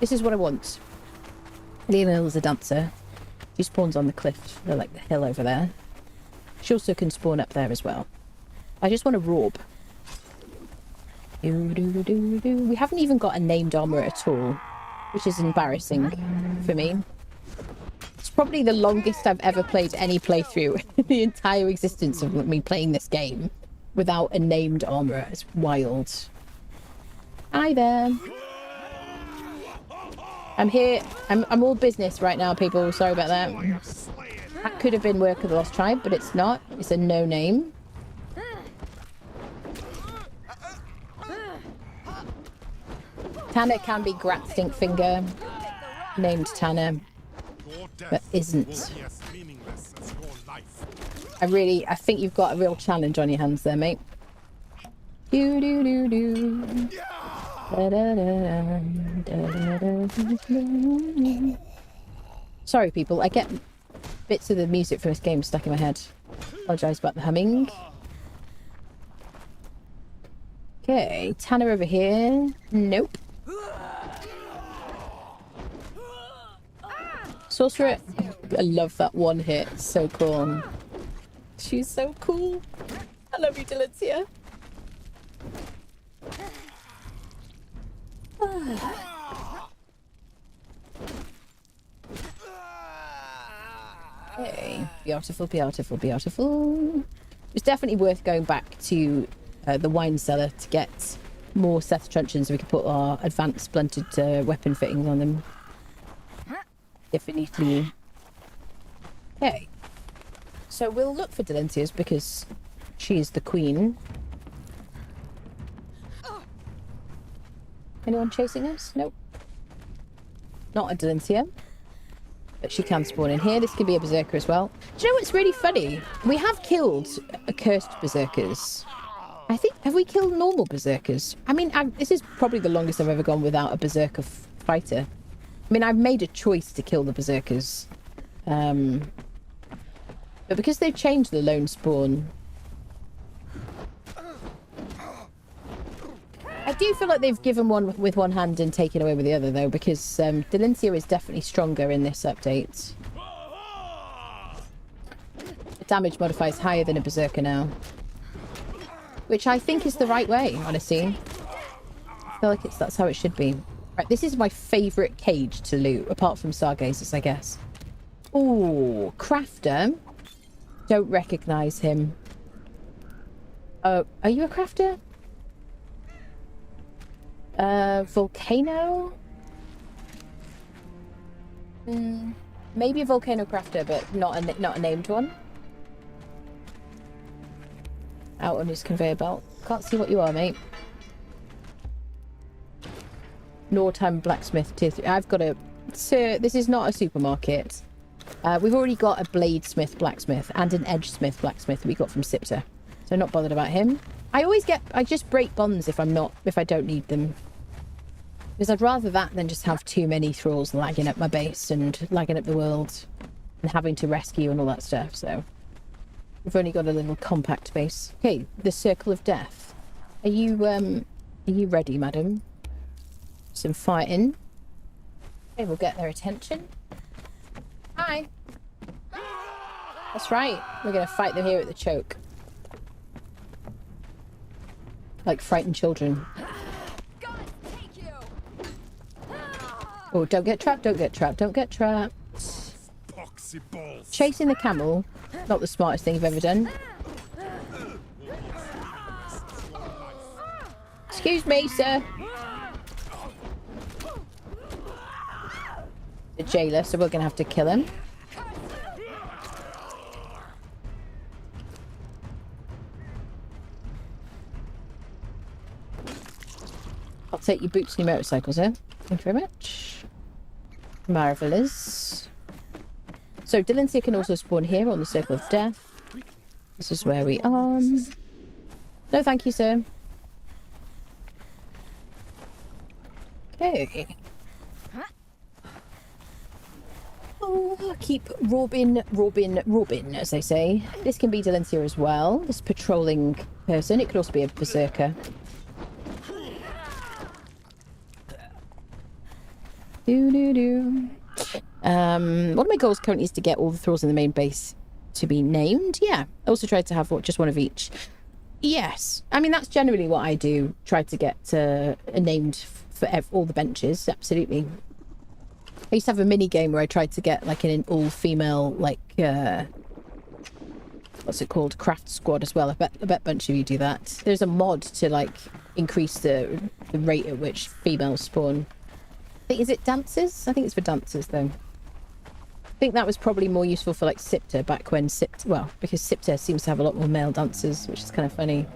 Speaker 1: This is what I want. Leonil is a dancer. She spawns on the cliff, like the hill over there. She also can spawn up there as well. I just want to roar. We haven't even got a named armor at all, which is embarrassing for me. It's probably the longest I've ever played any playthrough in the entire existence of me playing this game without a named armor. It's wild. Hi there. I'm here. I'm all business right now, people. Sorry about that. That could have been Work of the Lost Tribe, but it's not. It's a no name. Tanner can be Grat Stinkfinger, named Tanner, but isn't. I think you've got a real challenge on your hands there, mate. Do do do do. Da, da, da, da, da, da. Sorry, people. I get bits of the music from this game stuck in my head. Apologise about the humming. Okay, Tanner over here. Nope. Sorcerer. I love that one hit. It's so cool. She's so cool. I love you, Delicia. Okay. Beautiful, beautiful, beautiful. It's definitely worth going back to the wine cellar to get more Seth truncheons so we can put our advanced blunted weapon fittings on them. Definitely. Okay. So we'll look for Delencia's because she is the queen. Anyone chasing us? Nope. Not a Delencia. But she can spawn in here. This could be a berserker as well. Do you know what's really funny? We have killed accursed berserkers. I think, have we killed normal berserkers? I mean, this is probably the longest I've ever gone without a berserker fighter. I mean, I've made a choice to kill the berserkers. But because they've changed the lone spawn... I do feel like they've given one with one hand and taken away with the other, though, because Delencia is definitely stronger in this update. The damage modifier is higher than a berserker now. Which I think is the right way, honestly. I feel like that's how it should be. Right, this is my favourite cage to loot, apart from Sargazes, I guess. Ooh, Crafter. Don't recognise him. Oh, are you a Crafter? Volcano? Maybe a Volcano Crafter, but not a named one. Out on his conveyor belt. Can't see what you are, mate. Nortime Blacksmith Tier 3. I've got a... Sir, this is not a supermarket. We've already got a Bladesmith Blacksmith and an Edgesmith Blacksmith we got from Siptah. So not bothered about him. I just break bonds if I don't need them. Because I'd rather that than just have too many thralls lagging up my base and lagging up the world and having to rescue and all that stuff, so... We've only got a little compact base. Okay, the Circle of Death. Are you ready, madam? Some fighting. Okay, we'll get their attention. Hi. That's right. We're going to fight them here at the choke. Like frightened children. Oh, don't get trapped, don't get trapped, don't get trapped. Chasing the camel, not the smartest thing you've ever done. Excuse me, sir. The jailer, so we're going to have to kill him. I'll take your boots and your motorcycles, sir. Thank you very much. Marvellous. So, Delencia can also spawn here on the Circle of Death. This is where we are. No, thank you, sir. Okay. Oh, keep Robin, as they say. This can be Delencia as well. This patrolling person. It could also be a berserker. One of my goals currently is to get all the thralls in the main base to be named. Yeah. I also tried to have just one of each. Yes. I mean, that's generally what I do. Try to get named for all the benches. Absolutely. I used to have a mini game where I tried to get like an all-female, like, what's it called? Craft squad as well. I bet a bunch of you do that. There's a mod to like increase the rate at which females spawn. Is it dancers? I think it's for dancers though. I think that was probably more useful for like Siptah back when because Siptah seems to have a lot more male dancers, which is kind of funny.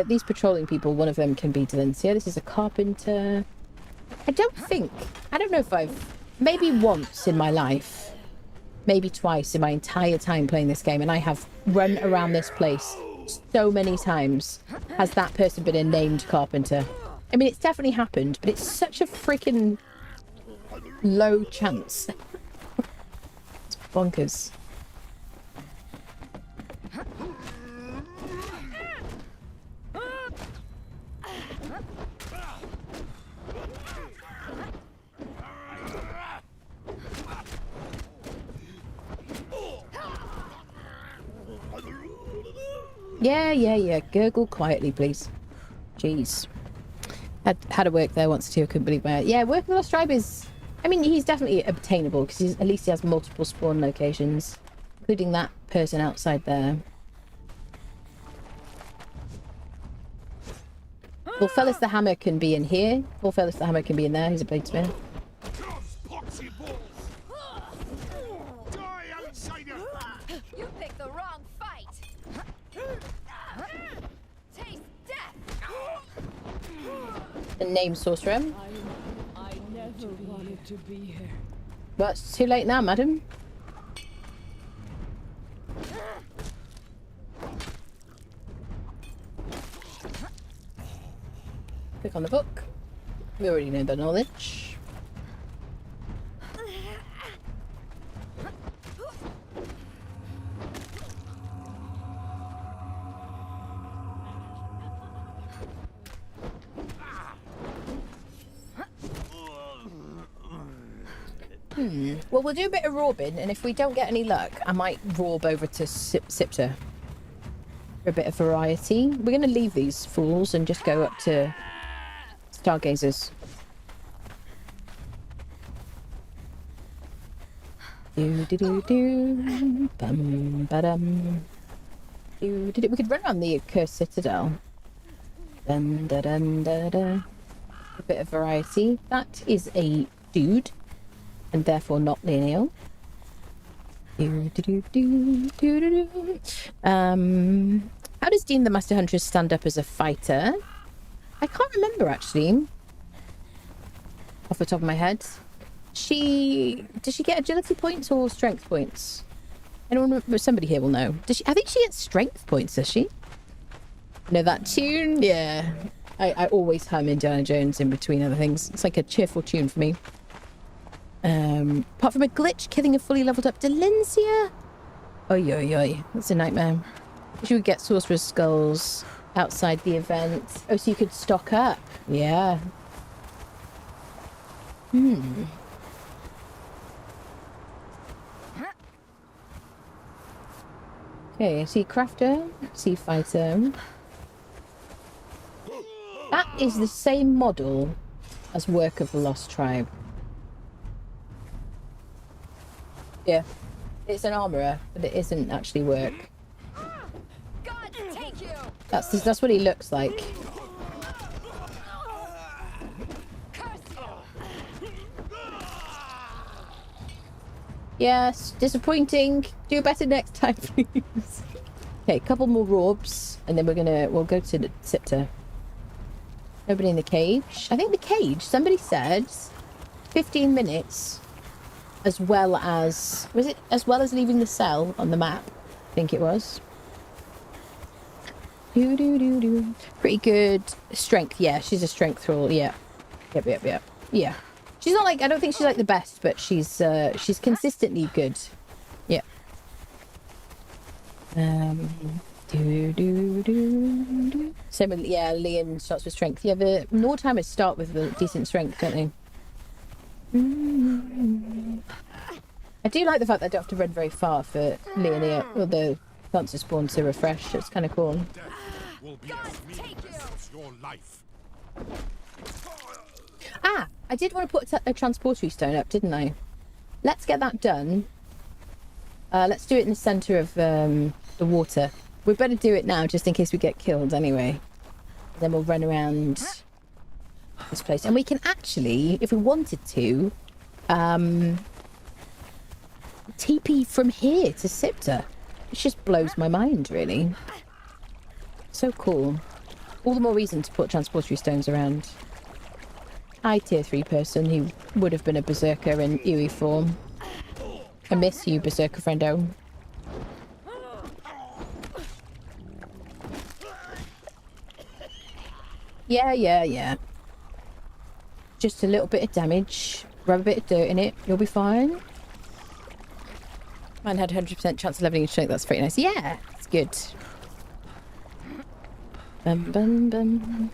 Speaker 1: These patrolling people, one of them can be Delencia. This is a carpenter. I don't know if maybe once in my life, maybe twice in my entire time playing this game, and I have run around this place so many times, has that person been a named carpenter. I mean, it's definitely happened, but it's such a freaking low chance. It's bonkers. Yeah. Gurgle quietly, please. Jeez. Had to work there once too. I couldn't believe it. Yeah, working the Lost Tribe is... I mean, he's definitely obtainable because at least he has multiple spawn locations, including that person outside there. Orpheus the Hammer can be in here. Orpheus the Hammer can be in there. He's a bladesmith.
Speaker 4: You picked the wrong fight. Taste death.
Speaker 1: The name sorcerer.
Speaker 4: I never wanted to be here.
Speaker 1: But it's too late now, madam. Click on the book. We already know the knowledge. Well, we'll do a bit of Raubin, and if we don't get any luck, I might Raub over to Siptah for a bit of variety. We're going to leave these fools and just go up to Stargazers. We could run around the Cursed Citadel. Dun, da, dun, da, da. A bit of variety. That is a dude, and therefore not lineal. How does Dean the Master Huntress stand up as a fighter? I can't remember actually, off the top of my head. Does she get agility points or strength points? I don't remember. Somebody here will know. I think she gets strength points, does she? Know that tune? Yeah. I always hum Indiana Jones in between other things. It's like a cheerful tune for me. Apart from a glitch, killing a fully leveled up Delencia. Oi. That's a nightmare. You would get Sorcerer's Skulls outside the event. Oh, so you could stock up. Yeah. Okay, sea crafter, sea fighter. That is the same model as Work of the Lost Tribe. Yeah, it's an armourer, but it isn't actually Work.
Speaker 4: God, take you.
Speaker 1: That's what he looks like. Yes, disappointing. Do better next time, please. Okay, a couple more Raubs, and then we'll go to Siptah. Nobody in the cage. I think the cage, somebody said 15 minutes, as well as leaving the cell on the map? I think it was. Pretty good strength. Yeah, she's a strength roll. Yeah. Yep. Yeah. She's not like, I don't think she's like the best, but she's consistently good. Yeah. Same with, yeah, Leon starts with strength. Yeah, the Nordheimers start with a decent strength, don't they? I do like the fact that I don't have to run very far for Leonia, or the Dancer spawn to refresh. It's kind of cool.
Speaker 3: Will be as meaningless as your life.
Speaker 1: Ah, I did want to put a transportery stone up, didn't I? Let's get that done. Let's do it in the centre of the water. We better do it now, just in case we get killed anyway. Then we'll run around this place. And we can actually, if we wanted to, TP from here to Siptah. It just blows my mind, really. So cool. All the more reason to put transportery stones around. Hi, tier 3 person who would have been a berserker in Ue form. I miss you, berserker friendo. Yeah. Just a little bit of damage. Rub a bit of dirt in it. You'll be fine. Man had 100% chance of leveling his strength. That's pretty nice. Yeah, it's good. Bum.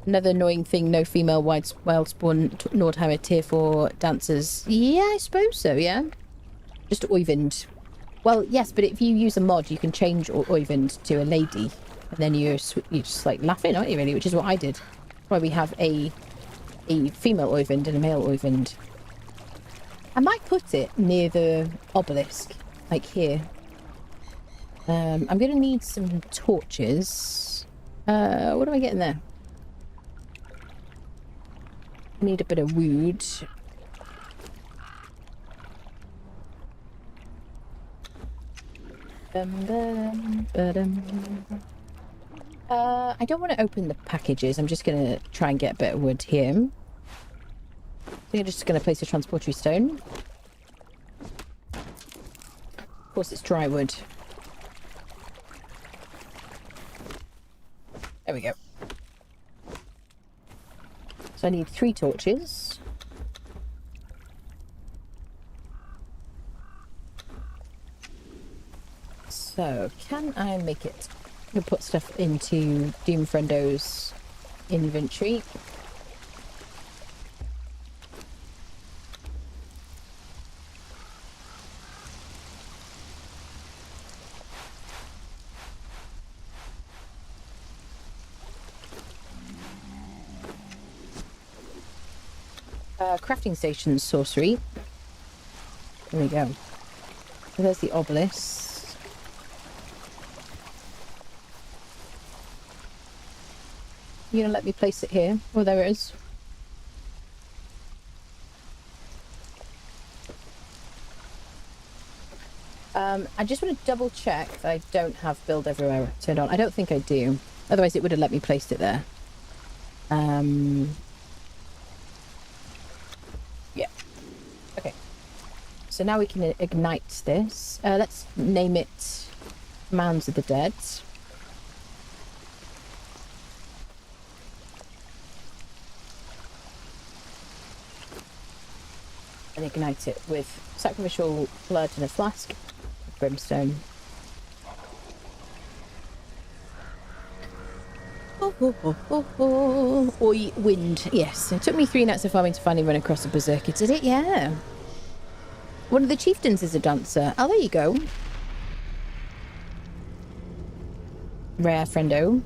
Speaker 1: Another annoying thing, no female wild spawn Nordheimer tier 4 dancers. Yeah, I suppose so, yeah. Just Oyvind. Well, yes, but if you use a mod, you can change Oyvind to a lady. And then you're just like laughing, aren't you, really? Which is what I did. Why we have a female Oyvind and a male Oyvind. I might put it near the obelisk, like here. I'm going to need some torches. What do I get in there? I need a bit of wood. I don't want to open the packages. I'm just going to try and get a bit of wood here. I think I'm just going to place a transportery stone. Of course, it's dry wood. There we go. So I need 3 torches. So, can I make it? We'll put stuff into Doom Friendo's inventory. Crafting station sorcery. There we go. So there's the obelisk. You gonna let me place it here? Oh, there it is. I just want to double check that I don't have build everywhere turned on. I don't think I do. Otherwise it would have let me place it there. Yeah. Okay. So now we can ignite this. Let's name it Mounds of the Dead. And ignite it with sacrificial blood in a flask of brimstone. Oi, wind. Yes, it took me 3 nights of farming to finally run across a berserker. Did it? Yeah. One of the chieftains is a dancer. Oh, there you go. Rare friendo.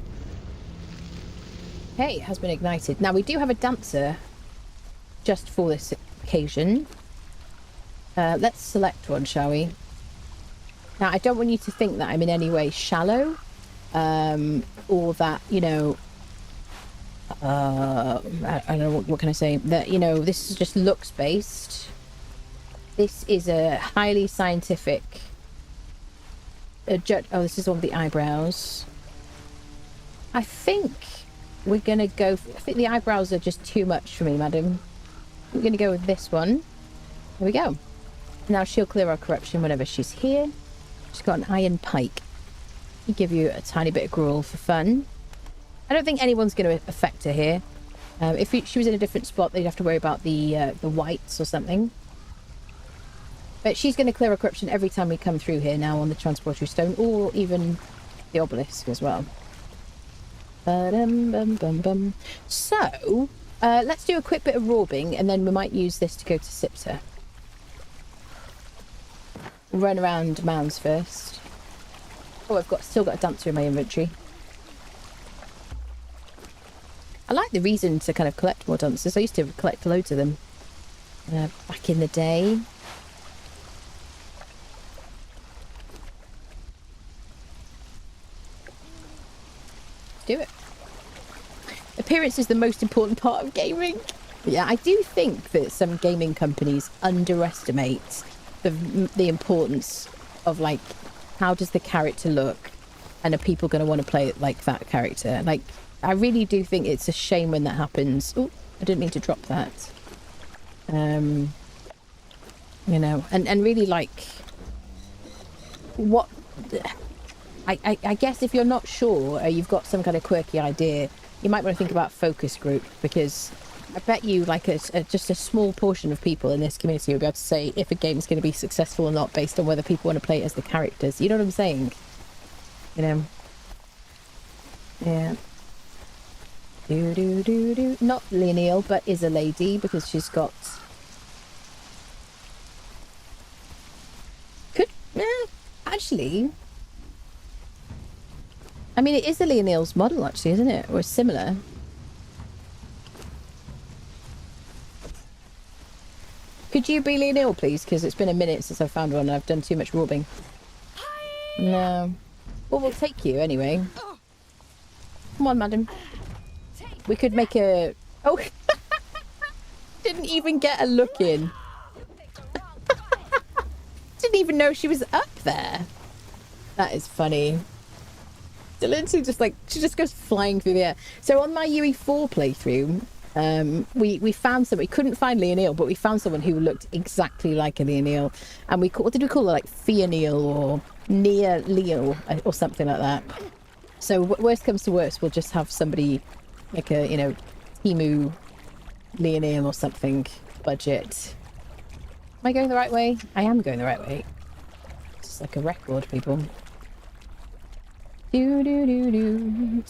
Speaker 1: Hey, it has been ignited. Now, we do have a dancer just for this occasion. Let's select one, shall we? Now, I don't want you to think that I'm in any way shallow. Or that, you know, I don't know, what can I say? That, you know, this is just looks based. This is a highly scientific judge. Oh, this is all the eyebrows. I think we're gonna go. I think the eyebrows are just too much for me, madam. We're gonna go with this one. There we go. Now she'll clear our corruption whenever she's here. She's got an iron pike. Give you a tiny bit of gruel for fun. I don't think anyone's going to affect her here. If she was in a different spot, they'd have to worry about the whites or something. But she's going to clear a corruption every time we come through here now on the transporter stone, or even the obelisk as well. Ba-dum-bum-bum-bum. So, let's do a quick bit of robbing, and then we might use this to go to Siptah. Run around mounds first. Oh, I've still got a dancer in my inventory. I like the reason to kind of collect more dancers. I used to collect loads of them back in the day. Do it. Appearance is the most important part of gaming. Yeah, I do think that some gaming companies underestimate the importance of, like, how does the character look, and are people going to want to play it like that character? Like, I really do think it's a shame when that happens. Oh, I didn't mean to drop that. You know, and really, like, what... I guess if you're not sure, or you've got some kind of quirky idea, you might want to think about focus group, because I bet you, like, just a small portion of people in this community will be able to say if a game is going to be successful or not based on whether people want to play it as the characters. You know what I'm saying? You know? Yeah. Do. Not lineal, but is a lady, because she's got... Actually... I mean, it is a Leonil's model, actually, isn't it? Or similar. Could you be Leonil, please? Because it's been a minute since I found one and I've done too much robbing. No. Well, we'll take you anyway. Come on, madam. We could make a... Oh! Didn't even get a look in. Didn't even know she was up there. That is funny. Lindsay just, like, she just goes flying through the air. So on my UE4 playthrough, we found someone. We couldn't find Leonil, but we found someone who looked exactly like a Leonil, and what did we call her, like Fionil or Near Leo or something like that. So worst comes to worst, we'll just have somebody like a, you know, Timu Leonil or something budget. Am I going the right way? I am going the right way. It's like a record, people. So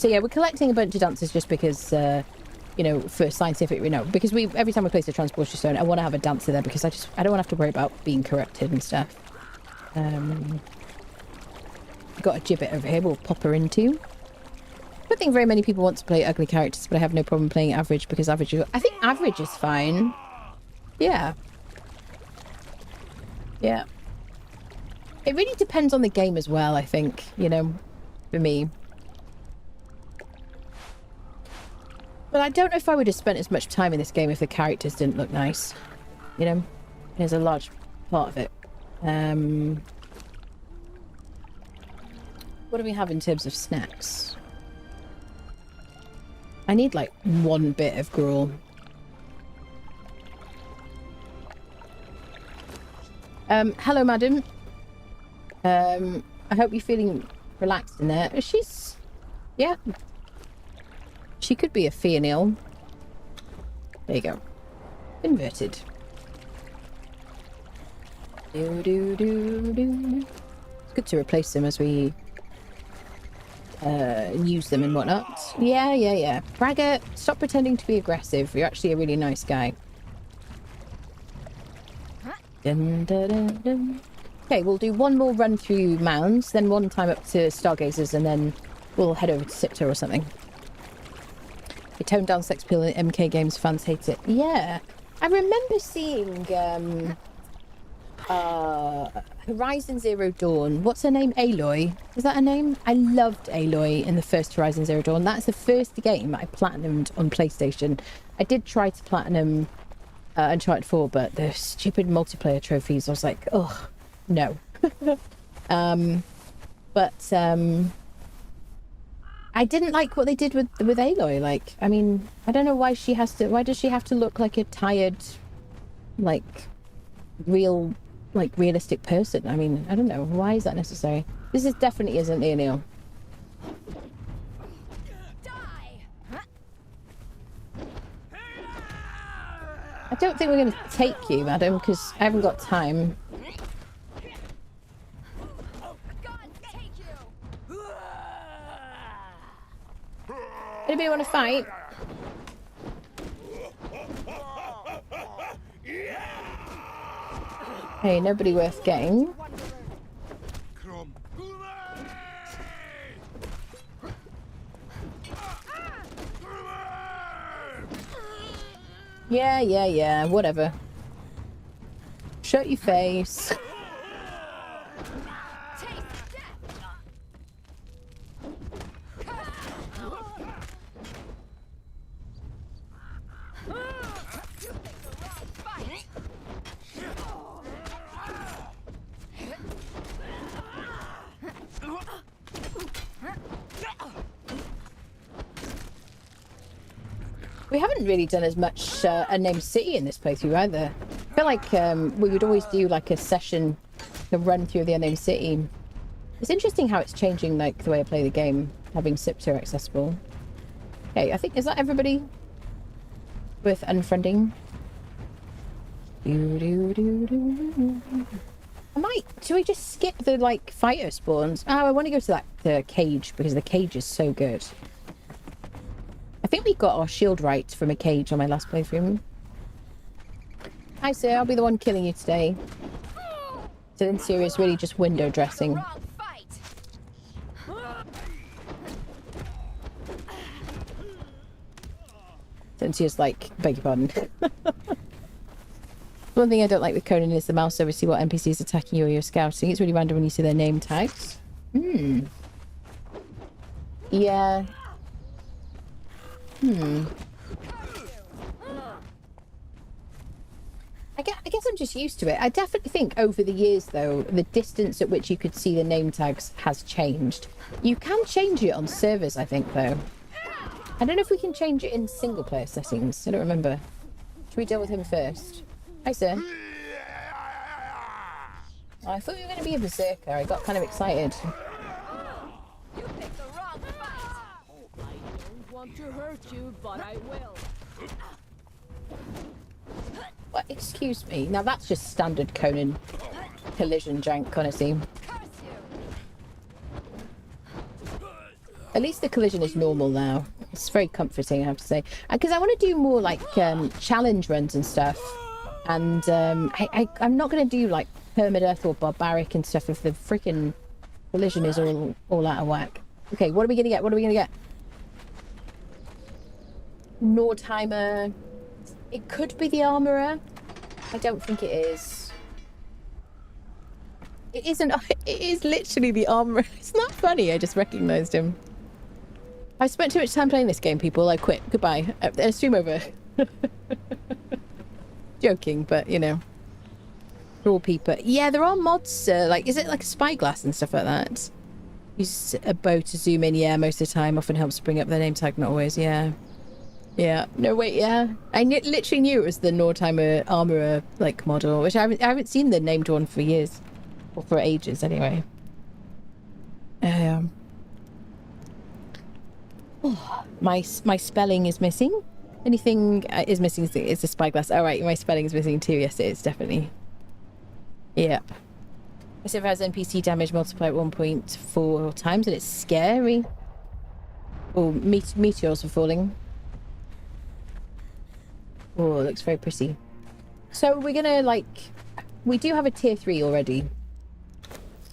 Speaker 1: yeah, we're collecting a bunch of dancers just because, you know, for scientific, you know, because every time we place a transporter stone, I want to have a dancer there because I don't want to have to worry about being corrupted and stuff. Got a gibbet over here we'll pop her into. I don't think very many people want to play ugly characters, but I have no problem playing average because I think average is fine. Yeah. Yeah. It really depends on the game as well, I think, you know. For me. But I don't know if I would have spent as much time in this game if the characters didn't look nice. You know? There's a large part of it. What do we have in terms of snacks? I need like one bit of gruel. Hello, madam. I hope you're feeling relaxed in there. She's... yeah. She could be a Fionil. There you go. Inverted. It's good to replace them as we use them and whatnot. Yeah. Bragger, stop pretending to be aggressive. You're actually a really nice guy. Dun, dun, dun, dun. Okay, we'll do one more run through mounds, then one time up to Stargazers, and then we'll head over to Siptah or something. They toned down sex appeal in MK games, fans hate it. Yeah, I remember seeing Horizon Zero Dawn. What's her name? Aloy. Is that her name? I loved Aloy in the first Horizon Zero Dawn. That's the first game I platinumed on PlayStation. I did try to platinum Uncharted 4, but the stupid multiplayer trophies, I was like, ugh. No. But I didn't like what they did with Aloy. Like, I mean, I don't know why does she have to look like a tired, like, realistic person? I mean, I don't know. Why is that necessary? This definitely isn't Leonil. I don't think we're going to take you, madam, because I haven't got time.
Speaker 4: God, take you.
Speaker 1: Anybody want to fight? Hey, nobody worth getting.
Speaker 3: Come.
Speaker 1: Yeah, whatever. Shut your face.
Speaker 4: Taste death. You picked the wrong fight.
Speaker 1: We haven't really done as much Unnamed City in this playthrough either. I feel like we would always do like a session to run through the Unnamed City. It's interesting how it's changing like the way I play the game, having Siptah accessible. Okay, I think, is that everybody with unfriending? Should we just skip the like fighter spawns? Oh, I want to go to that the cage because the cage is so good. I think we got our shield right from a cage on my last playthrough. Hi sir, I'll be the one killing you today. So then Sirius really just window dressing.
Speaker 4: Wrong fight.
Speaker 1: Since he's like, beg your pardon. One thing I don't like with Conan is the mouse over see what NPCs attacking you or you're scouting. It's really random when you see their name tags. Yeah. I guess I'm just used to it. I definitely think over the years, though, the distance at which you could see the name tags has changed. You can change it on servers, I think, though. I don't know if we can change it in single-player settings. I don't remember. Should we deal with him first? Hi, sir. Oh, I thought you were going to be a berserker. I got kind of excited.
Speaker 4: You picked the wrong fight.
Speaker 5: I don't want to hurt you, but I will.
Speaker 1: What? Excuse me. Now, that's just standard Conan collision jank, honestly.
Speaker 4: Curse you.
Speaker 1: At least the collision is normal now. It's very comforting, I have to say. Because I want to do more, like, challenge runs and stuff. And I'm not going to do, like, permadeath or barbaric and stuff if the freaking collision is all out of whack. Okay, what are we going to get? What are we going to get? Nordheimer. It could be the Armourer. I don't think it is. It isn't. It is literally the Armourer. It's not funny. I just recognised him. I spent too much time playing this game, people. I quit. Goodbye. Stream over. Joking, but you know. Raw peeper. Yeah, there are mods. Like, is it like a spyglass and stuff like that? Use a bow to zoom in. Yeah, most of the time. Often helps bring up the name tag. Not always. Yeah. Yeah. No, wait. Yeah. I literally knew it was the Nordheimer Armourer like model, which I haven't seen the named one for years, or for ages anyway. My spelling is missing. Anything is missing is the spyglass. All right, my spelling is missing too. Yes, it is definitely. Yep. It has NPC damage multiplied 1.4 times, and it's scary. Oh, meteors are falling. Oh, it looks very pretty. So we're gonna like, we do have a tier 3 already.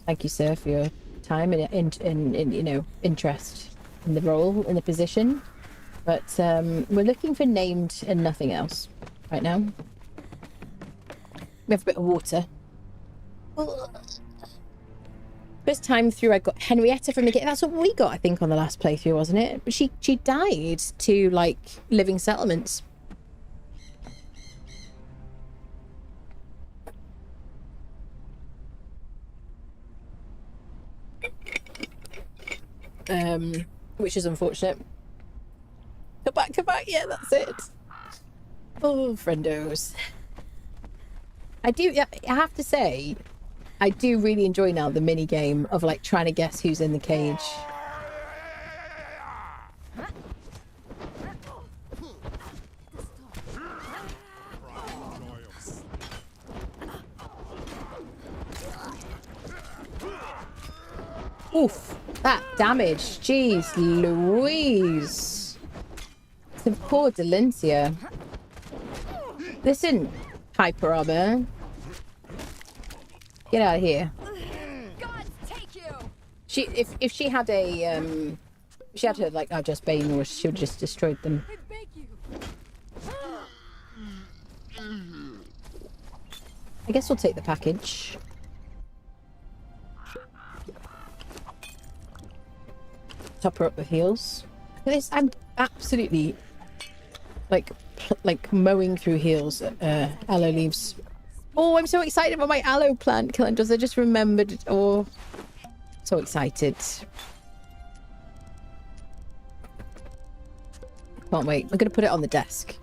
Speaker 1: Thank you, sir, for your time and you know, interest in the role, in the position. But we're looking for named and nothing else right now. We have a bit of water. First time through, I got Henrietta from the game. That's what we got, I think, on the last playthrough, wasn't it? But she died to like living settlements. Which is unfortunate. Come back, yeah, that's it. Oh, friendos. I have to say, I do really enjoy now the mini game of like trying to guess who's in the cage. Oof, that damage. Jeez Louise. The poor Delencia. Listen, hyper armor. Get out of here.
Speaker 4: Gods take you.
Speaker 1: If she had a she had her like just Bane, or she would have just destroyed them.
Speaker 4: I beg you.
Speaker 1: I guess we'll take the package. Top her up with heals. This I'm absolutely like mowing through heals. Aloe leaves. Oh, I'm so excited about my aloe plant, Calendars. I just remembered it. Oh, so excited. Can't wait. I'm going to put it on the desk.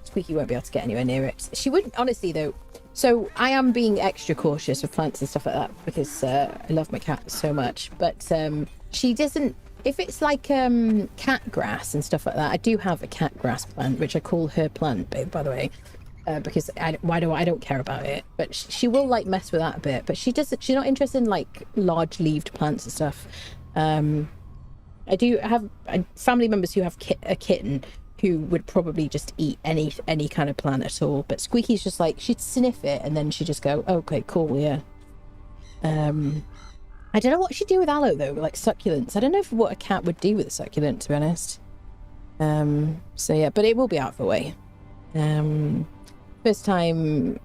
Speaker 1: Squeaky won't be able to get anywhere near it. She wouldn't, honestly, though. So I am being extra cautious with plants and stuff like that because I love my cat so much. But she doesn't... If it's like cat grass and stuff like that, I do have a cat grass plant, which I call her plant, by the way. Because I don't care about it, but she will like mess with that a bit. But she's not interested in like large leaved plants and stuff. I do have family members who have a kitten who would probably just eat any kind of plant at all. But Squeaky's just like, she'd sniff it and then she'd just go, okay, cool, yeah. I don't know what she'd do with aloe though, like succulents. I don't know what a cat would do with a succulent, to be honest. So yeah, but it will be out of the way. First time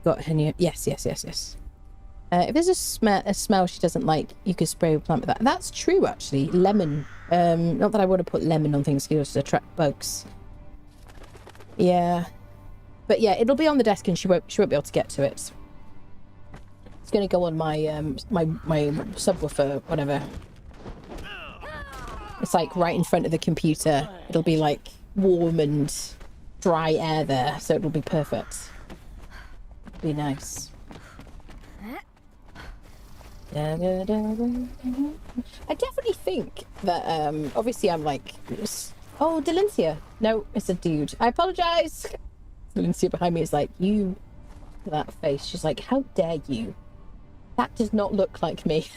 Speaker 1: got her new... Yes. If there's a smell she doesn't like, you could spray a plant with that. That's true, actually. Lemon. Not that I want to put lemon on things because to attract bugs. Yeah. But yeah, it'll be on the desk and she won't be able to get to it. It's going to go on my my subwoofer, whatever. It's like right in front of the computer. It'll be like warm and dry air there, so it'll be perfect. Be nice. I definitely think that obviously I'm like, oh, Delencia. No, it's a dude. I apologize. Delencia behind me is like, you, that face. She's like, how dare you? That does not look like me.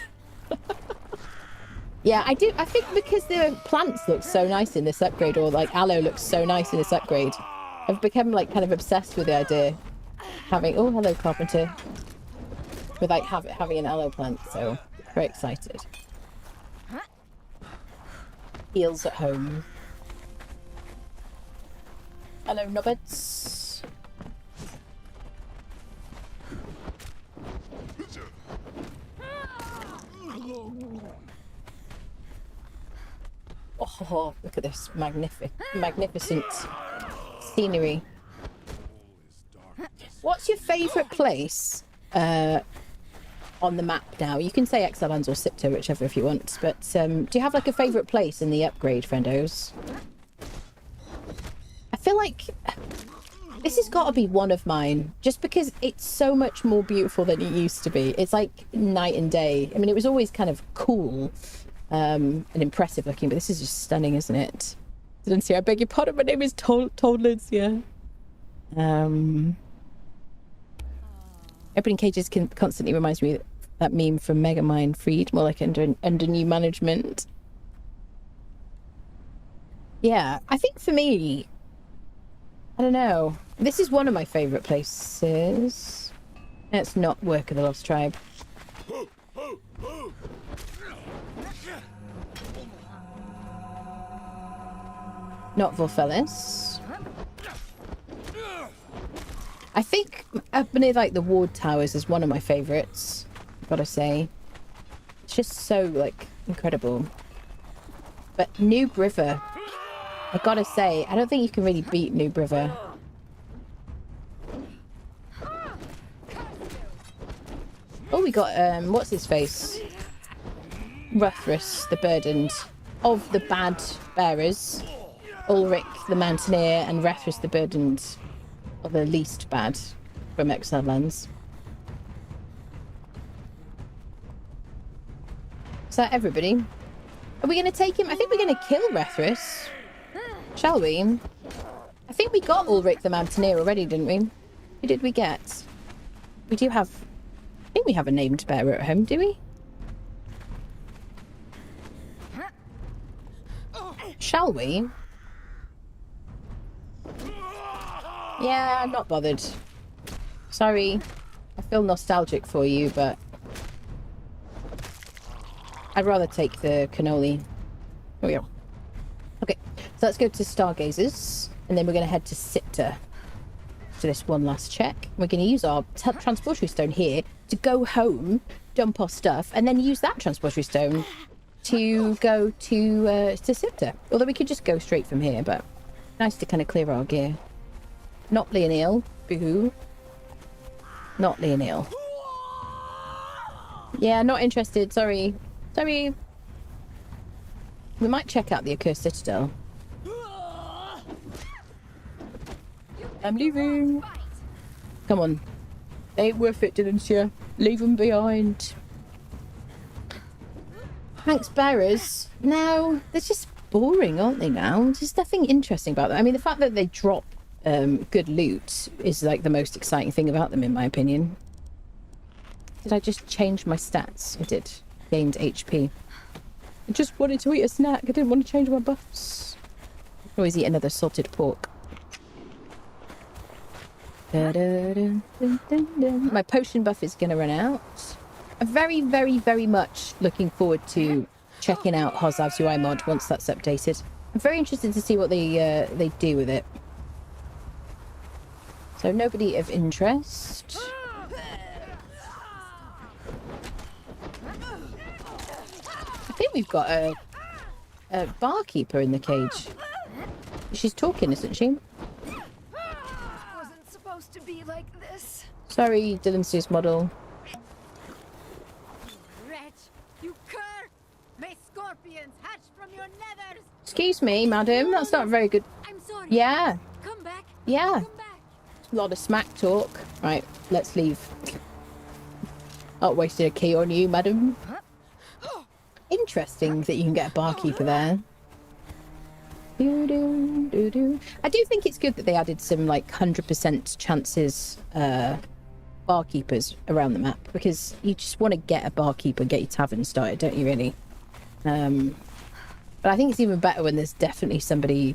Speaker 1: Yeah, I do. I think because the plants look so nice in this upgrade, or like aloe looks so nice in this upgrade, I've become like kind of obsessed with the idea having... Oh, hello, Carpenter. With like having an aloe plant, so very excited. Heals at home. Hello, Nobbits. Oh, look at this magnificent scenery. What's your favourite place on the map now? You can say Exiles or Siptah, whichever if you want, but do you have like a favourite place in the upgrade, friendos? I feel like this has got to be one of mine, just because it's so much more beautiful than it used to be. It's like night and day. I mean, it was always kind of cool and impressive looking, but this is just stunning, isn't it? Lindsay, I beg your pardon, my name is Lindsay. Opening cages constantly reminds me of that meme from Megamind, freed, more like under new management. Yeah, I think for me, I don't know. This is one of my favourite places. It's not Work of the Lost Tribe. Not Vorfellis. I think up near like the Ward Towers is one of my favourites, gotta say. It's just so like incredible. But Noob River, I gotta say, I don't think you can really beat Noob River. Oh, we got what's his face? Ruthrus, the burdened of the bad bearers. Ulrich the Mountaineer and Ruthrus the burdened are the least bad from Exile Lands. Is that everybody? Are we going to take him? I think we're going to kill Ruthrus. Shall we? I think we got Ulrich the Mountaineer already, didn't we? Who did we get? We do have... I think we have a named bearer at home, do we? Shall we? Yeah, I'm not bothered. Sorry. I feel nostalgic for you, but I'd rather take the cannoli. Here we go. Okay, so let's go to Stargazers, and then we're going to head to Siptah for this one last check. We're going to use our transportatory stone here to go home, dump our stuff, and then use that transportatory stone to go to Siptah. Although we could just go straight from here, but nice to kind of clear our gear. Not Leonil. Boo-hoo. Not Leonil. Yeah, not interested. Sorry. Sorry. We might check out the Accursed Citadel. I'm leaving. Come on. Ain't worth it, Dylan. Leave them behind. Thanks, bearers. No, they're just boring, aren't they now? There's nothing interesting about them. I mean, the fact that they drop good loot is like the most exciting thing about them, in my opinion. Did I just change my stats? I did. Gained HP. I just wanted to eat a snack. I didn't want to change my buffs. I can always eat another salted pork. My potion buff is going to run out. I'm very, very, very much looking forward to checking out Isle of Siptah mod once that's updated. I'm very interested to see what they do with it. So nobody of interest. I think we've got a barkeeper in the cage. She's talking, isn't she?
Speaker 4: Wasn't supposed to be like this.
Speaker 1: Sorry, Dylan Seuss model.
Speaker 4: Wretch, you cur! May scorpions hatch from your nethers!
Speaker 1: Excuse me, madam. That's not very good.
Speaker 4: I'm sorry.
Speaker 1: Yeah.
Speaker 4: Come back.
Speaker 1: Yeah.
Speaker 4: Come back.
Speaker 1: A lot of smack talk. Right, let's leave. Not wasted a key on you, madam. Interesting that you can get a barkeeper there. I do think it's good that they added some like 100% chances barkeepers around the map, because you just want to get a barkeeper and get your tavern started, don't you really? But I think it's even better when there's definitely somebody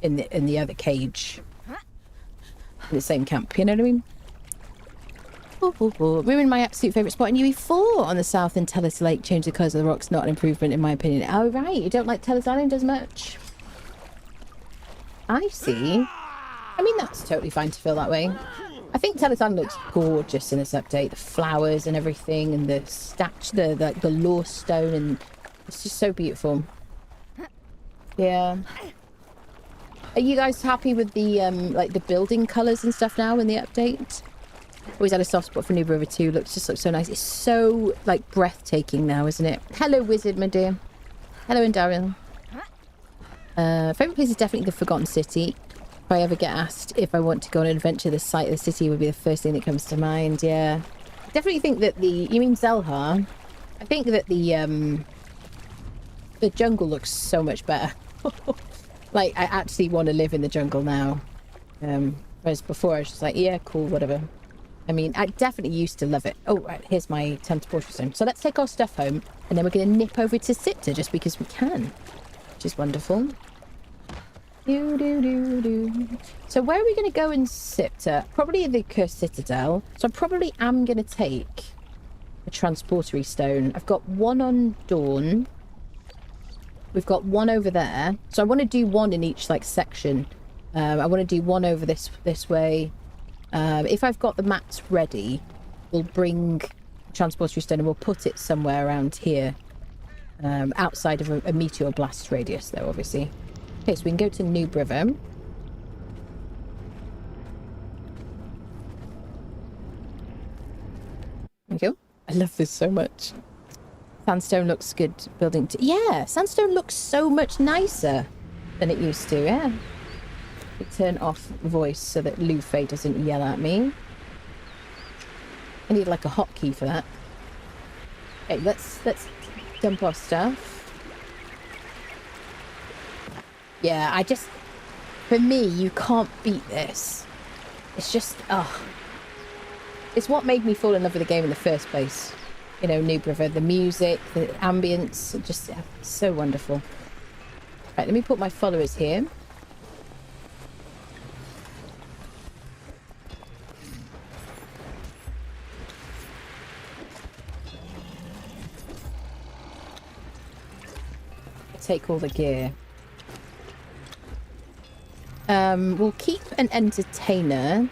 Speaker 1: in the other cage. In the same camp, you know what I mean? We're in my absolute favourite spot in UE4 on the south in Tellis Lake. Change the colours of the rocks, not an improvement in my opinion. Oh right, you don't like Tellis Island as much? I see. I mean, that's totally fine to feel that way. I think Tellis Island looks gorgeous in this update. The flowers and everything, and the statue, the law stone, and it's just so beautiful. Yeah. Are you guys happy with the like the building colours and stuff now in the update? Always had a soft spot for New River 2. Looks so nice. It's so like breathtaking now, isn't it? Hello, Wizard, my dear. Hello, and Daryl. Favourite place is definitely the Forgotten City. If I ever get asked if I want to go on an adventure, the site of the city would be the first thing that comes to mind. Yeah, definitely think that you mean Zelhar? I think that the jungle looks so much better. Like, I actually want to live in the jungle now. Whereas before I was just like, yeah, cool, whatever. I mean, I definitely used to love it. Oh, right, here's my transportation stone. So let's take our stuff home, and then we're going to nip over to Siptah just because we can. Which is wonderful. So where are we going to go in Siptah? Probably the Accursed Citadel. So I probably am going to take a transportatory stone. I've got one on Dawn. We've got one over there. So I want to do one in each like section. I want to do one over this way. If I've got the mats ready, we'll bring transportatory stone and we'll put it somewhere around here. Outside of a meteor blast radius though, obviously. Okay, so we can go to New River. There we go. I love this so much. Sandstone looks good building to... Yeah, sandstone looks so much nicer than it used to, yeah. Turn off voice so that Lufe doesn't yell at me. I need like a hotkey for that. Okay, let's dump our stuff. Yeah, I just... For me, you can't beat this. It's just... Oh. It's what made me fall in love with the game in the first place. You know, New River, the music, the ambience, just so wonderful. Right, let me put my followers here. Take all the gear. We'll keep an entertainer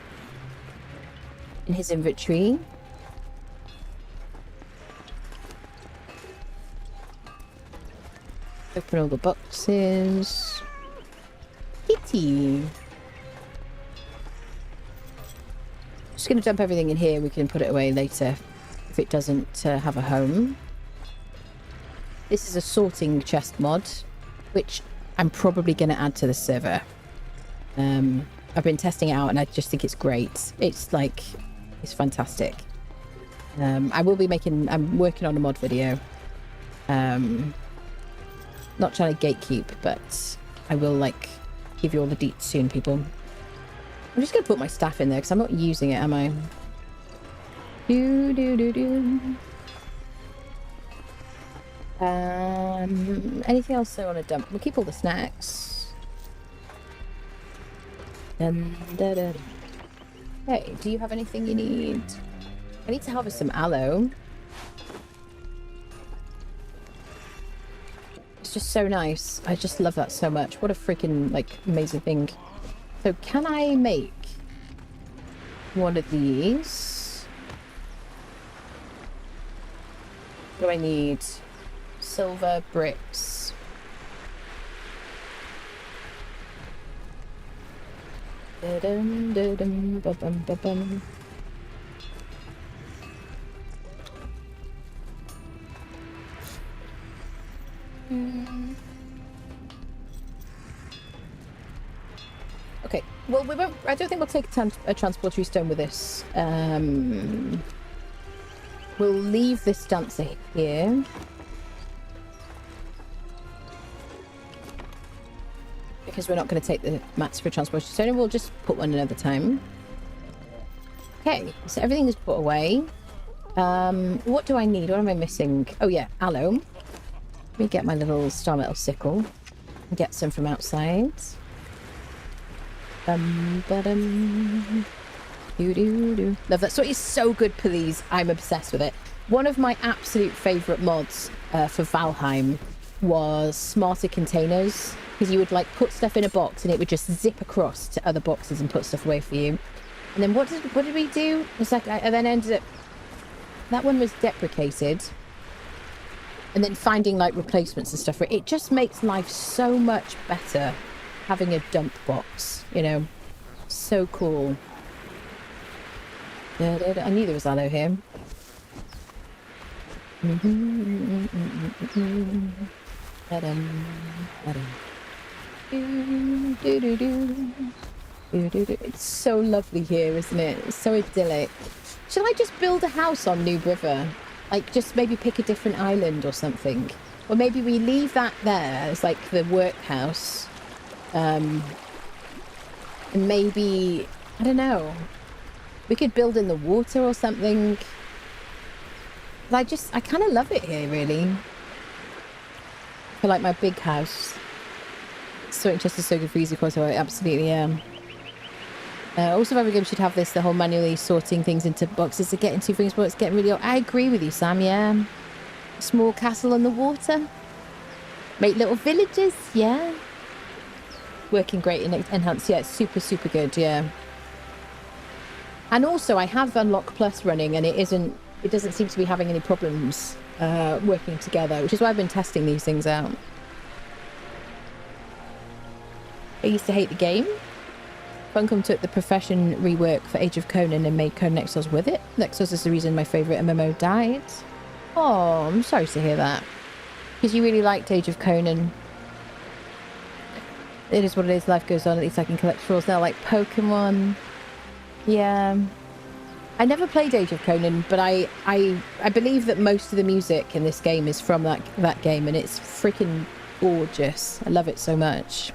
Speaker 1: in his inventory. Open all the boxes. Kitty. Just going to dump everything in here. We can put it away later if it doesn't have a home. This is a sorting chest mod, which I'm probably going to add to the server. I've been testing it out and I just think it's great. It's like, it's fantastic. I will be I'm working on a mod video. Not trying to gatekeep, but I will like give you all the deets soon, people. I'm just going to put my staff in there because I'm not using it, am I? Anything else I want to dump? We'll keep all the snacks. Hey, do you have anything you need? I need to harvest some aloe. It's just so nice. I just love that so much. What a freaking, like, amazing thing. So can I make one of these? What do I need? Silver, bricks. Da-dum, da-dum, ba-bum, ba-bum. Okay, well, we won't. I don't think we'll take a transportatory stone with this. We'll leave this dancer here. Because we're not going to take the mats for transportation stone, and we'll just put one another time. Okay, so everything is put away. What do I need? What am I missing? Oh yeah, aloe. Let me get my little star metal sickle and get some from outside. Love that. So it's so good, please. I'm obsessed with it. One of my absolute favourite mods for Valheim was smarter containers, because you would like put stuff in a box and it would just zip across to other boxes and put stuff away for you. And then what did we do? It's like I then ended up, that one was deprecated, and then finding like replacements and stuff for it. It just makes life so much better having a dump box, you know. So cool. I knew there was aloe here. It's so lovely here, isn't it? It's so idyllic. Shall I just build a house on Noob River? Like, just maybe pick a different island or something? Or maybe we leave that there as like the workhouse. And maybe, I don't know, we could build in the water or something. I kind of love it here, really. For like my big house. Sorting chest is so good for easy course, so I absolutely am. Also, every game should have this, the whole manually sorting things into boxes to get into things, but it's getting really old. I agree with you, Sam, yeah. Small castle on the water. Make little villages, yeah. Working great in Enhanced, yeah, it's super, super good, yeah. And also, I have Unlock Plus running, and it doesn't seem to be having any problems working together, which is why I've been testing these things out. I used to hate the game. Funcom took the profession rework for Age of Conan and made Conan Exiles with it. Exiles is the reason my favourite MMO died. Oh, I'm sorry to hear that. Because you really liked Age of Conan. It is what it is, life goes on, at least I can collect straws now, like Pokemon. Yeah. I never played Age of Conan, but I believe that most of the music in this game is from that game, and it's freaking gorgeous. I love it so much.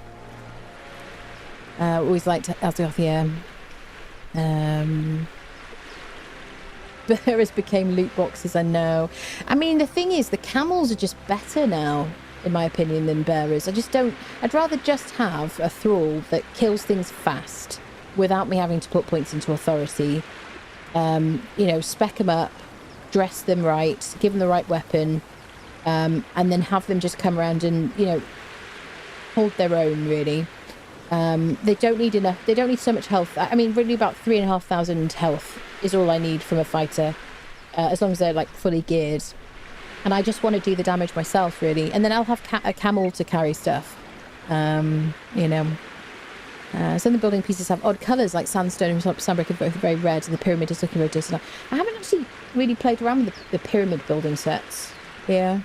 Speaker 1: Always liked Azeroth, yeah. Bearers became loot boxes, I know. I mean, the thing is, the camels are just better now. in my opinion, than bearers. I just don't... I'd rather just have a thrall that kills things fast without me having to put points into authority. You know, spec them up, dress them right, give them the right weapon, and then have them just come around and, you know, hold their own, really. They don't need enough. They don't need so much health. I mean, really about 3,500 health is all I need from a fighter, as long as they're, like, fully geared. And I just want to do the damage myself, really. And then I'll have a camel to carry stuff, you know. Some of the building pieces have odd colours, like sandstone and sandbrick are both very red, and the pyramid is looking very distant. I haven't actually really played around with the pyramid building sets. Yeah.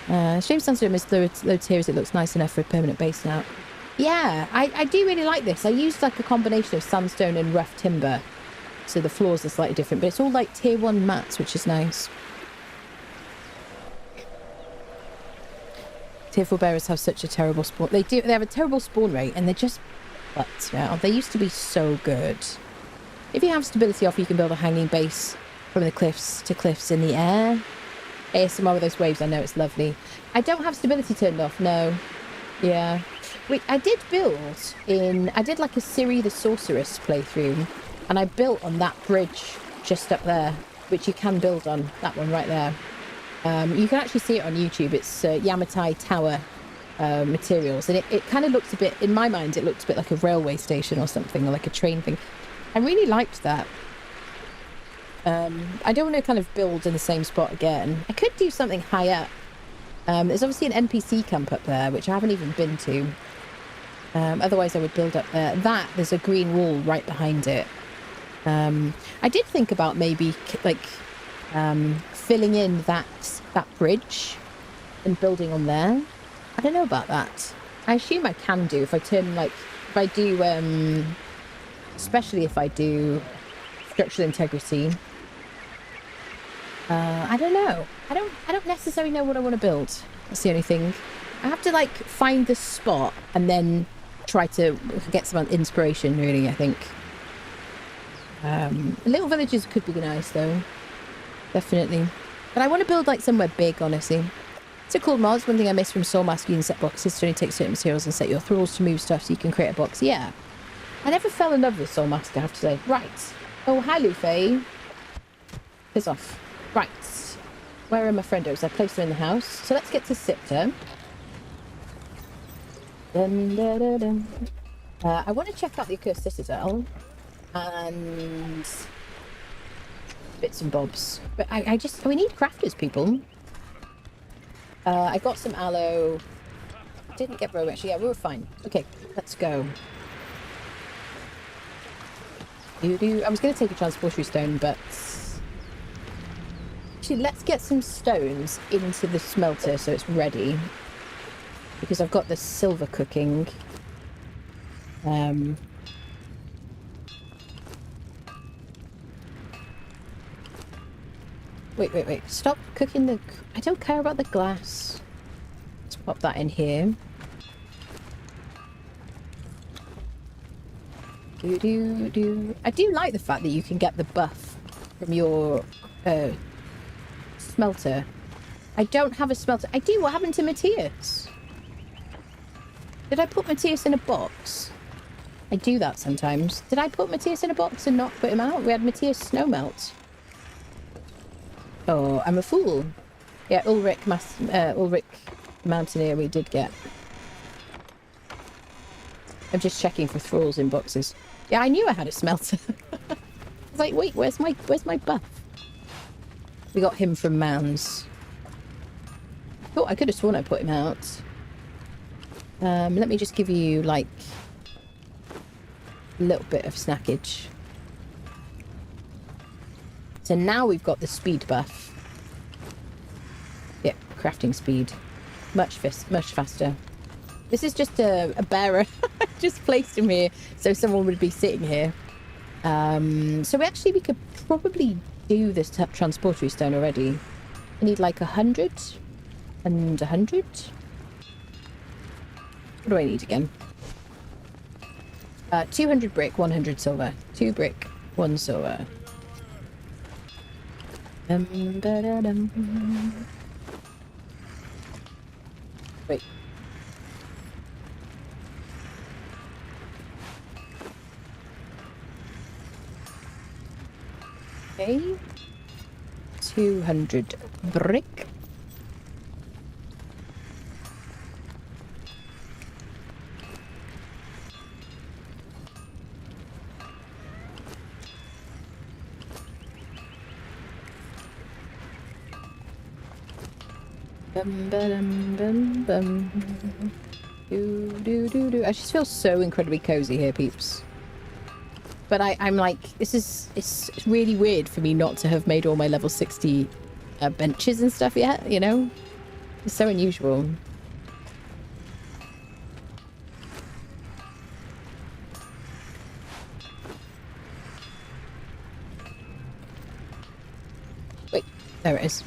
Speaker 1: Shame sandstone is loads here as it looks nice enough for a permanent base now. Yeah, I do really like this. I used like a combination of sandstone and rough timber, so the floors are slightly different, but it's all like tier 1 mats, which is nice. Tier 4 bearers have such a terrible spawn. They have a terrible spawn rate, and they're just butts now. They used to be so good. If you have stability off, you can build a hanging base from the cliffs to cliffs in the air. ASMR with those waves, I know, it's lovely. I don't have stability turned off, no. Yeah. Wait, I did I did like a Ciri the Sorceress playthrough, and I built on that bridge just up there, which you can build on, that one right there. You can actually see it on YouTube. It's Yamatai Tower materials, and it kind of looks a bit, in my mind, it looks a bit like a railway station or something, or like a train thing. I really liked that. I don't want to kind of build in the same spot again. I could do something high up. There's obviously an NPC camp up there, which I haven't even been to. Otherwise, I would build up there. There's a green wall right behind it. I did think about maybe, like, filling in that bridge and building on there. I don't know about that. I assume I can do if I turn, like, if I do, especially if I do structural integrity. I don't know. I don't necessarily know what I want to build. That's the only thing. I have to, like, find the spot and then try to get some inspiration, really, I think. Little villages could be nice, though. Definitely. But I want to build, like, somewhere big, honestly. So cool mods. One thing I miss from Soul Mask, you can set boxes to only take certain materials and set your thralls to move stuff so you can create a box. Yeah. I never fell in love with Soul Mask, I have to say. Right. Oh, hi, Luffy. Piss off. Right. Where are my friendos? I placed them in the house. So let's get to Siptah. Dun, dun, dun, dun. I want to check out the Accursed Citadel. And bits and bobs. But we need crafters, people. I got some aloe. Didn't get row, actually. Yeah, we were fine. Okay, let's go. I was going to take a transportary stone, but actually, let's get some stones into the smelter so it's ready, because I've got the silver cooking. Wait. Stop cooking the... I don't care about the glass. Let's pop that in here. I do like the fact that you can get the buff from your smelter. I don't have a smelter. I do. What happened to Matthias? Did I put Matthias in a box? I do that sometimes. Did I put Matthias in a box and not put him out? We had Matthias Snowmelt. Oh, I'm a fool. Yeah, Ulrich Mountaineer we did get. I'm just checking for thralls in boxes. Yeah, I knew I had a smelter. I was like, wait, where's my buff? We got him from Mounds. Oh, I could have sworn I put him out. Let me just give you, like, a little bit of snackage. So now we've got the speed buff. Yep, crafting speed. Much faster. This is just a bearer. I just placed him here so someone would be sitting here. So we could probably do this transportary stone already. I need like 100 and 100. What do I need again? 200 brick, 100 silver. 2 brick, 1 silver. Wait. Okay. 200 brick. Bum, ba-dum, bum, bum. Do. I just feel so incredibly cozy here, peeps. But I'm like, it's really weird for me not to have made all my level 60 benches and stuff yet, you know? It's so unusual. Wait, there it is.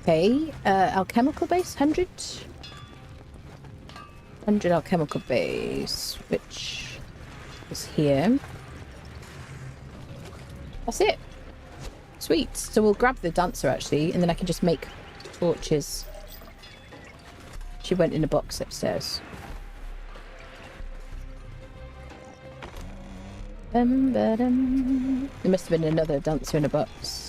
Speaker 1: Okay, alchemical base, 100. 100 alchemical base, which is here. That's it. Sweet. So we'll grab the dancer, actually, and then I can just make torches. She went in a box upstairs. There must have been another dancer in a box.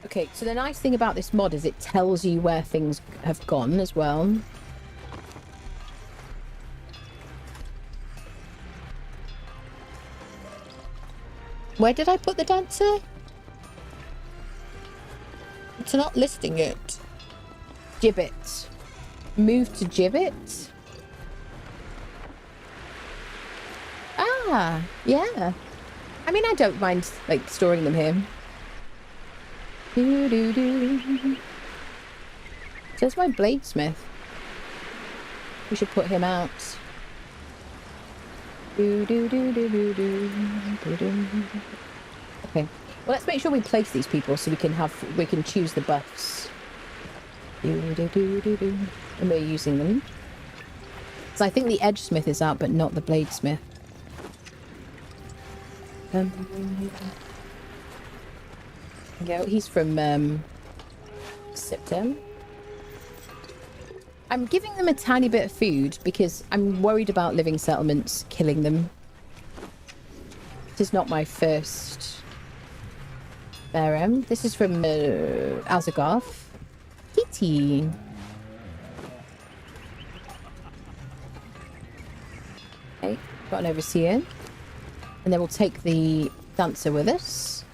Speaker 1: Okay, so the nice thing about this mod is it tells you where things have gone as well. Where did I put the dancer? It's not listing it. Gibbet. Move to Gibbet? Ah, yeah. I mean, I don't mind, like, storing them here. There's my bladesmith. We should put him out. Okay. Well, let's make sure we place these people so we can choose the buffs. And we're using them. So I think the edgesmith is out, but not the bladesmith. Go. He's from Siptah. I'm giving them a tiny bit of food because I'm worried about living settlements killing them. This is not my first This is from Alzagoth. Kitty. Okay, got an overseer. And then we'll take the dancer with us.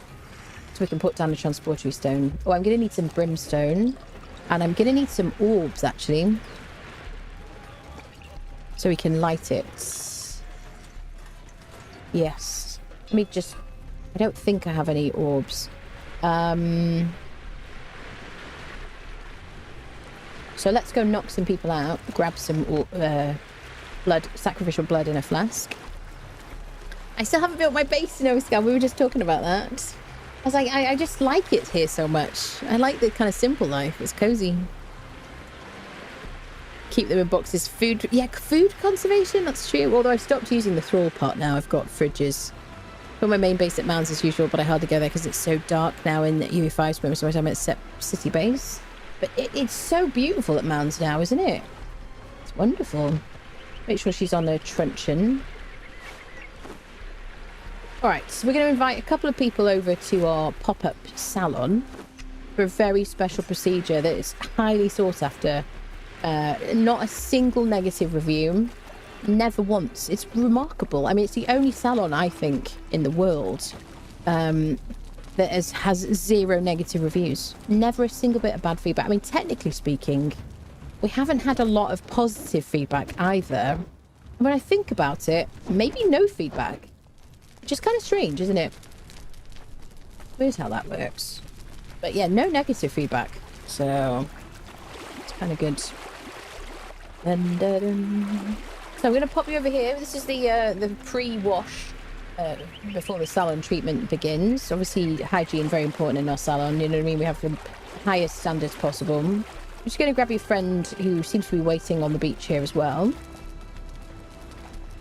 Speaker 1: So we can put down a transportary stone. Oh, I'm going to need some brimstone. And I'm going to need some orbs, actually. So we can light it. Yes. Let me just... I don't think I have any orbs. So let's go knock some people out. Grab some blood, sacrificial blood in a flask. I still haven't built my base in Oscar. We were just talking about that. I was like, I just like it here so much. I like the kind of simple life. It's cozy. Keep them in boxes. Food, yeah, food conservation, that's true. Although I've stopped using the thrall part now. I've got fridges. Got my main base at Mounds as usual, but I hardly go there because it's so dark now in Ue5. So most of my time at city base. But it's so beautiful at Mounds now, isn't it? It's wonderful. Make sure she's on her truncheon. Alright, so we're going to invite a couple of people over to our pop-up salon for a very special procedure that is highly sought after. Not a single negative review. Never once. It's remarkable. I mean, it's the only salon, I think, in the world that has 0 negative reviews. Never a single bit of bad feedback. I mean, technically speaking, we haven't had a lot of positive feedback either. When I think about it, maybe no feedback. Which is kind of strange, isn't it? Weird how that works. But yeah, no negative feedback. So, it's kind of good. And, so I'm going to pop you over here. This is the pre-wash before the salon treatment begins. Obviously, hygiene very important in our salon. You know what I mean? We have the highest standards possible. I'm just going to grab your friend who seems to be waiting on the beach here as well. Would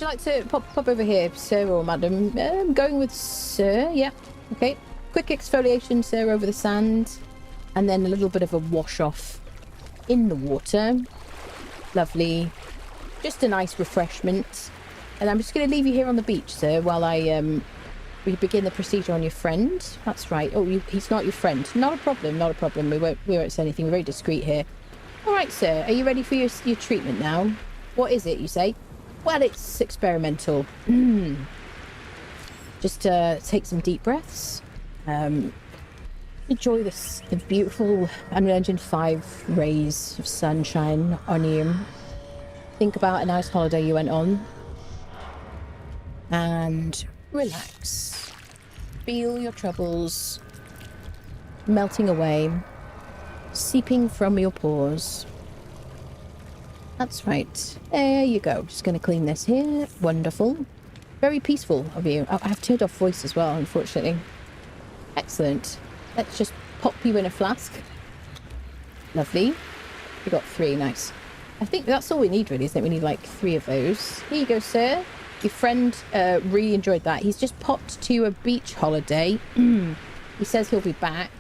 Speaker 1: you like to pop over here, sir or madam? I'm going with sir. Yeah. Okay. quick exfoliation, sir, over the sand. And then a little bit of a wash off in the water. Lovely. Just a nice refreshment. And I'm just going to leave you here on the beach, sir, while we begin the procedure on your friend. That's right. Oh, he's not your friend. Not a problem, not a problem. We won't say anything. We're very discreet here. All right, sir. Are you ready for your treatment now? What is it, you say? Well, it's experimental. Just take some deep breaths. Enjoy the beautiful Unreal Engine 5 rays of sunshine on you. Think about a nice holiday you went on. And relax. Feel your troubles melting away, seeping from your pores. That's right. There you go. Just going to clean this here. Wonderful. Very peaceful of you. Oh, I have turned off voice as well, unfortunately. Excellent. Let's just pop you in a flask. Lovely. We got 3. Nice. I think that's all we need, really, isn't it? We need like 3 of those. Here you go, sir. Your friend really enjoyed that. He's just popped to a beach holiday. He says he'll be back.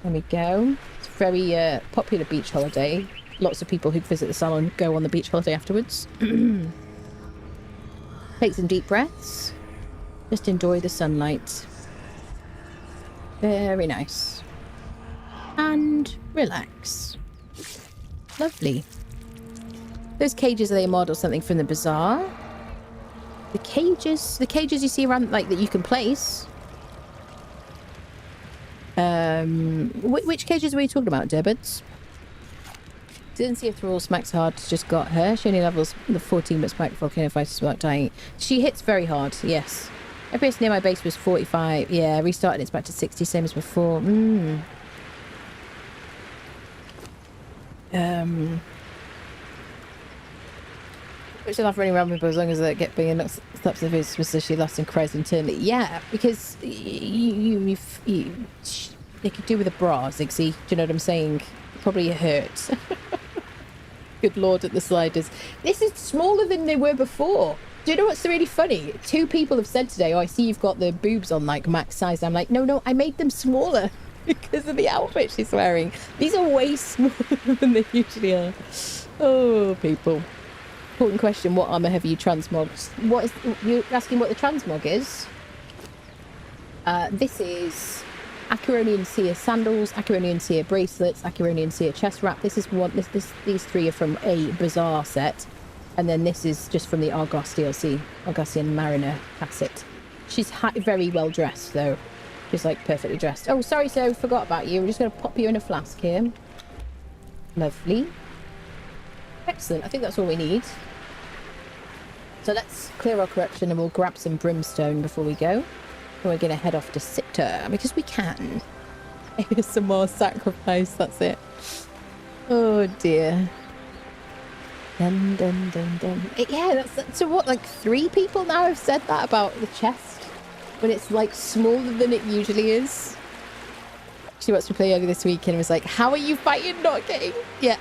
Speaker 1: There we go. It's a very popular beach holiday. Lots of people who visit the salon go on the beach holiday afterwards. Take some deep breaths. Just enjoy the sunlight. Very nice. And relax. Lovely. Those cages, are they a mod or something from the bazaar? The cages you see around, like, that you can place. Which cages were you talking about, Derbits? Didn't see a thrall, smacks hard, just got her. She only levels the 14, but spike volcano fighters without dying. She hits very hard, yes. FPS near my base was 45. Yeah, restarted, it's back to 60, same as before. Which I love running around with, but as long as they get being enough steps of his, so she laughs and cries internally. Yeah, because they could do with a bra, Ziggsy. Do you know what I'm saying? Probably hurt. Good lord, at the sliders. This is smaller than they were before. Do you know what's really funny? 2 people have said today, oh, I see you've got the boobs on like max size. I'm like, no, I made them smaller because of the outfit she's wearing. These are way smaller than they usually are. Oh, people. Important question, what armor have you transmogged? What is, you're asking what the transmog is? This is Acheronian Seer sandals, Acheronian Seer bracelets, Acheronian Seer chest wrap. This is one. These 3 are from a bazaar set, and then this is just from the Argos DLC, Argosian Mariner facet. She's very well dressed though. She's like perfectly dressed. Oh, sorry, sir, forgot about you. We're just going to pop you in a flask here. Lovely. Excellent. I think that's all we need. So let's clear our corruption and we'll grab some brimstone before we go. We're going to head off to Siptah because we can. Some more sacrifice, that's it. Oh dear. Dun, dun, dun, dun. Yeah, that's so what, like 3 people now have said that about the chest when it's like smaller than it usually is. She watched me play earlier this week and was like, how are you fighting not getting? Yeah.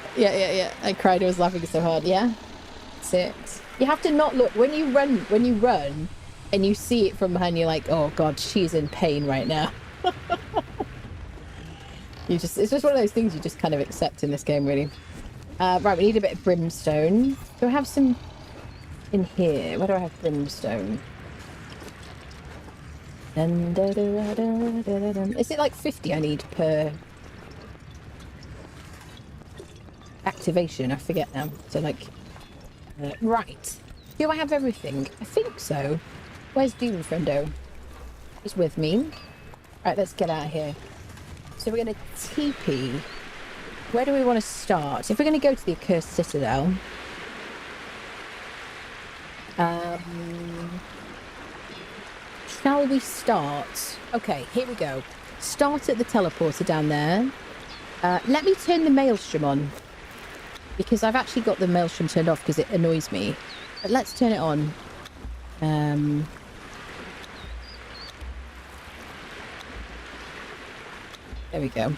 Speaker 1: I cried, I was laughing so hard. Yeah, that's it. You have to not look when you run and you see it from behind, you're like, oh god, she's in pain right now. It's just one of those things you just kind of accept in this game, really. Right, we need a bit of brimstone. Do I have some in here? Where do I have brimstone? Dun, dun, dun, dun, dun, dun. Is it like 50 I need per activation? I forget now. So like, right. Do I have everything? I think so. Where's Doom Friendo? He's with me. Right, let's get out of here. So we're going to TP. Where do we want to start? If we're going to go to the Accursed Citadel, shall we start? Okay, here we go. Start at the teleporter down there. Let me turn the maelstrom on, because I've actually got the maelstrom turned off because it annoys me. But let's turn it on. There we go.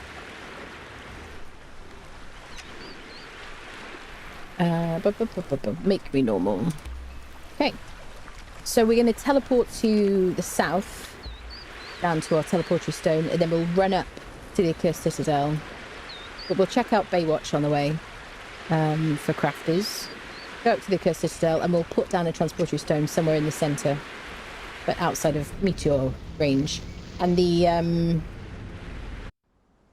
Speaker 1: Make me normal. Okay. So we're going to teleport to the south. down to our teleportary stone, and then we'll run up to the Accursed Citadel. But we'll check out Baywatch on the way for crafters. Go up to the Accursed Citadel, and we'll put down a transportary stone somewhere in the centre, but outside of meteor range. And the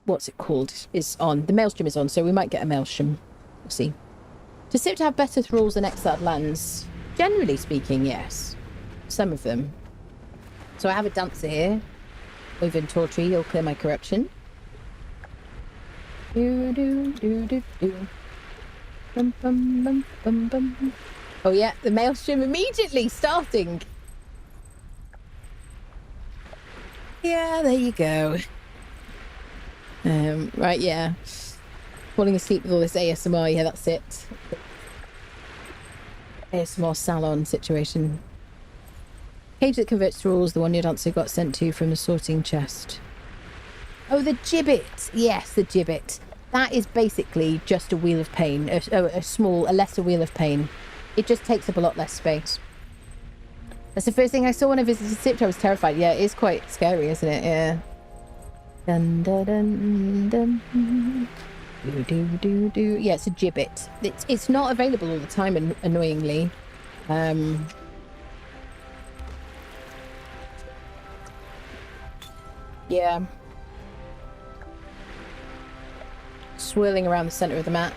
Speaker 1: what's it called is on. The Maelstrom is on, so we might get a Maelstrom. We'll see. Does Siptah have better thralls than exiled lands? Generally speaking, yes. Some of them. So I have a dancer here. Woven Tortree, you'll clear my corruption. Do do do do do. Bum bum bum bum bum. Oh yeah, the Maelstrom immediately starting. Yeah, there you go. Right, yeah. Falling asleep with all this ASMR, yeah, that's it. ASMR salon situation. Cage that converts thralls, the one your dancer got sent to from the sorting chest. Oh, the gibbet! Yes, the gibbet. That is basically just a wheel of pain. A lesser wheel of pain. It just takes up a lot less space. That's the first thing I saw when I visited Siptah. I was terrified. Yeah, it is quite scary, isn't it? Yeah. Dun dun dun dun. Do do do do. Yeah, it's a gibbet. It's not available all the time, annoyingly. Yeah. Swirling around the center of the map.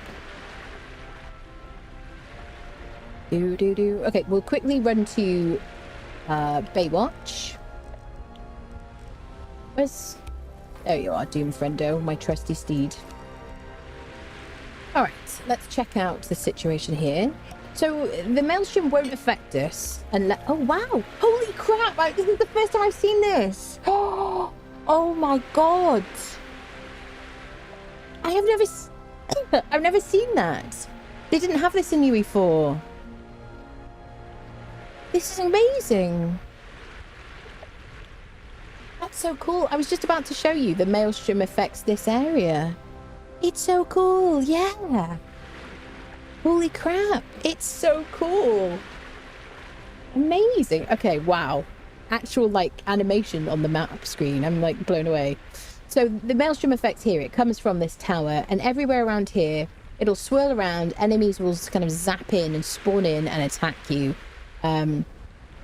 Speaker 1: Do do do. Okay, we'll quickly run to Baywatch. Where's... There you are, Doom Friendo, my trusty steed. Alright, let's check out the situation here. So, the Maelstrom won't affect us unless... Oh, wow! Holy crap! This is the first time I've seen this! Oh my god! I've never seen that. They didn't have this in UE4. This is amazing. That's so cool. I was just about to show you the Maelstrom affects this area. It's so cool. Yeah. Holy crap. It's so cool. Amazing. Okay, wow. Actual, like, animation on the map screen. I'm, like, blown away. So, the Maelstrom effect here, it comes from this tower, and everywhere around here, it'll swirl around, enemies will kind of zap in and spawn in and attack you.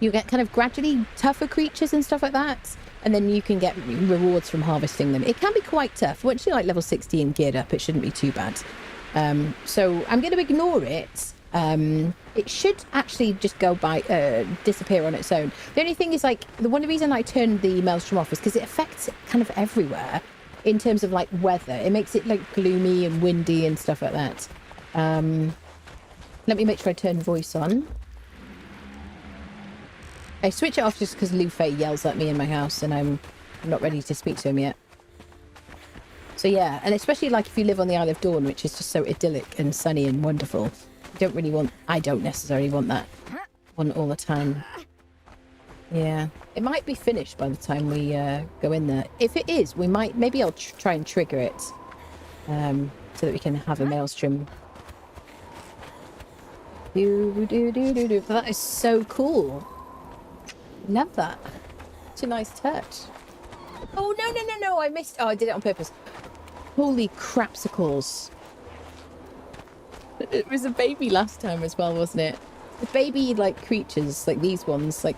Speaker 1: You get kind of gradually tougher creatures and stuff like that, and then you can get rewards from harvesting them. It can be quite tough. Once you're like level 60 and geared up, it shouldn't be too bad. So I'm going to ignore it. It should actually just go by, disappear on its own. The only thing is, like, the one reason I turned the Maelstrom off is because it affects kind of everywhere in terms of, like, weather. It makes it, like, gloomy and windy and stuff like that. Let me make sure I turn voice on. I switch it off just because Lufei yells at me in my house and I'm not ready to speak to him yet. So yeah, and especially like if you live on the Isle of Dawn, which is just so idyllic and sunny and wonderful. I don't necessarily want that on all the time. Yeah, it might be finished by the time we go in there. If it is, maybe I'll try and trigger it so that we can have a Maelstrom. That is so cool. Love that. It's a nice touch. Oh, no, I missed... Oh, I did it on purpose. Holy crapsicles. It was a baby last time as well, wasn't it? The baby, like, creatures, like these ones, like,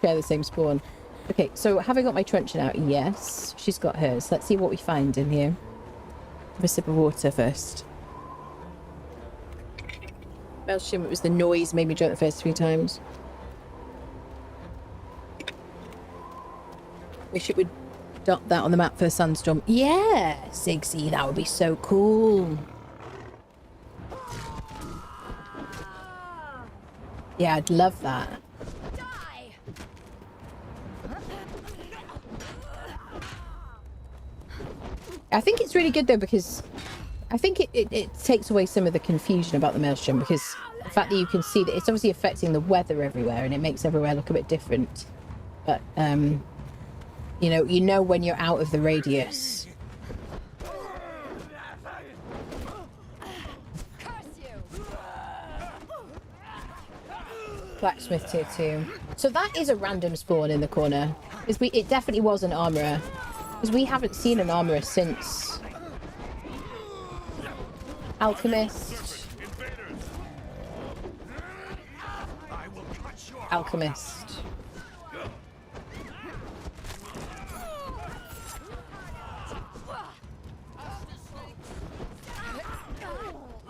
Speaker 1: share the same spawn. Okay, so have I got my truncheon out? Yes. She's got hers. Let's see what we find in here. Have a sip of water first. Maelstrom, it was the noise made me jump the first 3 times. Wish it would dot that on the map for a Sunstorm. Yeah, Ziggsy, that would be so cool. Yeah, I'd love that. I think it's really good though because I think it takes away some of the confusion about the Maelstrom because the fact that you can see that it's obviously affecting the weather everywhere and it makes everywhere look a bit different. But you know when you're out of the radius. Blacksmith tier 2. So that is a random spawn in the corner. Because it definitely was an armourer. Because we haven't seen an armourer since... Alchemist. Alchemist.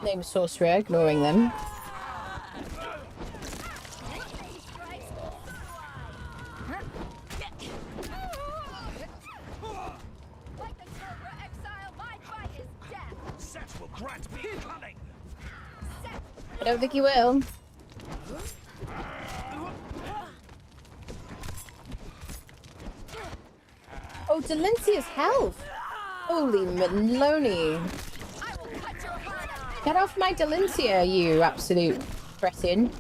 Speaker 1: Name sorcerer, ignoring them. I don't think he will. Oh, Delincia's health! Holy Maloney! Get off my Delincia, you absolute cretin.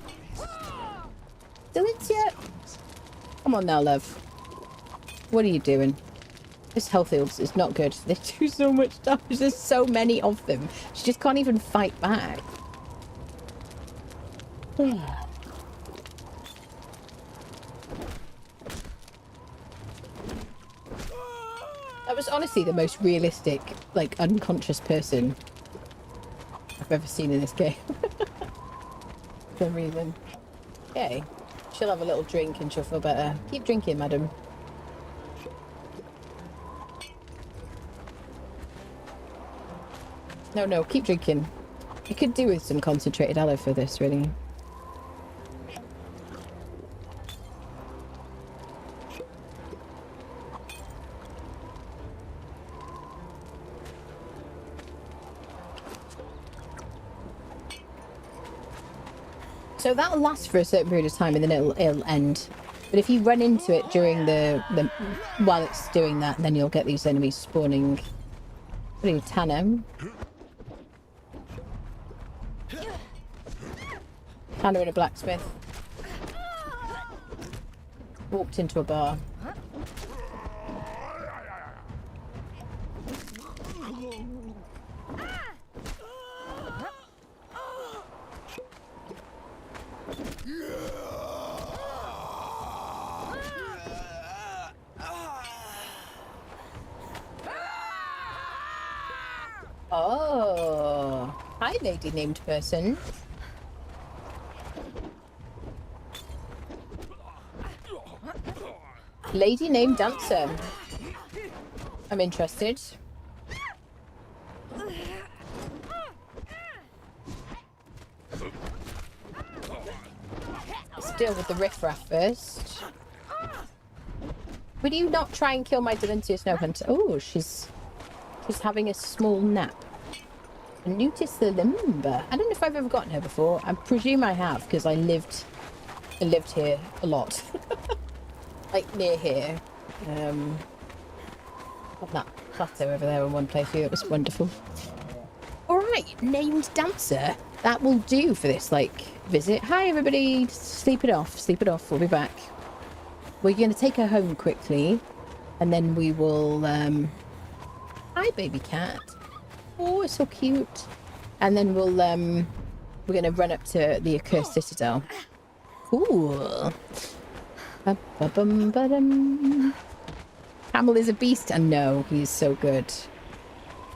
Speaker 1: Delincia! Come on now, love. What are you doing? This health heals is not good. They do so much damage. There's so many of them. She just can't even fight back. That was honestly the most realistic, like, unconscious person I've ever seen in this game. For some reason. Okay. She'll have a little drink and she'll feel better. Keep drinking, madam. No, keep drinking. You could do with some concentrated aloe for this, really. So that'll last for a certain period of time and then it'll end. But if you run into it during while it's doing that, then you'll get these enemies spawning. What are you, Tanner? Tanner in a blacksmith. Walked into a bar. Oh, hi, lady named person. Lady named dancer. I'm interested. Let's deal with the riffraff first. Would you not try and kill my Delincia Snow Hunter? Oh, she's having a small nap. Notice the limber. I don't know if I've ever gotten her before. I presume I have because I lived here a lot. Like near here. On that plateau over there in one playthrough. It was wonderful. Alright, named dancer. That will do for this, like, visit. Hi everybody. Sleep it off. Sleep it off. We'll be back. We're going to take her home quickly. And then we will... Hi, baby cat. Oh, it's so cute. And then we're going to run up to the Accursed Citadel. Cool. Ba-ba-bum-ba-dum. Camel is a beast, and no, he's so good.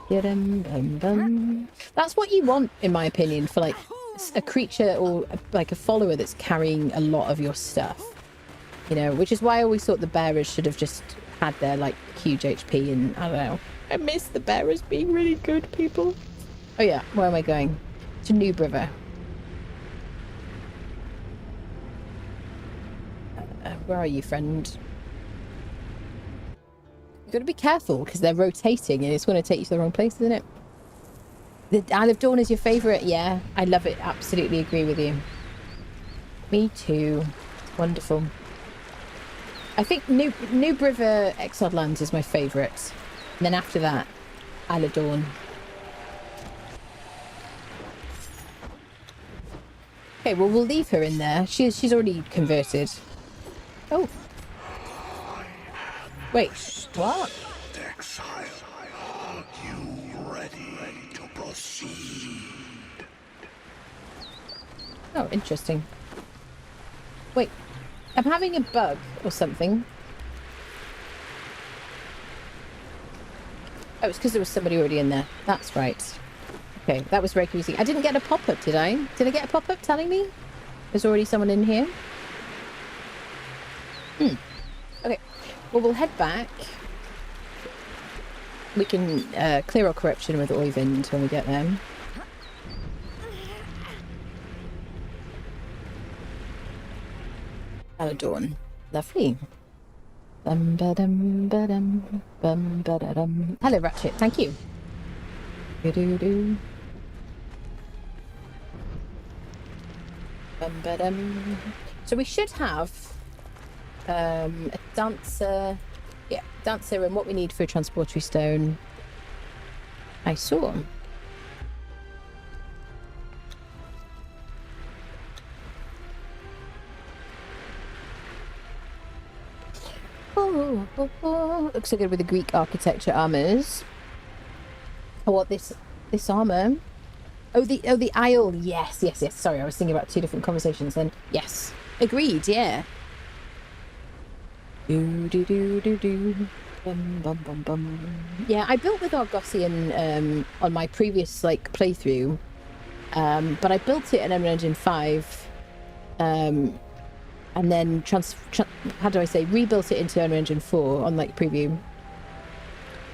Speaker 1: That's what you want, in my opinion, for like a creature or like a follower that's carrying a lot of your stuff. You know, which is why I always thought the bearers should have just had their like huge HP, and I don't know. I miss the bearers being really good people. Oh yeah, where am I going? To Noob River. Where are you, friend? You've got to be careful because they're rotating and it's going to take you to the wrong place, isn't it? The Isle of Dawn is your favourite? Yeah, I love it. Absolutely agree with you. Me too. Wonderful. I think Noob River Exiled Lands is my favourite. And then after that, Isle of Dawn. Okay, well, we'll leave her in there. She's already converted. Oh. Wait, what?
Speaker 3: Exile, are you ready to proceed?
Speaker 1: Oh, interesting. Wait, I'm having a bug or something. Oh, it's because there was somebody already in there. That's right. Okay, that was very confusing. I didn't get a pop-up, did I? Did I get a pop-up telling me there's already someone in here? Okay, well, we'll head back. We can clear our corruption with Oyvind when we get there. Dawn. Lovely. Hello, Ratchet. Thank you. Do-do-do. So we should have a dancer. Yeah, dancer and what we need for a transportory stone. I saw. Looks so good with the Greek architecture armors. I want this armor. Oh, the Isle. Yes. Sorry, I was thinking about two different conversations then. Yes. Agreed, yeah. Do. Bum. Yeah, I built with Argosian on my previous playthrough. But I built it in Unreal Engine 5. And then rebuilt it into Unreal Engine 4 on preview,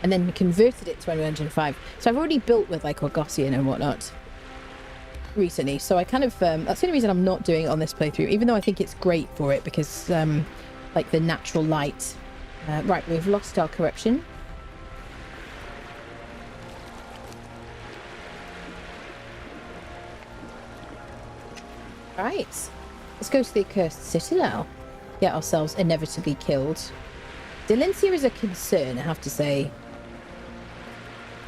Speaker 1: and then converted it to Unreal Engine 5. So I've already built with Argosian and whatnot recently. So I kind of that's the only reason I'm not doing it on this playthrough, even though I think it's great for it because the natural light. Right, we've lost our corruption. Right. Let's go to the Accursed Citadel. Get ourselves inevitably killed. Delincia is a concern, I have to say.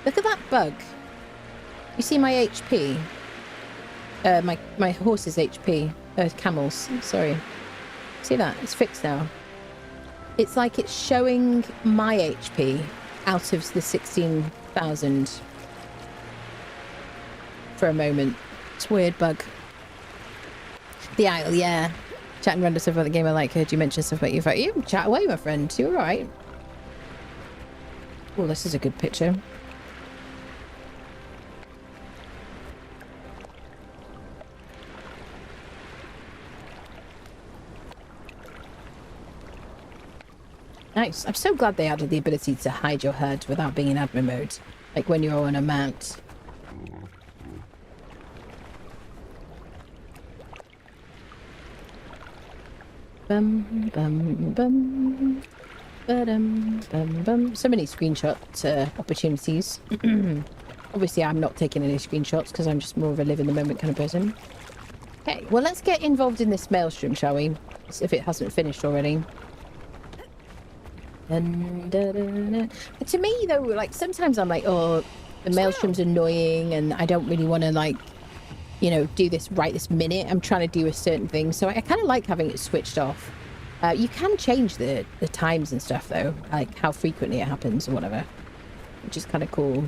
Speaker 1: Look at that bug. You see my HP? My horse's HP. Camels, sorry. See that? It's fixed now. It's like it's showing my HP out of the 16,000 for a moment. It's a weird bug. The Isle, yeah. Chat and random stuff about the game I like. Heard you mention stuff about you. You chat away, my friend. You're alright. Oh, this is a good picture. Nice. I'm so glad they added the ability to hide your HUD without being in admin mode. Like when you're on a mount. So many screenshot opportunities. Obviously I'm not taking any screenshots because I'm just more of a live in the moment kind of person. Okay, well let's get involved in this maelstrom, shall we? If it hasn't finished already. To me though, sometimes I'm oh, the maelstrom's annoying and I don't really want to do this right this minute. I'm trying to do a certain thing, so I kind of like having it switched off. You can change the times and stuff though, like how frequently it happens or whatever, which is kind of cool.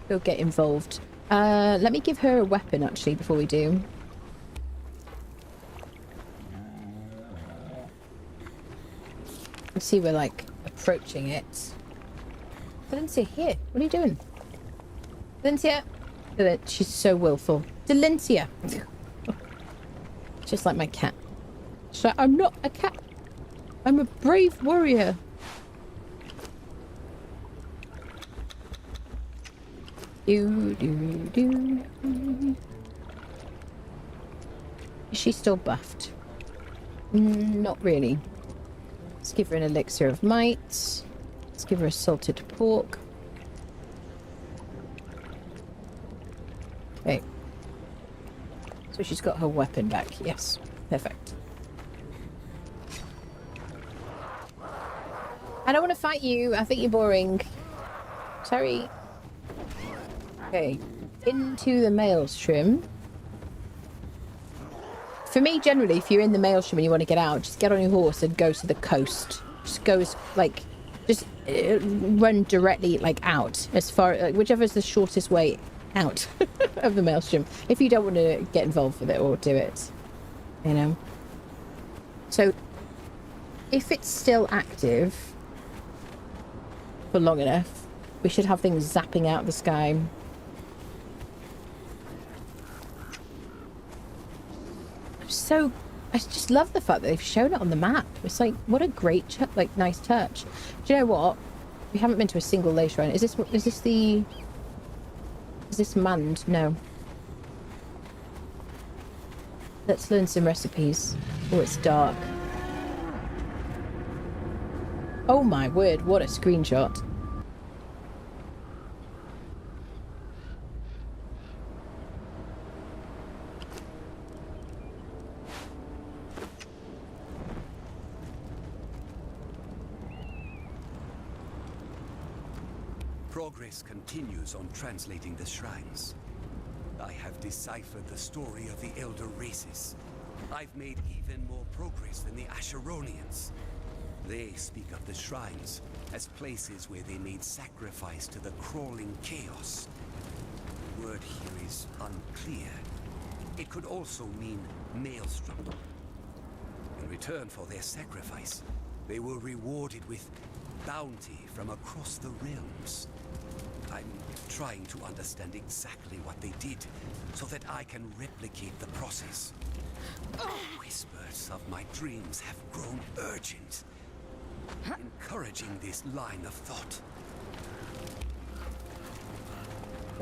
Speaker 1: Go get involved. Let me give her a weapon actually before we do. Let's see, we're approaching it. Delincia, here. What are you doing? Delincia. She's so willful. Delincia. Just like my cat. She's like, I'm not a cat. I'm a brave warrior. Is she still buffed? Not really. Let's give her an elixir of might. Let's give her a salted pork. Okay. So she's got her weapon back. Yes. Perfect. I don't want to fight you. I think you're boring. Sorry. Okay. Into the maelstrom. For me, generally, if you're in the maelstrom and you want to get out, just get on your horse and go to the coast. Just go just run directly out as far whichever is the shortest way out of the maelstrom. If you don't want to get involved with it or do it, So if it's still active for long enough, we should have things zapping out of the sky. I just love the fact that they've shown it on the map. It's like, what a great, nice touch. Do you know what? We haven't been to a single lay shrine. Is this manned? No. Let's learn some recipes. Oh, it's dark. Oh my word, what a screenshot.
Speaker 6: Progress continues on translating the shrines. I have deciphered the story of the elder races. I've made even more progress than the Asheronians. They speak of the shrines as places where they made sacrifice to the crawling chaos. The word here is unclear. It could also mean maelstrom. In return for their sacrifice, they were rewarded with bounty from across the realms. I'm trying to understand exactly what they did, so that I can replicate the process. Whispers of my dreams have grown urgent, encouraging this line of thought.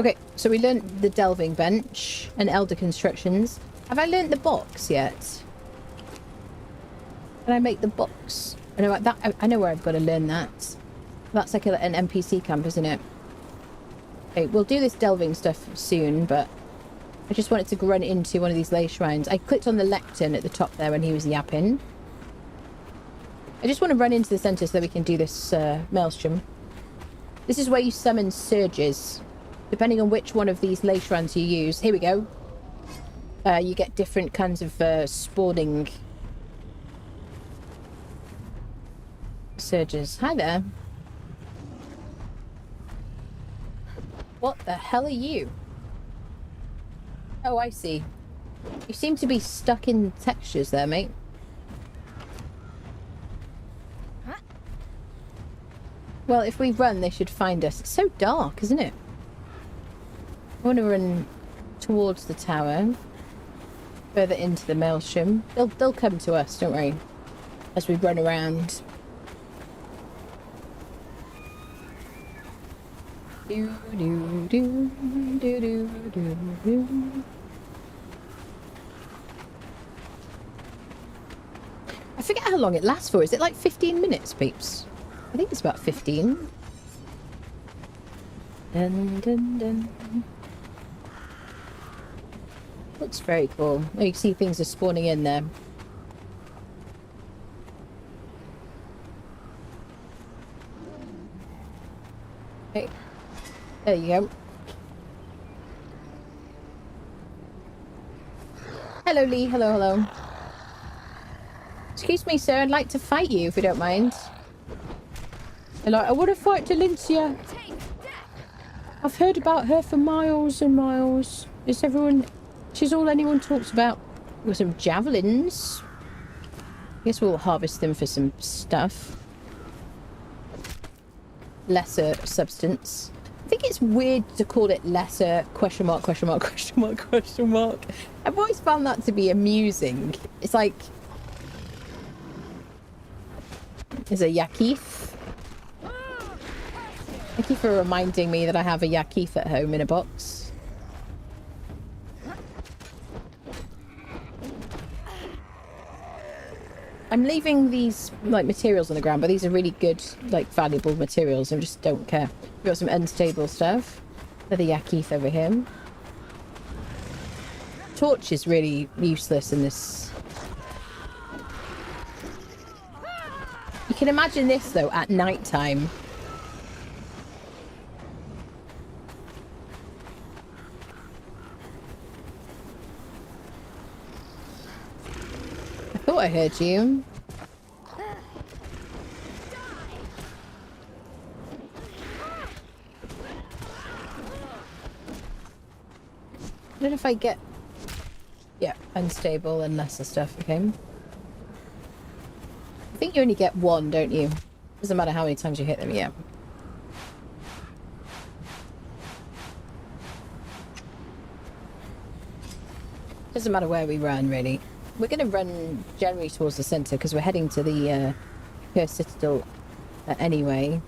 Speaker 1: Okay, so we learned the delving bench and elder constructions. Have I learned the box yet? Can I make the box? I know that. I know where I've got to learn that. That's like an NPC camp, isn't it? Okay, we'll do this delving stuff soon, but I just wanted to run into one of these lay shrines. I clicked on the lectern at the top there when he was yapping. I just want to run into the centre so that we can do this maelstrom. This is where you summon surges. Depending on which one of these lay shrines you use. Here we go. You get different kinds of spawning surges. Hi there. What the hell are you? Oh, I see. You seem to be stuck in textures there, mate. Well, if we run, they should find us. It's so dark, isn't it? I want to run towards the tower. Further into the maelstrom. They'll come to us, don't worry. As we run around. Do, do, do, do, do, do, do. I forget how long it lasts for. Is it like 15 minutes, peeps? I think it's about 15. Dun, dun, dun. Looks very cool. Oh, you can see things are spawning in there. Okay. There you go. Hello, Lee. Hello, hello. Excuse me, sir. I'd like to fight you, if you don't mind. I want to fight Delincia. I've heard about her for miles and miles. Is everyone... She's all anyone talks about. We've got some javelins. I guess we'll harvest them for some stuff. Lesser substance. I think it's weird to call it lesser question mark, question mark, question mark, question mark. I've always found that to be amusing. It's like... There's a Yakith. Thank you for reminding me that I have a Yakith at home in a box. I'm leaving these like materials on the ground, but these are really good, like valuable materials. I just don't care. We've got some unstable stuff. Another Yakith over here. Torch is really useless in this. You can imagine this though at night time. I thought I heard you. I don't know if I get... Yeah, unstable and lesser stuff, okay. I think you only get one, don't you? Doesn't matter how many times you hit them, yeah. Doesn't matter where we run, really. We're going to run generally towards the centre because we're heading to the Cursed Citadel anyway.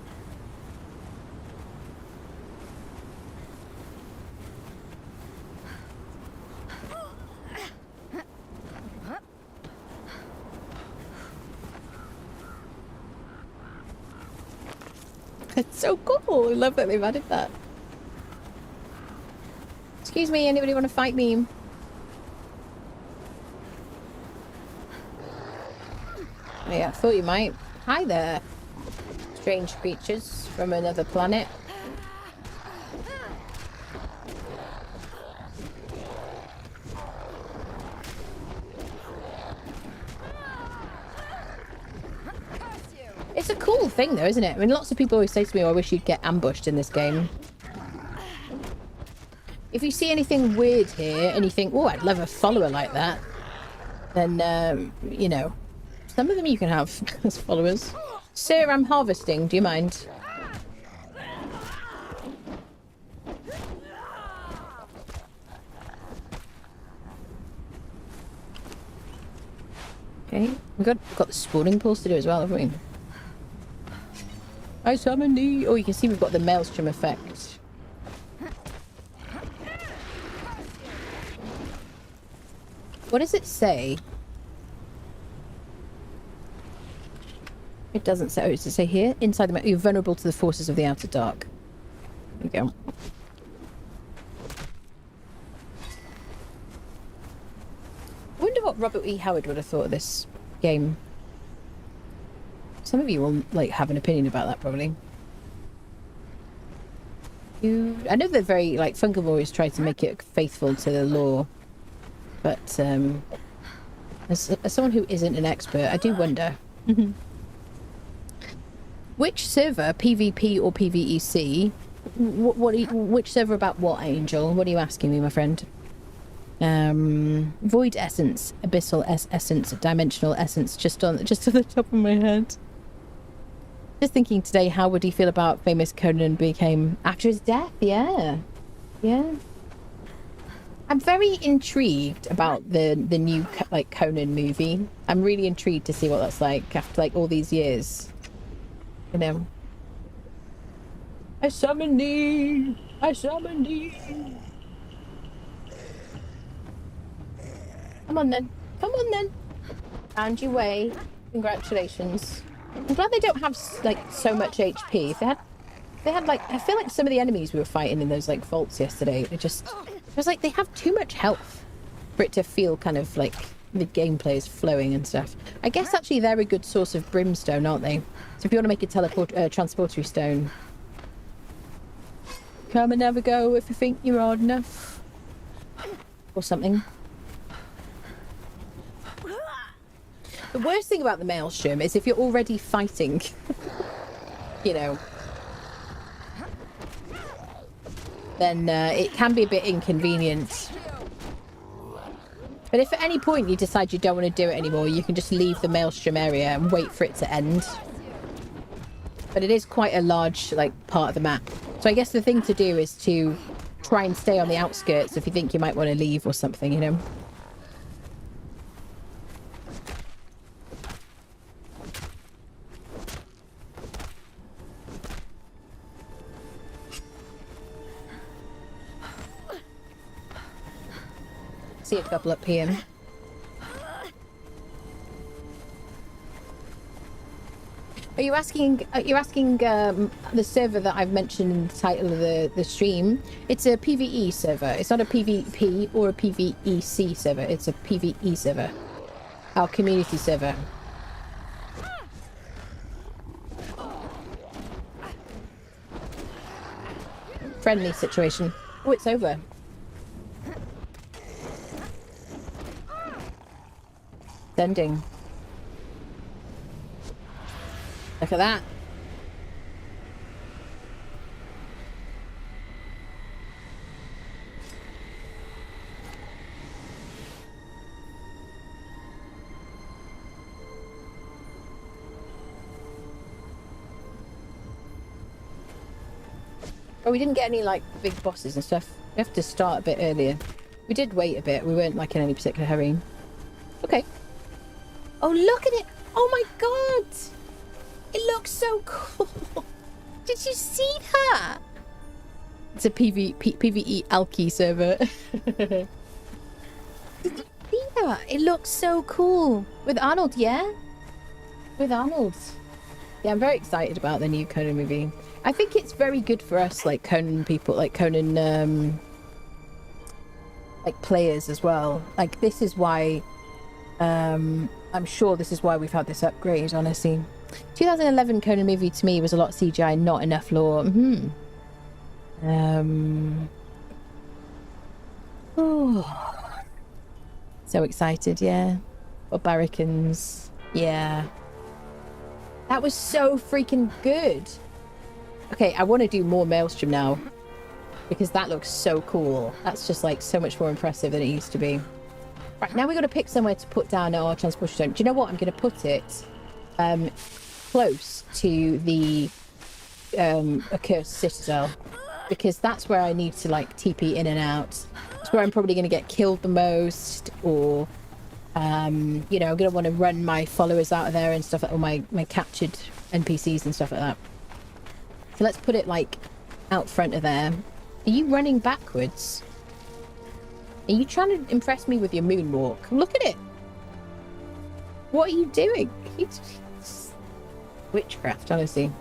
Speaker 1: It's so cool. I love that they've added that. Excuse me, anybody want to fight me? Yeah, I thought you might. Hi there, strange creatures from another planet. It's a cool thing though, isn't it? I mean, lots of people always say to me, oh, I wish you'd get ambushed in this game. If you see anything weird here and you think, oh, I'd love a follower like that, then, you know, some of them you can have as followers. Sir, I'm harvesting. Do you mind? Okay. We've got the spawning pools to do as well, haven't we? I summon thee. Oh, you can see we've got the maelstrom effect. What does it say? It doesn't say. Oh, does it say here? Inside the map, you're vulnerable to the forces of the outer dark. There we go. I wonder what Robert E. Howard would have thought of this game. Some of you will like have an opinion about that, probably. I know they're very like Funk have always tried to make it faithful to the lore, but as someone who isn't an expert, I do wonder. Which server, PvP or PvEC? Which server about what, Angel? What are you asking me, my friend? Void essence, abyssal essence, dimensional essence, just on the top of my head. Just thinking today, how would he feel about famous Conan became after his death? Yeah, yeah. I'm very intrigued about the new like Conan movie. I'm really intrigued to see what that's like after like all these years. You know. I summon thee! I summon thee! Come on then. Come on then. Found your way. Congratulations. I'm glad they don't have like so much HP. If they had like, I feel like some of the enemies we were fighting in those like vaults yesterday, it was like they have too much health for it to feel kind of like the gameplay is flowing and stuff. I guess actually they're a good source of brimstone, aren't they? So if you want to make a transportary stone, come and have a go if you think you're hard enough. Or something. The worst thing about the maelstrom is if you're already fighting, you know, then it can be a bit inconvenient. But if at any point you decide you don't want to do it anymore, you can just leave the maelstrom area and wait for it to end. But it is quite a large, like, part of the map. So I guess the thing to do is to try and stay on the outskirts if you think you might want to leave or something, you know? See a couple up here. Are you asking the server that I've mentioned in the title of the stream? It's a PvE server. It's not a PvP or a PvEC server. It's a PvE server. Our community server. Friendly situation. Oh, it's over. Sending. Look at that. Oh, we didn't get any, like, big bosses and stuff. We have to start a bit earlier. We did wait a bit. We weren't, like, in any particular hurry. Okay. Oh, look at it! Oh my god! It looks so cool! Did you see that? It's a PvE Alki server. Did you see that? It looks so cool. With Arnold, yeah? With Arnold. Yeah, I'm very excited about the new Conan movie. I think it's very good for us, like Conan people, like Conan, like players as well. Like, this is why, I'm sure this is why we've had this upgrade, honestly. 2011 Conan movie to me was a lot of CGI, not enough lore. Oh. So excited, yeah. Barbaricans, yeah. That was so freaking good. Okay, I want to do more Maelstrom now. Because that looks so cool. That's just like so much more impressive than it used to be. Right, now we've got to pick somewhere to put down our transporter stone. Do you know what? I'm going to put it close to the accursed citadel. Because that's where I need to like TP in and out. It's where I'm probably going to get killed the most. Or, you know, I'm going to want to run my followers out of there and stuff. Or my captured NPCs and stuff like that. So let's put it like out front of there. Are you running backwards? Are you trying to impress me with your moonwalk? Look at it. What are you doing? It's witchcraft, honestly.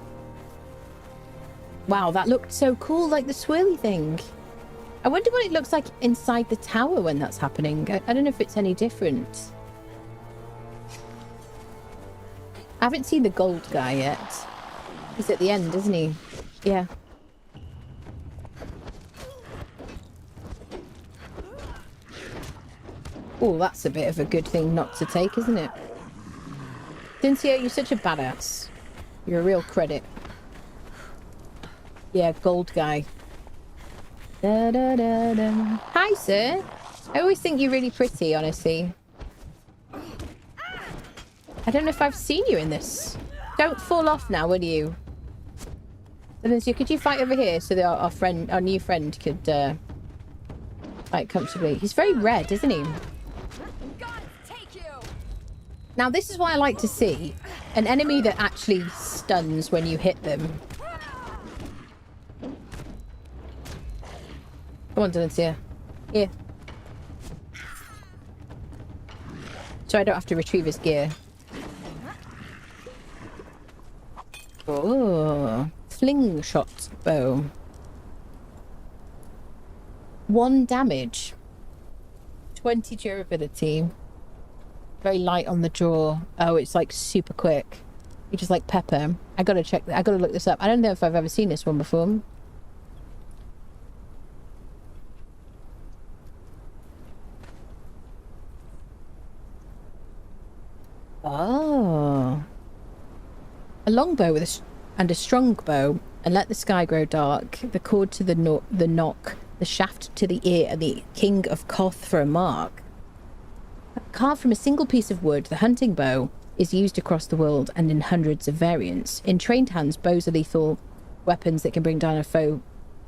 Speaker 1: Wow, that looked so cool, like the swirly thing. I wonder what it looks like inside the tower when that's happening. I don't know if it's any different. I haven't seen the gold guy yet. He's at the end, isn't he? Yeah. Oh, that's a bit of a good thing not to take, isn't it? Cynthia, you're such a badass. You're a real credit. Yeah, gold guy. Da, da, da, da. Hi, sir. I always think you're really pretty, honestly. I don't know if I've seen you in this. Don't fall off now, will you? Cynthia, could you fight over here so that our new friend could fight comfortably? He's very red, isn't he? Now, this is what I like to see. An enemy that actually stuns when you hit them. Come on, Delencia. Here. So I don't have to retrieve his gear. Oh. Slingshot bow. 1 damage. 20 durability. Very light on the jaw. Oh, it's like super quick. You just like pepper. I gotta check. I gotta look this up. I don't know if I've ever seen this one before. Oh. A longbow with and a strong bow, and let the sky grow dark. The cord to the knock, the shaft to the ear, and the king of Koth for a mark. Carved from a single piece of wood, the hunting bow is used across the world and in hundreds of variants. In trained hands, bows are lethal weapons that can bring down a foe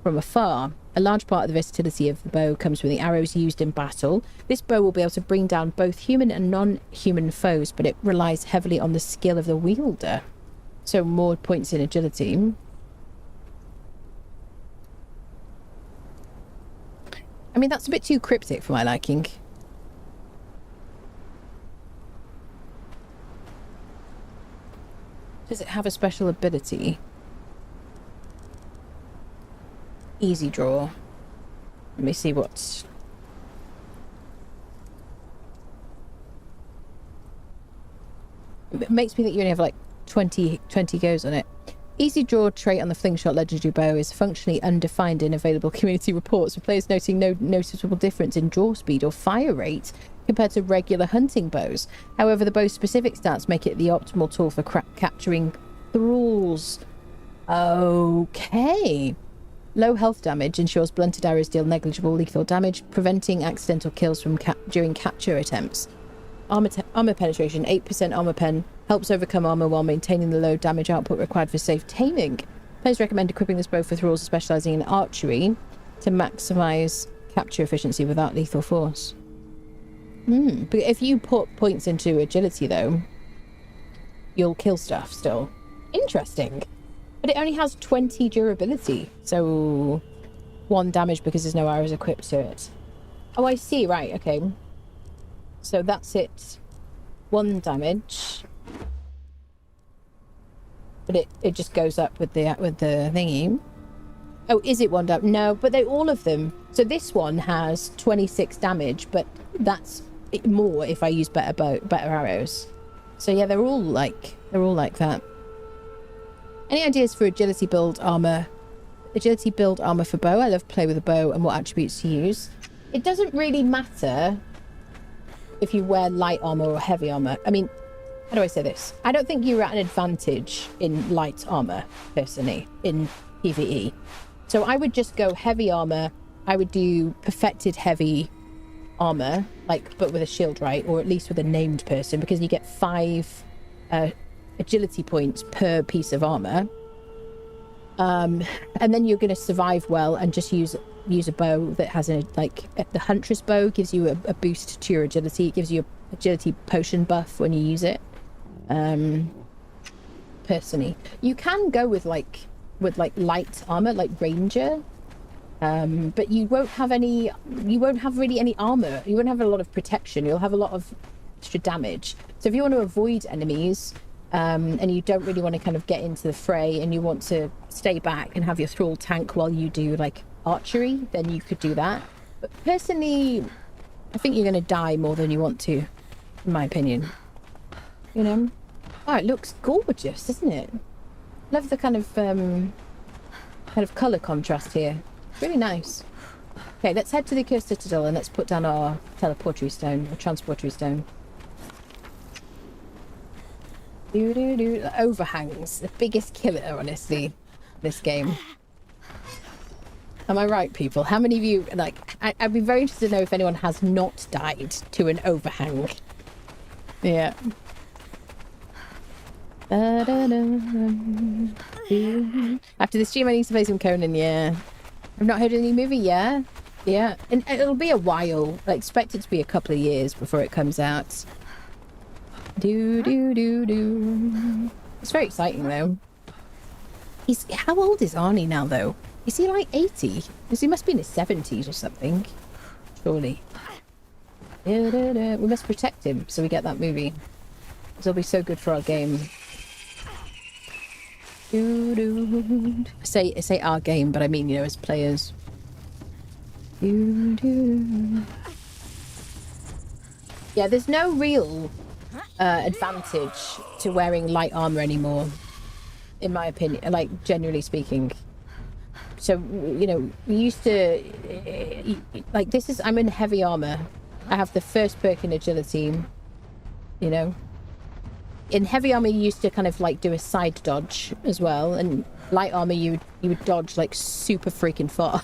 Speaker 1: from afar. A large part of the versatility of the bow comes from the arrows used in battle. This bow will be able to bring down both human and non-human foes, but it relies heavily on the skill of the wielder. So more points in agility. I mean, that's a bit too cryptic for my liking. Does it have a special ability? Easy draw. Let me see what's... It makes me think you only have like 20 goes on it. Easy draw trait on the Flingshot legendary bow is functionally undefined in available community reports, with players noting no noticeable difference in draw speed or fire rate compared to regular hunting bows. However, the bow's specific stats make it the optimal tool for capturing thralls. Okay. Low health damage ensures blunted arrows deal negligible lethal damage, preventing accidental kills from during capture attempts. Armor penetration, 8% armor pen, helps overcome armor while maintaining the low damage output required for safe taming. Players recommend equipping this bow for thralls specialising in archery to maximise capture efficiency without lethal force. But if you put points into agility, though, you'll kill stuff still. Interesting. But it only has 20 durability, so 1 damage because there's no arrows equipped to it. Oh, I see. Right, okay. So that's it. 1 damage. But it just goes up with the thingy. Oh, is it 1 damage? No, but they all of them. So this one has 26 damage, but that's more if I use better arrows. So yeah, they're all like that. Any ideas for agility build armor? Agility build armor for bow. I love play with a bow and what attributes to use. It doesn't really matter if you wear light armor or heavy armor. I mean, how do I say this? I don't think you're at an advantage in light armor, personally, in PvE. So I would just go heavy armor. I would do perfected heavy armor, like, but with a shield, right? Or at least with a named person, because you get 5 agility points per piece of armor. And then you're going to survive well and just use a bow that has the huntress bow gives you a boost to your agility. It gives you a agility potion buff when you use it. Personally, you can go with light armor, like ranger, but you won't have really any armor. You won't have a lot of protection. You'll have a lot of extra damage. So if you want to avoid enemies, and you don't really want to kind of get into the fray and you want to stay back and have your thrall tank while you do like archery, then you could do that. But personally, I think you're going to die more than you want to, in my opinion. You know? Oh, it looks gorgeous, doesn't it? Love the kind of colour contrast here. Really nice. Okay, let's head to the Cursed Citadel and let's put down our teleportary stone, or transportary stone. The overhangs, the biggest killer, honestly, this game. Am I right, people? How many of you, like, I'd be very interested to know if anyone has not died to an overhang. Yeah. After the stream, I need to play some Conan, yeah. I've not heard any movie, yeah. Yeah, and it'll be a while. I expect it to be a couple of years before it comes out. It's very exciting, though. How old is Arnie now, though? Is he like 80? Because he must be in his 70s or something. Surely. We must protect him so we get that movie. It'll be so good for our game. I say our game, but I mean, you know, as players. Yeah, there's no real advantage to wearing light armor anymore, in my opinion, like, generally speaking. So, you know, we used to, like, I'm in heavy armor. I have the first perk in agility, you know. In heavy armor, you used to kind of, like, do a side dodge as well, and light armor, you would dodge, like, super freaking far.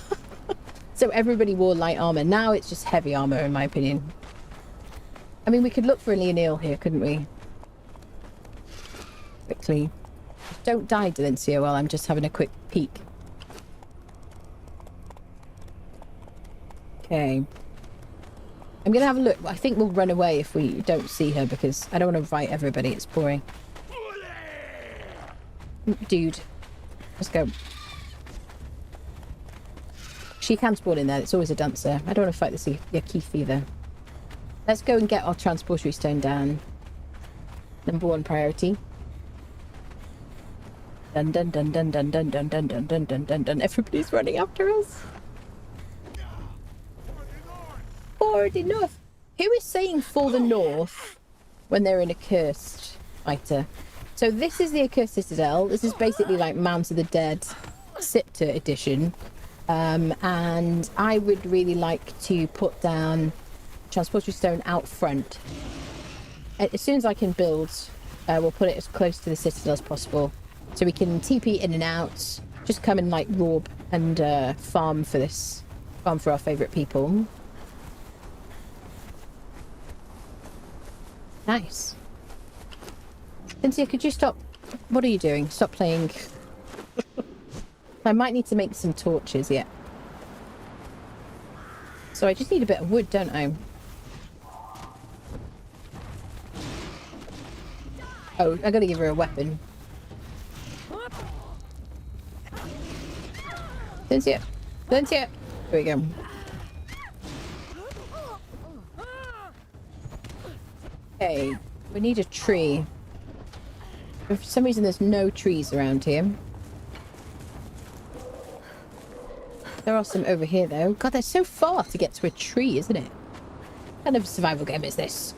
Speaker 1: So everybody wore light armor. Now it's just heavy armor, in my opinion. I mean, we could look for a Leonil here, couldn't we? Quickly. Don't die, Delencia, while I'm just having a quick peek. Okay. I'm going to have a look. I think we'll run away if we don't see her, because I don't want to invite everybody. It's boring. Dude. Let's go. She can spawn in there. It's always a dancer. I don't want to fight this Yakith either. Let's go and get our transportary stone down. #1 priority. Dun dun dun dun dun dun dun dun dun dun dun dun dun. Everybody's running after us. For the north. Who is saying for the north when they're in a cursed fighter? So this is the Accursed Citadel. This is basically like Mounds of the Dead Siptah edition. And I would really like to put down transportary stone out front. As soon as I can build, we'll put it as close to the citadel as possible, so we can TP in and out, just come and like rob and farm for our favourite people. Nice. Cynthia, could you stop? What are you doing? Stop playing. I might need to make some torches, yeah. So I just need a bit of wood, don't I? Oh, I gotta give her a weapon. Don't see it. Don't see it. There we go. Okay, we need a tree. For some reason, there's no trees around here. There are some over here, though. God, they're so far to get to a tree, isn't it? What kind of survival game is this?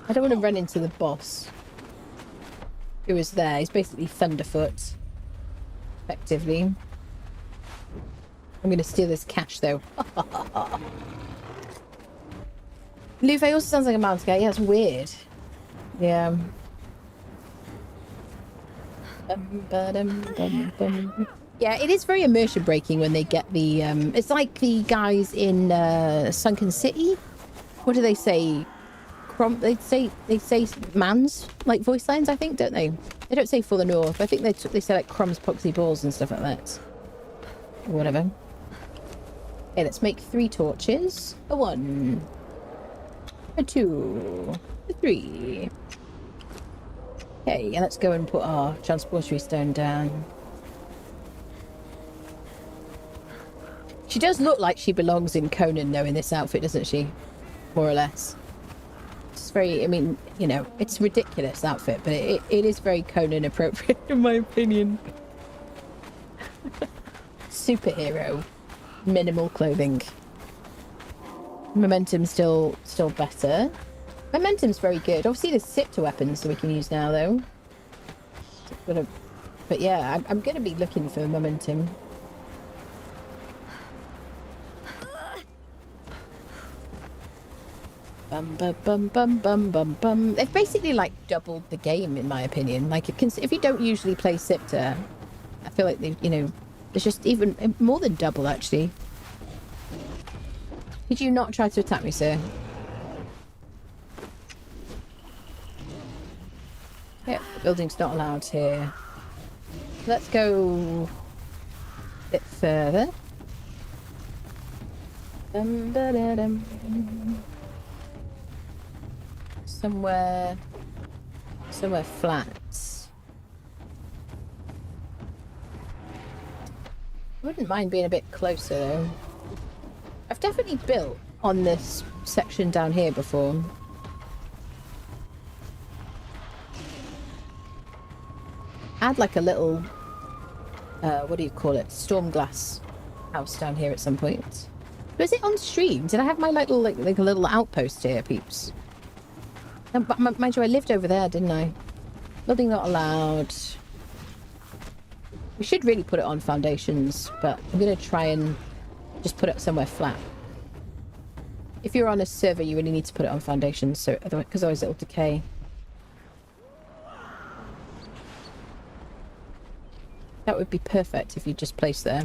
Speaker 1: I don't want to run into the boss. Who is there? He's basically Thunderfoot. Effectively. I'm going to steal his cash, though. Luffy also sounds like a mountain guy. Yeah, it's weird. Yeah. Yeah, it is very immersion breaking when they get the it's like the guys in Sunken City. What do they say? They say man's like voice lines, I think, don't they? They don't say for the north. I think they say like crumbs, poxy balls and stuff like that. Or whatever. Okay, let's make 3 torches. A 1, a 2, a 3. Okay, and let's go and put our transportatory stone down. She does look like she belongs in Conan, though, in this outfit, doesn't she? More or less. It's very, I mean, you know, it's a ridiculous outfit, but it is very Conan appropriate, in my opinion. Superhero. Minimal clothing. Momentum's still better. Momentum's very good. Obviously, there's Siptah weapons that we can use now, though. But yeah, I'm going to be looking for momentum. Bum, bum, bum, bum, bum, bum, bum. They've basically, like, doubled the game, in my opinion. Like, if you don't usually play Siptah, I feel like, you know, it's just even more than double, actually. Did you not try to attack me, sir? Yep, the building's not allowed here. Let's go a bit further. Somewhere flat. I wouldn't mind being a bit closer, though. I've definitely built on this section down here before. I had like a little, what do you call it? Storm glass house down here at some point. Was it on stream? Did I have my like a little outpost here, peeps? But mind you, I lived over there, didn't I? Building not allowed. We should really put it on foundations, but I'm going to try and just put it somewhere flat. If you're on a server, you really need to put it on foundations, so because otherwise it'll decay. That would be perfect if you just place there.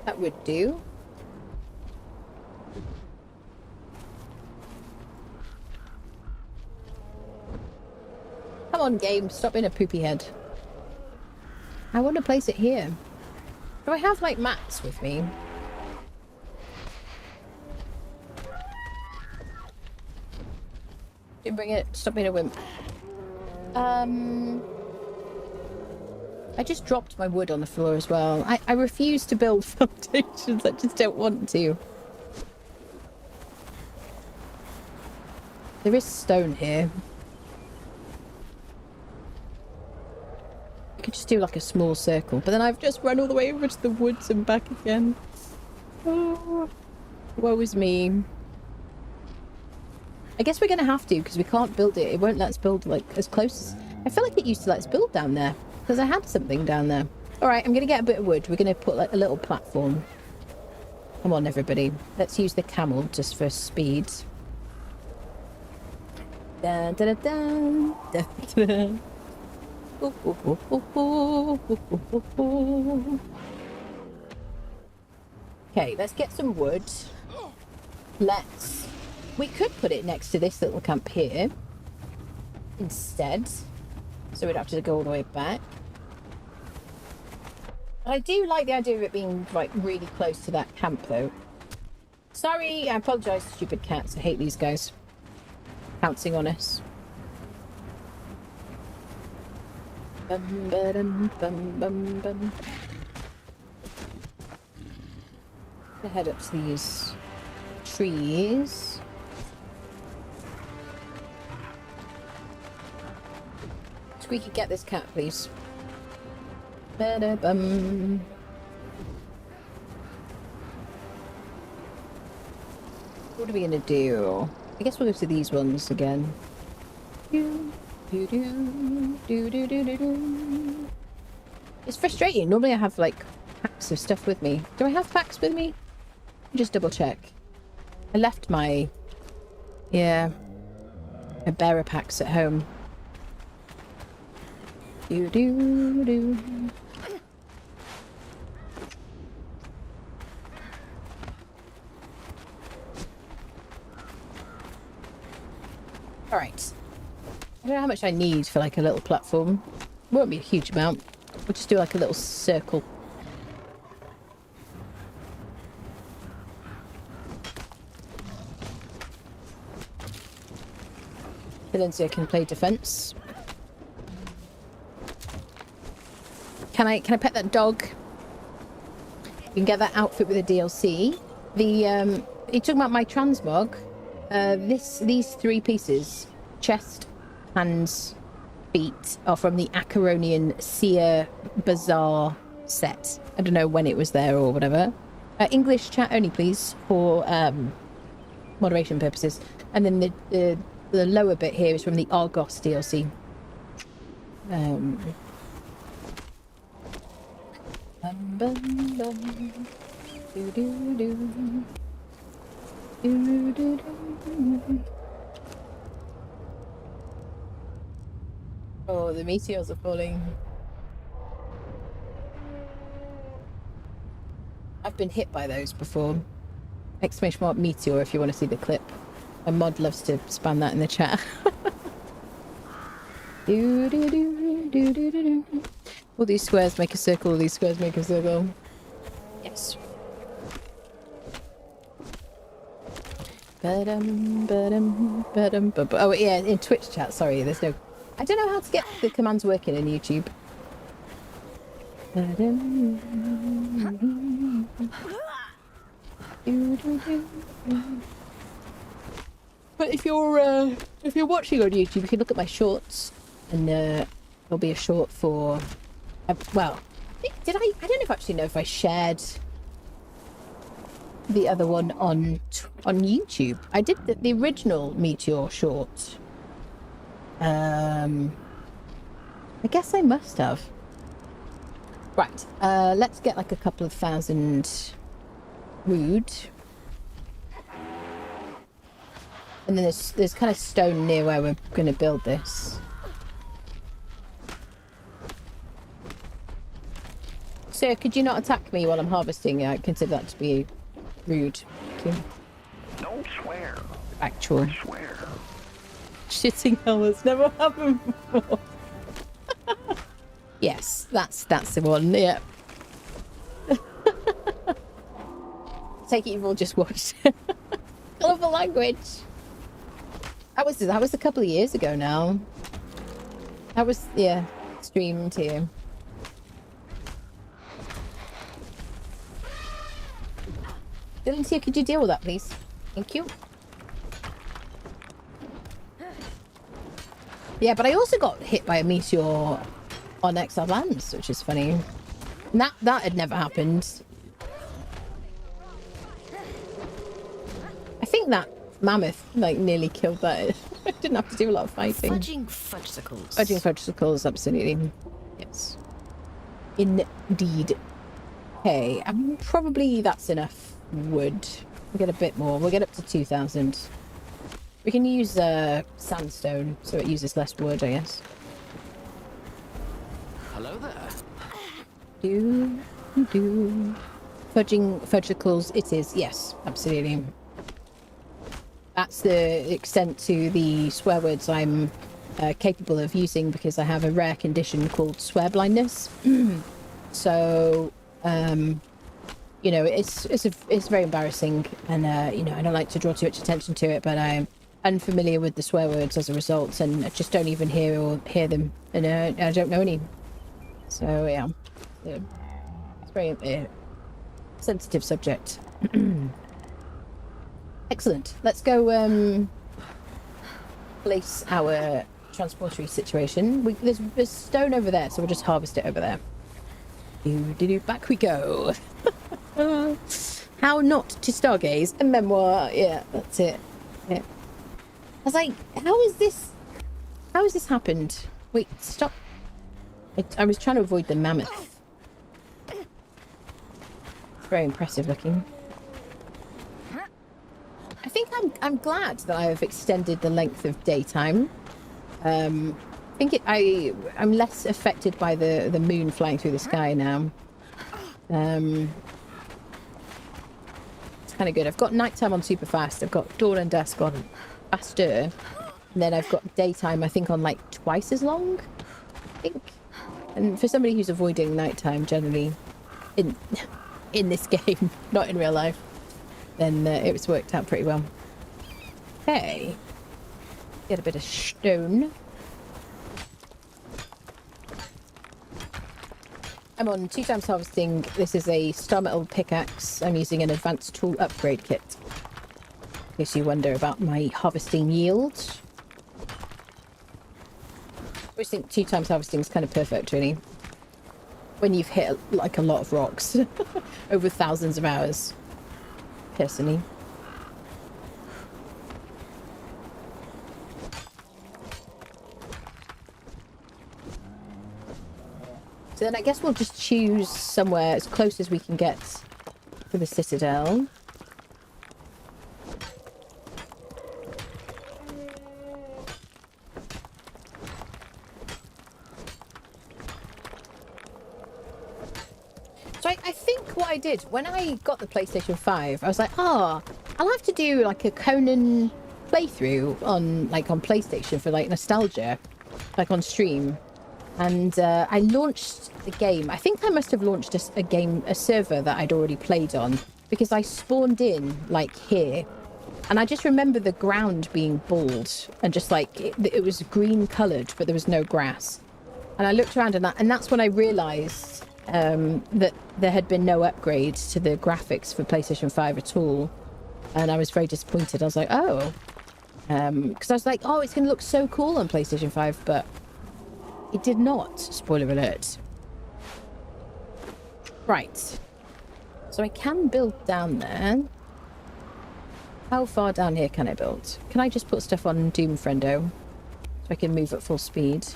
Speaker 1: That would do. Come on, game. Stop being a poopy head. I want to place it here. Do I have, like, mats with me? Didn't bring it. Stop being a wimp. I just dropped my wood on the floor as well. I refuse to build foundations. I just don't want to. There is stone here. I could just do like a small circle, but then I've just run all the way over to the woods and back again. Oh, woe is me. I guess we're gonna have to, because we can't build it. It won't let us build like as close as... I feel like it used to let us build down there, because I had something down there. Alright, I'm gonna get a bit of wood. We're gonna put like a little platform. Come on, everybody. Let's use the camel just for speed. Dun, dun, dun, dun, dun, dun. Okay, let's get some wood. We could put it next to this little camp here instead, so we'd have to go all the way back. I do like the idea of it being like really close to that camp though. Sorry, I apologise, stupid cats. I hate these guys pouncing on us. Bum, ba-dum, bum, bum, bum. Gonna head up to these trees. Squeaky, get this cat, please. Ba-da-bum. What are we gonna do? I guess we'll go to these ones again. It's frustrating. Normally I have like packs of stuff with me. Do I have packs with me? Just double check. I left my bearer packs at home. Alright. I don't know how much I need for like a little platform. Won't be a huge amount. We'll just do like a little circle. Lindsay can play defense. Can I pet that dog? You can get that outfit with a DLC. You're talking about my transmog. These three pieces, chest, hands, feet, are from the Acheronian Seer Bazaar set. I don't know when it was there or whatever. English chat only, please, for moderation purposes. And then the lower bit here is from the Argos DLC. Oh, the meteors are falling. I've been hit by those before. Exclamation mark meteor if you want to see the clip. My mod loves to spam that in the chat. All these squares make a circle, all these squares make a circle. Yes. Oh yeah, in Twitch chat, sorry, there's no... I don't know how to get the commands working in YouTube. But if you're watching on YouTube, you can look at my shorts, and there'll be a short for... well, I don't know if I actually know if I shared the other one on YouTube. I did the original Meteor short. I guess I must have. Right, let's get like a couple of thousand wood. And then there's kind of stone near where we're going to build this. Sir, could you not attack me while I'm harvesting? I consider that to be rude. Thank you.
Speaker 7: Don't swear.
Speaker 1: Actual.
Speaker 7: Swear.
Speaker 1: Shitting hell has never happened before. Yes, that's the one, yeah. Take it you've all just watched. Colourful language. That was a couple of years ago now. That was, yeah, streamed here. Dylan, here, could you deal with that, please? Thank you. Yeah, but I also got hit by a meteor on Exile Lands, which is funny. And that had never happened. I think that mammoth like nearly killed that. I didn't have to do a lot of fighting.
Speaker 8: Fudging fudgesicles.
Speaker 1: Fudging fudgesicles, absolutely. Yes. Indeed. Okay, probably that's enough wood. We'll get a bit more. We'll get up to 2,000. We can use sandstone, so it uses less wood, I guess.
Speaker 3: Hello there.
Speaker 1: Do. Fudgicles, it is. Yes, absolutely. That's the extent to the swear words I'm capable of using because I have a rare condition called swear blindness. So, you know, it's very embarrassing, and you know, I don't like to draw too much attention to it, but I'm unfamiliar with the swear words as a result, and I just don't even hear them, and I don't know any. So yeah, it's very sensitive subject. Excellent. Let's go place our transportory situation. There's stone over there, so we'll just harvest it over there. Back we go. How not to stargaze, a memoir. Yeah, that's it. Yeah. I was like, how has this happened? Wait, stop. I was trying to avoid the mammoth. It's very impressive looking. I think I'm glad that I have extended the length of daytime. I think I'm less affected by the moon flying through the sky now. It's kind of good. I've got nighttime on super fast. I've got dawn and dusk on faster. And then I've got daytime, I think, on like twice as long. I think. And for somebody who's avoiding nighttime generally in this game, not in real life, then it was worked out pretty well. Okay. Get a bit of stone. I'm on 2 times harvesting. This is a star metal pickaxe. I'm using an advanced tool upgrade kit. In case you wonder about my harvesting yield. I always think 2 times harvesting is kind of perfect, really. When you've hit like a lot of rocks over thousands of hours. Personally. So then I guess we'll just choose somewhere as close as we can get to the citadel. So I think what I did when I got the PlayStation 5, I was like, I'll have to do like a Conan playthrough on PlayStation for like nostalgia, like on stream. And I launched the game. I think I must have launched a server that I'd already played on, because I spawned in like here, and I just remember the ground being bald and just like it was green coloured, but there was no grass. And I looked around, and that's when I realised that there had been no upgrades to the graphics for PlayStation 5 at all, and I was very disappointed. I was like, because I was like, it's going to look so cool on PlayStation 5, but it did not. Spoiler alert. Right. So I can build down there. How far down here can I build? Can I just put stuff on Doom Friendo so I can move at full speed?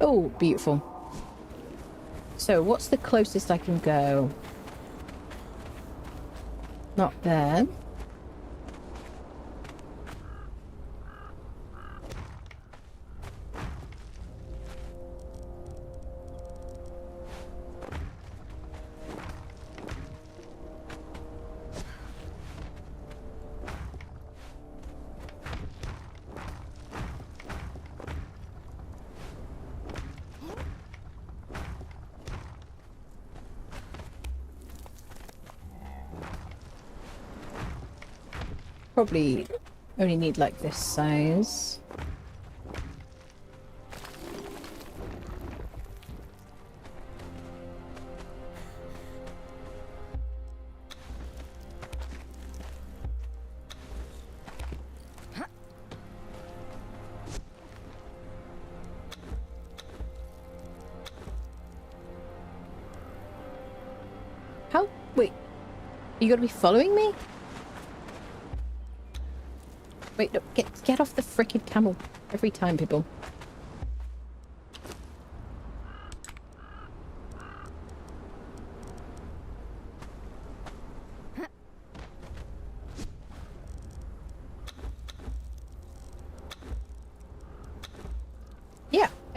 Speaker 1: Oh, beautiful. So what's the closest I can go? Not there. Probably only need like this size. How? Wait. You gotta be following me? Wait, no, get off the frickin' camel. Every time, people.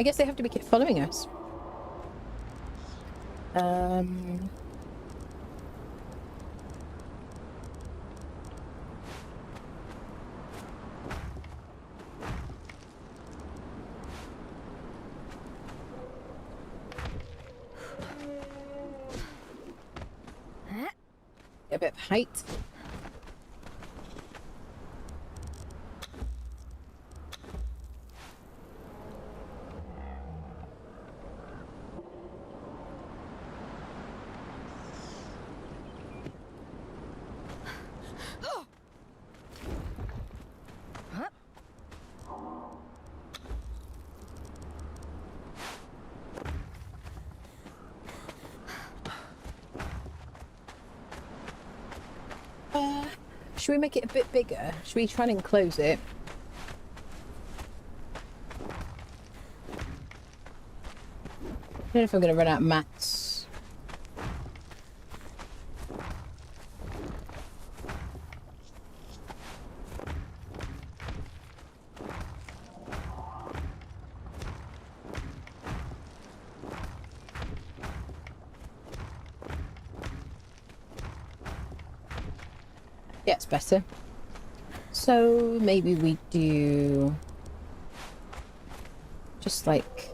Speaker 1: I guess they have to be following us. Get a bit of height. Should we make it a bit bigger? Should we try and enclose it? I don't know if I'm going to run out of mats. Yeah, it's better. So maybe we do just like,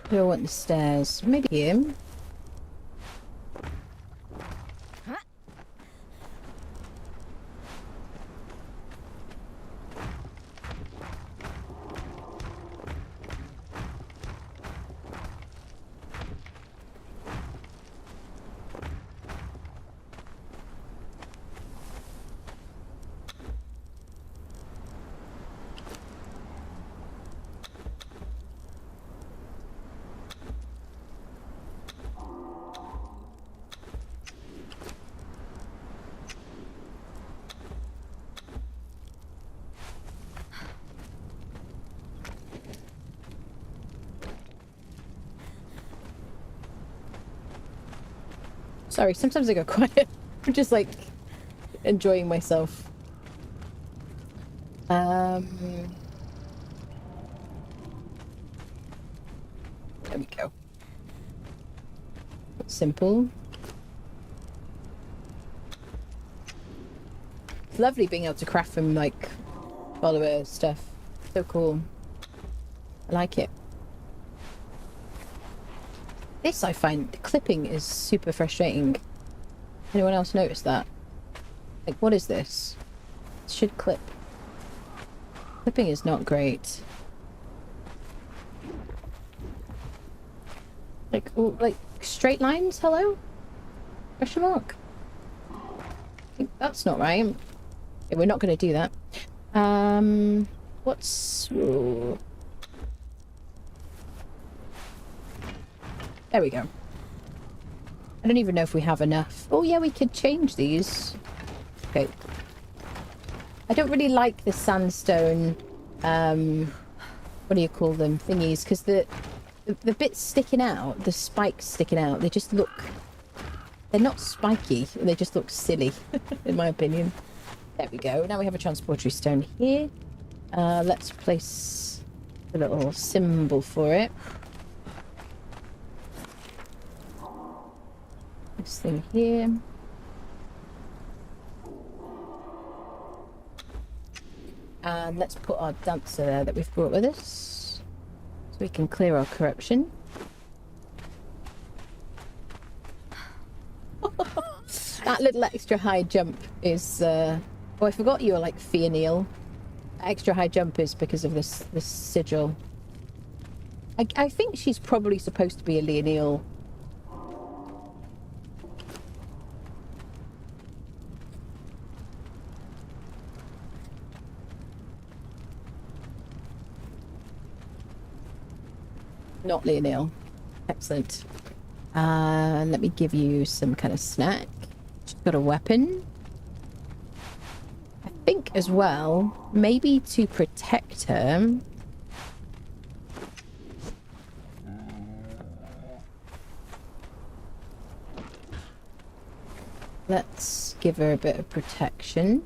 Speaker 1: I don't want the stairs. Maybe him. Sorry, sometimes I go quiet. I'm just like enjoying myself. There we go. Simple. It's lovely being able to craft from like follower stuff. So cool. I like it. This I find clipping is super frustrating. Anyone else notice that? Like, what is this? It should clip. Clipping is not great. Like, like straight lines? Hello? Question mark? I think that's not right. Yeah, we're not going to do that. What's... Ooh. There we go. I don't even know if we have enough. Oh yeah, we could change these. Okay. I don't really like the sandstone, what do you call them, thingies, because the bits sticking out, the spikes sticking out, they just look, they're not spiky, they just look silly, in my opinion. There we go. Now we have a transportatory stone here. Let's place a little symbol for it. This thing here. And let's put our dancer there that we've brought with us, so we can clear our corruption. That little extra high jump is, oh, I forgot you were like Fionneal. Extra high jump is because of this sigil. I think she's probably supposed to be a Leonil. Not Leonil. Excellent. Let me give you some kind of snack. She's got a weapon. I think as well, maybe to protect her. Let's give her a bit of protection.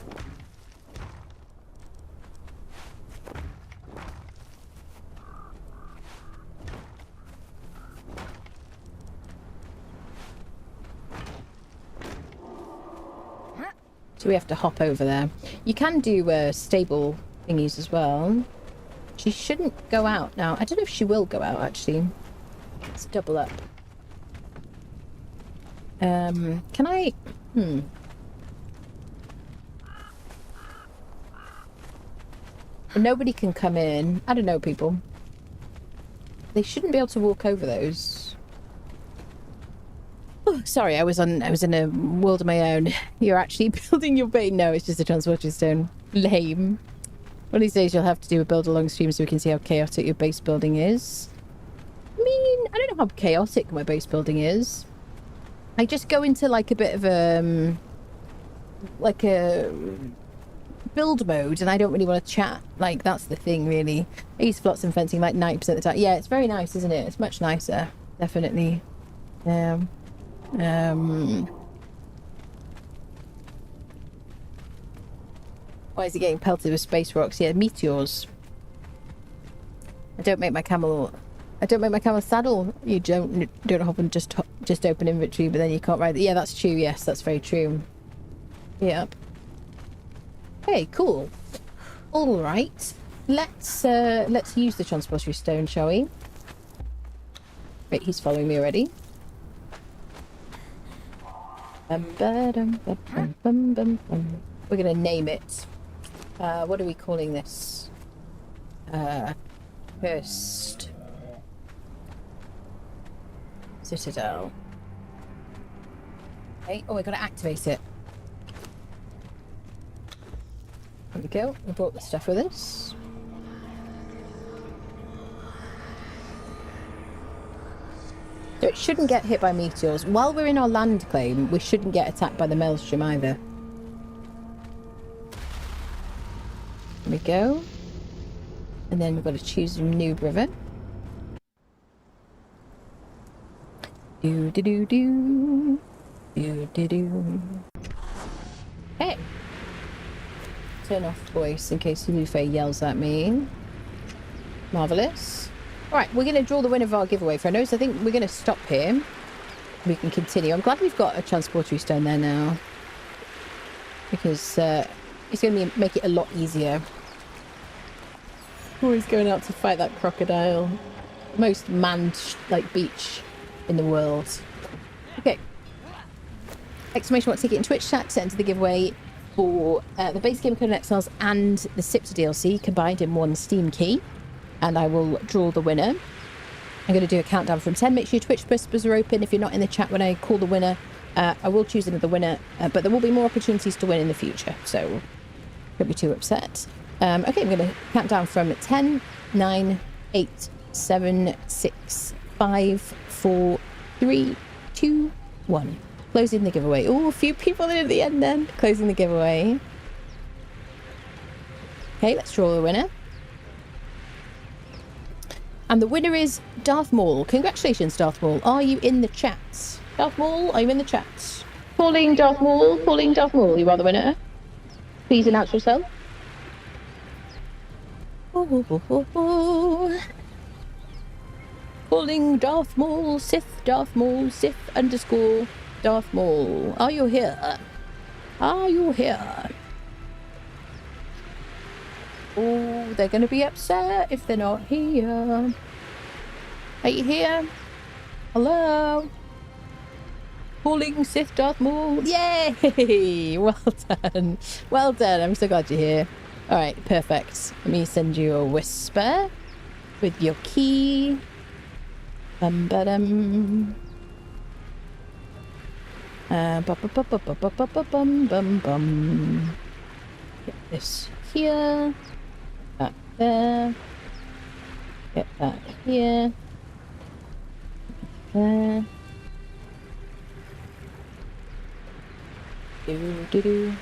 Speaker 1: So we have to hop over there. You can do stable thingies as well. She shouldn't go out now. I don't know if she will go out, actually. Let's double up. Can I... Nobody can come in. I don't know, people. They shouldn't be able to walk over those. Oh, sorry, I was in a world of my own. You're actually building your base. No, it's just a transporter stone. Lame. One of these days you'll have to do a build along stream so we can see how chaotic your base building is. I mean, I don't know how chaotic my base building is. I just go into like a bit of a build mode and I don't really want to chat. Like, that's the thing, really. I use flotsam fencing like 90% of the time. Yeah, it's very nice, isn't it? It's much nicer. Definitely. Why is he getting pelted with space rocks? Yeah, meteors. I don't make my camel saddle. You don't hop and just open inventory, but then you can't ride it. Yeah, that's true. Yes, that's very true. Yep. Okay, cool. All right. Let's use the transporter stone, shall we? Wait, he's following me already. We're gonna name it. What are we calling this? Cursed Citadel. Okay. Oh, I gotta activate it. There we go. We brought the stuff with us. So it shouldn't get hit by meteors. While we're in our land claim, we shouldn't get attacked by the maelstrom either. There we go. And then we've got to choose a new river. Do-do-do-do. Do-do-do. Okay. Turn off voice in case Lufe yells at me. Marvellous. Alright, we're going to draw the winner of our giveaway, friendos. I think we're going to stop here. We can continue. I'm glad we've got a transporter stone there now. Because it's going to make it a lot easier. Always going out to fight that crocodile. Most manned beach in the world. Okay. Exclamation mark ticket in Twitch chat to enter the giveaway for the base game Conan Exiles and the Siptah DLC combined in one Steam key. And I will draw the winner. I'm going to do a countdown from 10. Make sure your Twitch whispers are open. If you're not in the chat when I call the winner, I will choose another winner. But there will be more opportunities to win in the future. So don't be too upset. Okay, I'm going to count down from 10, 9, 8, 7, 6, 5, 4, 3, 2, 1. Closing the giveaway. Oh, a few people in at the end then. Closing the giveaway. Okay, let's draw the winner. And the winner is Darth Maul. Congratulations, Darth Maul. Are you in the chat? Darth Maul, are you in the chat? Calling Darth Maul. Calling Darth Maul. You are the winner. Please announce yourself. Calling Darth Maul, Sith _ Darth Maul. Are you here? Are you here? Oh, they're going to be upset if they're not here. Are you here? Hello? Calling Sith Darth Maul. Yay! Well done. Well done. I'm so glad you're here. All right, perfect. Let me send you a whisper with your key. Bum ba dum. Bum bum bum. Get this here. That there. Get that here. There. Do.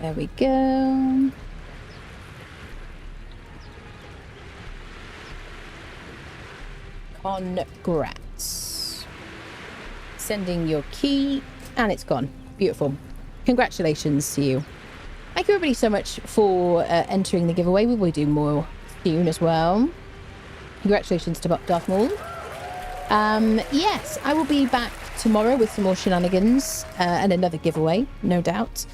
Speaker 1: There we go. Congrats. Sending your key, and it's gone. Beautiful. Congratulations to you. Thank you everybody so much for entering the giveaway. We will do more soon as well. Congratulations to Darth Maul. Yes, I will be back tomorrow with some more shenanigans and another giveaway, no doubt.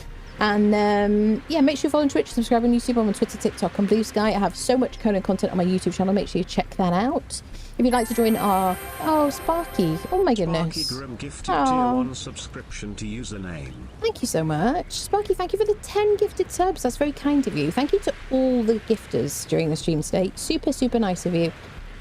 Speaker 1: And yeah, make sure you follow on Twitch, subscribe on YouTube, I'm on Twitter, TikTok, and Blue Sky. I have so much Conan content on my YouTube channel. Make sure you check that out. If you'd like to join our... Oh, Sparky. Oh my goodness.
Speaker 2: Sparky Grim gifted tier 1 subscription to username.
Speaker 1: Thank you so much. Sparky, thank you for the 10 gifted subs. That's very kind of you. Thank you to all the gifters during the stream today. Super, super nice of you.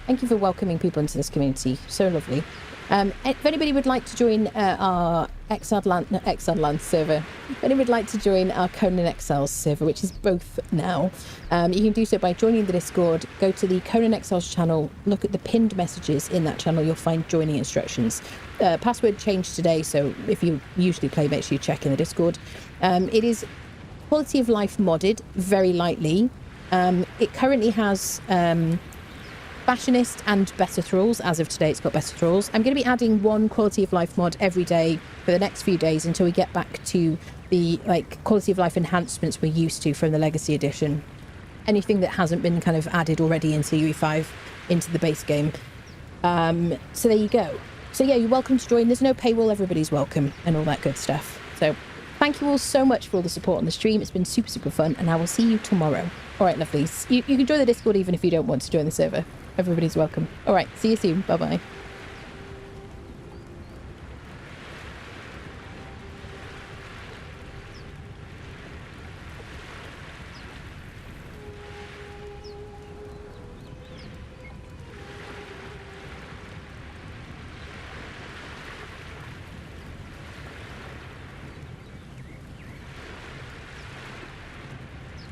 Speaker 1: Thank you for welcoming people into this community. So lovely. If anybody would like to join our Exiled Land server, if anybody would like to join our Conan Exiles server, which is both now, you can do so by joining the Discord. Go to the Conan Exiles channel, look at the pinned messages in that channel, you'll find joining instructions. Password changed today, so if you usually play, make sure you check in the Discord. It is quality of life modded very lightly. It currently has... Fashionist and better thralls. As of today, it's got better thralls. I'm going to be adding one quality of life mod every day for the next few days until we get back to the quality of life enhancements we're used to from the Legacy Edition. Anything that hasn't been kind of added already into UE5 into the base game. So there you go. So yeah, you're welcome to join. There's no paywall. Everybody's welcome and all that good stuff. So thank you all so much for all the support on the stream. It's been super, super fun, and I will see you tomorrow. All right, lovelies. You can join the Discord even if you don't want to join the server. Everybody's welcome. All right, see you soon. Bye-bye.